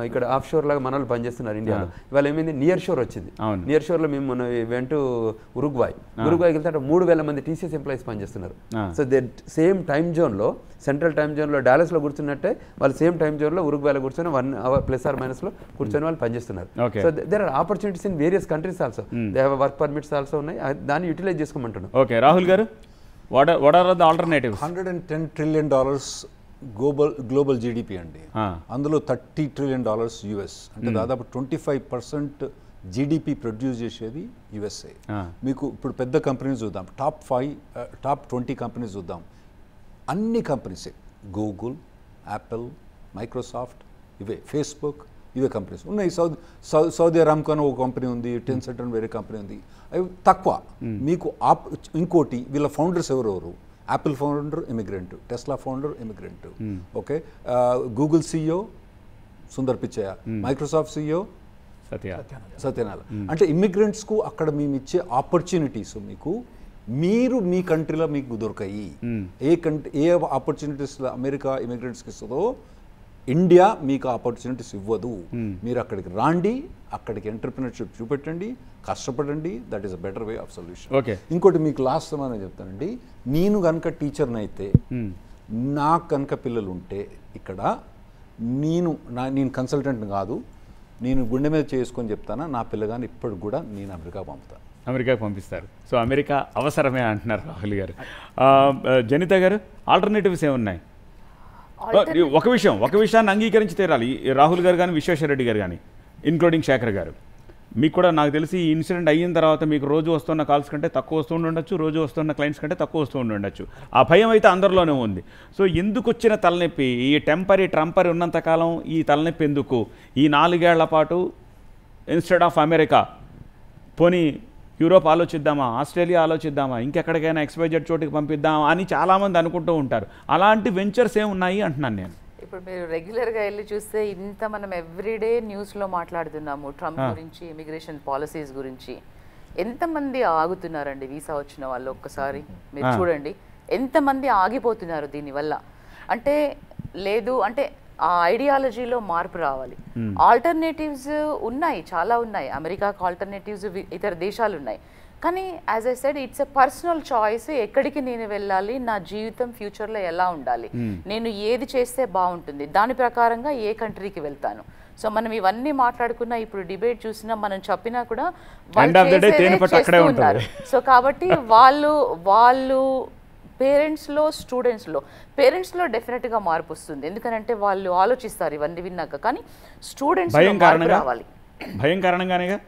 ఇక్కడ ఆఫ్ షోర్ లాగా మన వాళ్ళు పనిచేస్తున్నారు ఇండియాలో. ఇవాళ ఏమైంది, నియర్ షోర్ వచ్చింది. నియర్ షోర్ లో మేము వెంట ఉరుగ్వాయ్ వెళ్తే 3000 మంది TCS ఎంప్లాయీస్ పనిచేస్తున్నారు. So they same time zone లో, సెంట్రల్ టైమ్ జోన్ లో డాలస్ లో కూర్చున్నట్టే వాళ్ళు సేమ్ టైమ్ జోన్ లో ఉరుగ్వాయ్లో కూర్చొని 1 hour ± లో కూర్చొని వాళ్ళు పనిచేస్తున్నారు. So there are opportunities in various countries also. They have work permits also ఉన్నాయి. దాన్ని యూటిలైజ్ చేసుకోమంటున్నాం. ఓకే, రాహుల్ గారు, what are the alternatives? $110 trillion global GDP అండి. అందులో $30 trillion US, అంటే దాదాపు 25% జీడిపి ప్రొడ్యూస్ చేసేది USA. మీకు ఇప్పుడు పెద్ద కంపెనీస్ చూద్దాం, టాప్ 20 కంపెనీస్ చూద్దాం. అన్ని కంపెనీసే, గూగుల్, యాపిల్, మైక్రోసాఫ్ట్, ఇవే ఫేస్బుక్, ఇవే కంపెనీస్ ఉన్నాయి. సౌదీ అరామ్కో అని ఒక కంపెనీ ఉంది, టెన్సెంట్ అని వేరే కంపెనీ ఉంది. అవి తక్కువ. మీకు ఇంకోటి వీళ్ళ ఫౌండర్స్ ఎవరెవరు? Apple founder immigrant, Tesla founder immigrant. Okay, Google CEO Sundar Pichai, Microsoft CEO Satyanarayana. అంటే ఇమిగ్రెంట్స్కు అక్కడ మేము ఇచ్చే ఆపర్చునిటీస్ మీరు మీ కంట్రీలో మీకు దొరకాయి. ఏ ఆపర్చునిటీస్ అమెరికా ఇమిగ్రెంట్స్కి ఇస్తుందో ఇండియా మీకు ఆపర్చునిటీస్ ఇవ్వదు. మీరు అక్కడికి రాండి, అక్కడికి ఎంటర్ప్రినర్షిప్ చూపెట్టండి, కష్టపడండి. That is a better way of solution. ఇంకోటి మీకు లాస్ట్ అని చెప్తానండి, నేను కనుక టీచర్ని అయితే, నాకు కనుక పిల్లలు ఉంటే ఇక్కడ, నేను కన్సల్టెంట్ని కాదు, నేను గుండె మీద చేసుకొని చెప్తాను, నా పిల్లగాని ఇప్పటికి కూడా నేను అమెరికాకు పంపిస్తారు. సో అమెరికా అవసరమే అంటున్నారు రాహుల్ గారు. జనిత గారు, ఆల్టర్నేటివ్స్ ఏమున్నాయి? ఒక విషయాన్ని అంగీకరించి తీరాలి రాహుల్ గారు కానీ, విశ్వేశ్వరరెడ్డి గారు కానీ, ఇన్క్లూడింగ్ శేఖర్ గారు. మీకు కూడా నాకు తెలిసి ఈ ఇన్సిడెంట్ అయిన తర్వాత మీకు రోజు వస్తున్న కాల్స్ కంటే తక్కువ వస్తూ ఉండొచ్చు, రోజు వస్తున్న క్లయింట్స్ కంటే తక్కువ వస్తూ ఉండొచ్చు. ఆ భయం అయితే అందరిలోనే ఉంది. సో ఎందుకు వచ్చిన తలనొప్పి? ఈ ట్రంపరీ ఉన్నంతకాలం ఈ తలనొప్పి ఎందుకు? ఈ 4 ఏళ్ల పాటు ఇన్స్టెడ్ ఆఫ్ అమెరికా పోనీ యూరోప్ ఆలోచిద్దామా, ఆస్ట్రేలియా ఆలోచిద్దామా, ఇంకెక్కడికైనా XYZ చోటుకి పంపిద్దామా అని చాలామంది అనుకుంటూ ఉంటారు. అలాంటి వెంచర్స్ ఏమున్నాయి అంటున్నాను నేను. ఇప్పుడు మీరు రెగ్యులర్గా వెళ్ళి చూస్తే ఇంత మనం ఎవ్రీడే న్యూస్లో మాట్లాడుతున్నాము ట్రంప్ గురించి, ఇమిగ్రేషన్ పాలసీస్ గురించి. ఎంతమంది ఆగుతున్నారండి వీసా వచ్చిన వాళ్ళు? ఒక్కసారి మీరు చూడండి ఎంతమంది ఆగిపోతున్నారు దీనివల్ల. అంటే లేదు అంటే ఆ ఐడియాలజీలో మార్పు రావాలి. ఆల్టర్నేటివ్స్ ఉన్నాయి, చాలా ఉన్నాయి. అమెరికాకు ఆల్టర్నేటివ్స్ ఇతర దేశాలు ఉన్నాయి. కానీ as I said, it's a personal choice. ఎక్కడికి నేను వెళ్ళాలి, నా జీవితం ఫ్యూచర్లో ఎలా ఉండాలి, నేను ఏది చేస్తే బాగుంటుంది, దాని ప్రకారంగా ఏ కంట్రీకి వెళ్తాను. సో మనం ఇవన్నీ మాట్లాడుకున్నా, ఇప్పుడు డిబేట్ చూసినా, మనం చెప్పినా కూడా ఉన్నారు. సో కాబట్టి వాళ్ళు పేరెంట్స్లో డెఫినెట్గా మార్పు వస్తుంది. ఎందుకంటే వాళ్ళు ఆలోచిస్తారు ఇవన్నీ విన్నాక. కానీ స్టూడెంట్స్ రావాలి. భయం కారణంగానేగా.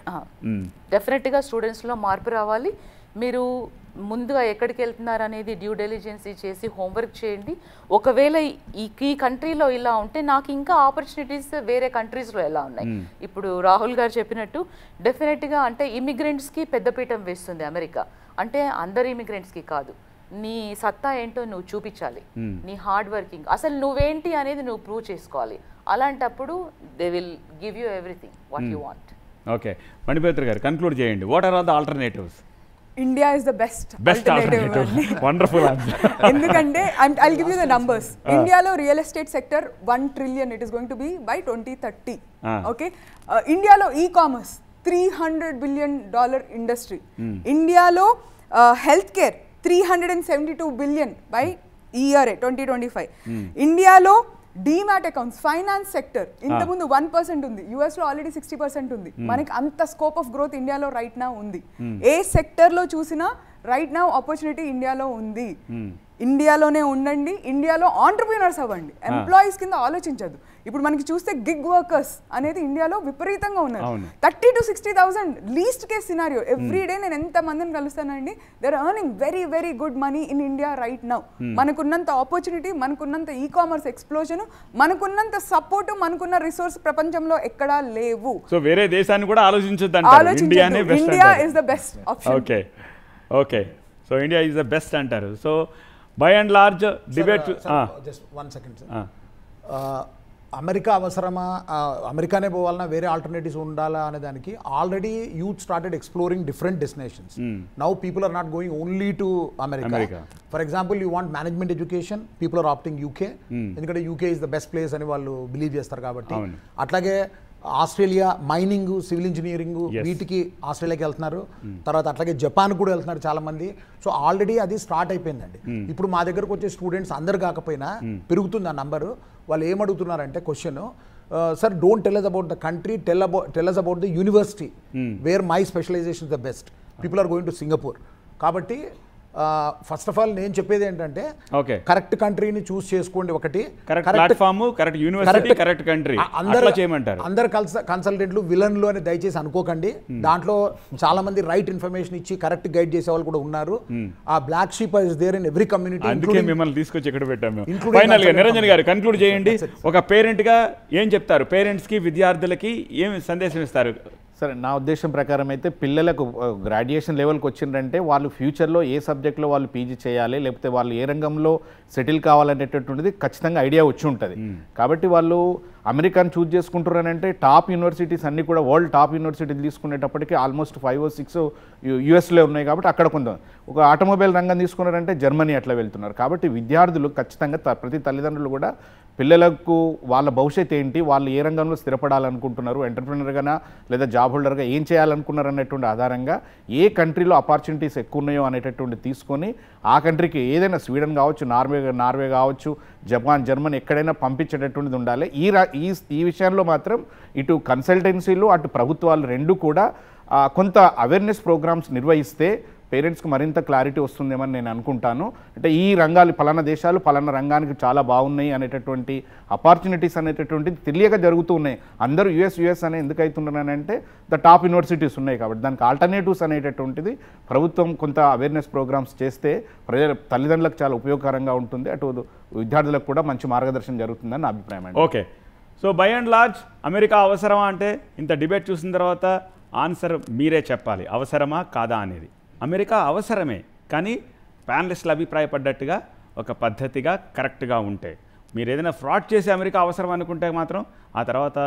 డెఫినెట్గా స్టూడెంట్స్లో మార్పు రావాలి. మీరు ముందుగా ఎక్కడికి వెళ్తున్నారు అనేది డ్యూ డెలిజెన్సీ చేసి హోంవర్క్ చేయండి. ఒకవేళ ఈ కంట్రీలో ఇలా ఉంటే నాకు ఇంకా ఆపర్చునిటీస్ వేరే కంట్రీస్లో ఎలా ఉన్నాయి. ఇప్పుడు రాహుల్ గారు చెప్పినట్టు డెఫినెట్గా అంటే ఇమిగ్రెంట్స్కి పెద్దపీఠం వేస్తుంది అమెరికా. అంటే అందరు ఇమిగ్రెంట్స్కి కాదు, నీ సత్తా ఏంటో నువ్వు చూపించాలి, నీ హార్డ్ వర్కింగ్, అసలు నువ్వేంటి అనేది నువ్వు ప్రూవ్ చేసుకోవాలి. అలాంటప్పుడు they will give you everything what you want. Okay, Manipavitra garu conclude చేయండి. What are all the alternatives? India is the best alternative. Wonderful answer. ఎందుకంటే I'll give you the numbers. ఇండియాలో real estate sector 1 trillion it is going to be by 2030. Okay, ఇండియాలో e commerce $300 billion industry. ఇండియాలో health care $372 billion by year 2025. ఇండియాలో demat accounts, finance sector ఇంతకుముందు 1% ఉంది, యూఎస్లో already 60% ఉంది. మనకి అంత స్కోప్ ఆఫ్ గ్రోత్ ఇండియాలో రైట్ నౌ ఉంది. ఏ సెక్టర్లో చూసినా రైట్ నౌ ఆపర్చునిటీ ఇండియాలో ఉంది. ఇండియాలోనే ఉండండి, ఇండియాలో ఆంటర్ప్రీనర్స్ అవ్వండి, ఎంప్లాయీస్ కింద ఆలోచించదు. ఇప్పుడు మనకి చూస్తే గిగ్ వర్కర్స్ అనేది ఇండియాలో విపరీతంగా ఉన్నారు. 30,000 to 60,000 least case scenario. Every day నేను ఎంత మందిని కలుస్తానండి, they are earning very very good money in India right now. మనకున్నంత ఆపర్చునిటీ, మనకున్నంత ఈ-కామర్స్ ఎక్స్ప్లోజన్, మనకున్నంత సపోర్ట్, మనకున్న రిసోర్స్ ప్రపంచంలో ఎక్కడా లేవు. సో వేరే దేశాన్ని కూడా ఆలోచించొద్దు, India is the best option. Okay okay, so India is the best అంటారు. So by and large debate. Just 1 second sir. America అవసరమా, అమెరికానే పోవాలన్నా వేరే ఆల్టర్నేటివ్స్ ఉండాలా అనే దానికి already youth started exploring different destinations. Now people are not going only to America. For example you want management education, people are opting UK, ఎందుకంటే UK is the best place అని వాళ్ళు బిలీవ్ చేస్తారు కాబట్టి. అట్లాగే Australia mining, civil engineering వీటికి ఆస్ట్రేలియాకి వెళ్తున్నారు. తర్వాత అట్లాగే జపాన్ కూడా వెళ్తున్నారు చాలా మంది. సో ఆల్రెడీ అది స్టార్ట్ అయిపోయిందండి. ఇప్పుడు మా దగ్గరకు వచ్చే స్టూడెంట్స్ అందరు కాకపోయినా పెరుగుతుంది ఆ నంబరు. వాళ్ళు ఏమడుగుతున్నారంటే question, sir don't tell us about the country, tell us about the university where my specialization is the best. People are going to Singapore. కాబట్టి ఫస్ట్ ఆఫ్ ఆల్ నేను చెప్పేది ఏంటంటే కరెక్ట్ కంట్రీని చూస్ చేసుకోండి. ఒకటి correct platform, correct university, correct country అట్లా చేయమంటారు. అందరు కన్సల్టెంట్లు విలన్లు అని దయచేసి అనుకోకండి. దాంట్లో చాలా మంది రైట్ ఇన్ఫర్మేషన్ ఇచ్చి కరెక్ట్ గైడ్ చేసే వాళ్ళు కూడా ఉన్నారు. A black sheep is there in every community. అందుకే మిమ్మల్ని తీసుకొచ్చి ఇక్కడ పెట్టాము. ఫైనల్ గా నిరంజన్ గారు కన్క్లూడ్ చేయండి. ఒక పేరెంట్ గా ఏం చెప్తారు? పేరెంట్స్ కి, విద్యార్థులకి ఏం సందేశం ఇస్తారు? సరే, నా ఉద్దేశం ప్రకారం అయితే పిల్లలకు గ్రాడ్యుయేషన్ లెవెల్కి వచ్చిందంటే వాళ్ళు ఫ్యూచర్లో ఏ సబ్జెక్ట్లో వాళ్ళు పీజీ చేయాలి, లేకపోతే వాళ్ళు ఏ రంగంలో సెటిల్ కావాలనేటటువంటిది ఖచ్చితంగా ఐడియా వచ్చి ఉంటుంది. కాబట్టి వాళ్ళు అమెరికాను చూజ్ చేసుకుంటారనంటే టాప్ యూనివర్సిటీస్ అన్నీ కూడా వరల్డ్ టాప్ యూనివర్సిటీలు తీసుకునేటప్పటికీ ఆల్మోస్ట్ 5 or 6 యూఎస్లో ఉన్నాయి. కాబట్టి అక్కడ కొంత ఒక ఆటోమొబైల్ రంగం తీసుకున్నారంటే జర్మనీ అట్లా వెళ్తున్నారు. కాబట్టి విద్యార్థులు ఖచ్చితంగా ప్రతి తల్లిదండ్రులు కూడా పిల్లలకు వాళ్ళ భవిష్యత్తు ఏంటి, వాళ్ళు ఏ రంగంలో స్థిరపడాలనుకుంటున్నారు, ఎంటర్ప్రినర్గానా లేదా జాబ్ హోల్డర్గా ఏం చేయాలనుకున్నారు అనేటువంటి ఆధారంగా ఏ కంట్రీలో ఆపర్చునిటీస్ ఎక్కువ ఉన్నాయో అనేటటువంటి తీసుకొని ఆ కంట్రీకి ఏదైనా స్వీడన్ కావచ్చు, నార్వే కావచ్చు, జపాన్, జర్మనీ ఎక్కడైనా పంపించేటటువంటిది ఉండాలి. ఈ విషయంలో మాత్రం ఇటు కన్సల్టెన్సీలు అటు ప్రభుత్వాలు రెండు కూడా కొంత అవేర్నెస్ ప్రోగ్రామ్స్ నిర్వహిస్తే పేరెంట్స్కి మరింత క్లారిటీ వస్తుందేమని నేను అనుకుంటాను. అంటే ఈ రంగాలు పలానా దేశాలు పలానా రంగానికి చాలా బాగున్నాయి అనేటటువంటి ఆపర్చునిటీస్ అనేటటువంటిది తెలియక జరుగుతూ ఉన్నాయి. అందరూ యుఎస్ అని ఎందుకు అవుతున్నానంటే ద టాప్ యూనివర్సిటీస్ ఉన్నాయి కాబట్టి దానికి ఆల్టర్నేటివ్స్ అనేటటువంటిది ప్రభుత్వం కొంత అవేర్నెస్ ప్రోగ్రామ్స్ చేస్తే తల్లిదండ్రులకు చాలా ఉపయోగకరంగా ఉంటుంది. అటు విద్యార్థులకు కూడా మంచి మార్గదర్శనం జరుగుతుందని నా అభిప్రాయం అండి. Okay, so by and large America అవసరమా అంటే ఇంత డిబేట్ చూసిన తర్వాత ఆన్సర్ మీరే చెప్పాలి, అవసరమా కాదా అనేది. అమెరికా అవసరమే, కానీ ప్యానలిస్టులు అభిప్రాయపడ్డట్టుగా ఒక పద్ధతిగా కరెక్ట్గా ఉంటే. మీరు ఏదైనా ఫ్రాడ్ చేసి అమెరికా అవసరం అనుకుంటే మాత్రం ఆ తర్వాత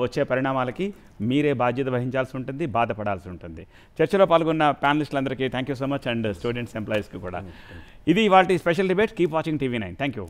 వచ్చే పరిణామాలకి మీరే బాధ్యత వహించాల్సి ఉంటుంది, బాధపడాల్సి ఉంటుంది. చర్చలో పాల్గొన్న ప్యానలిస్టులందరికీ thank you so much, and students, ఎంప్లాయీస్కి కూడా. ఇది ఇవాల్టి special debate. Keep watching TV9. Thank you.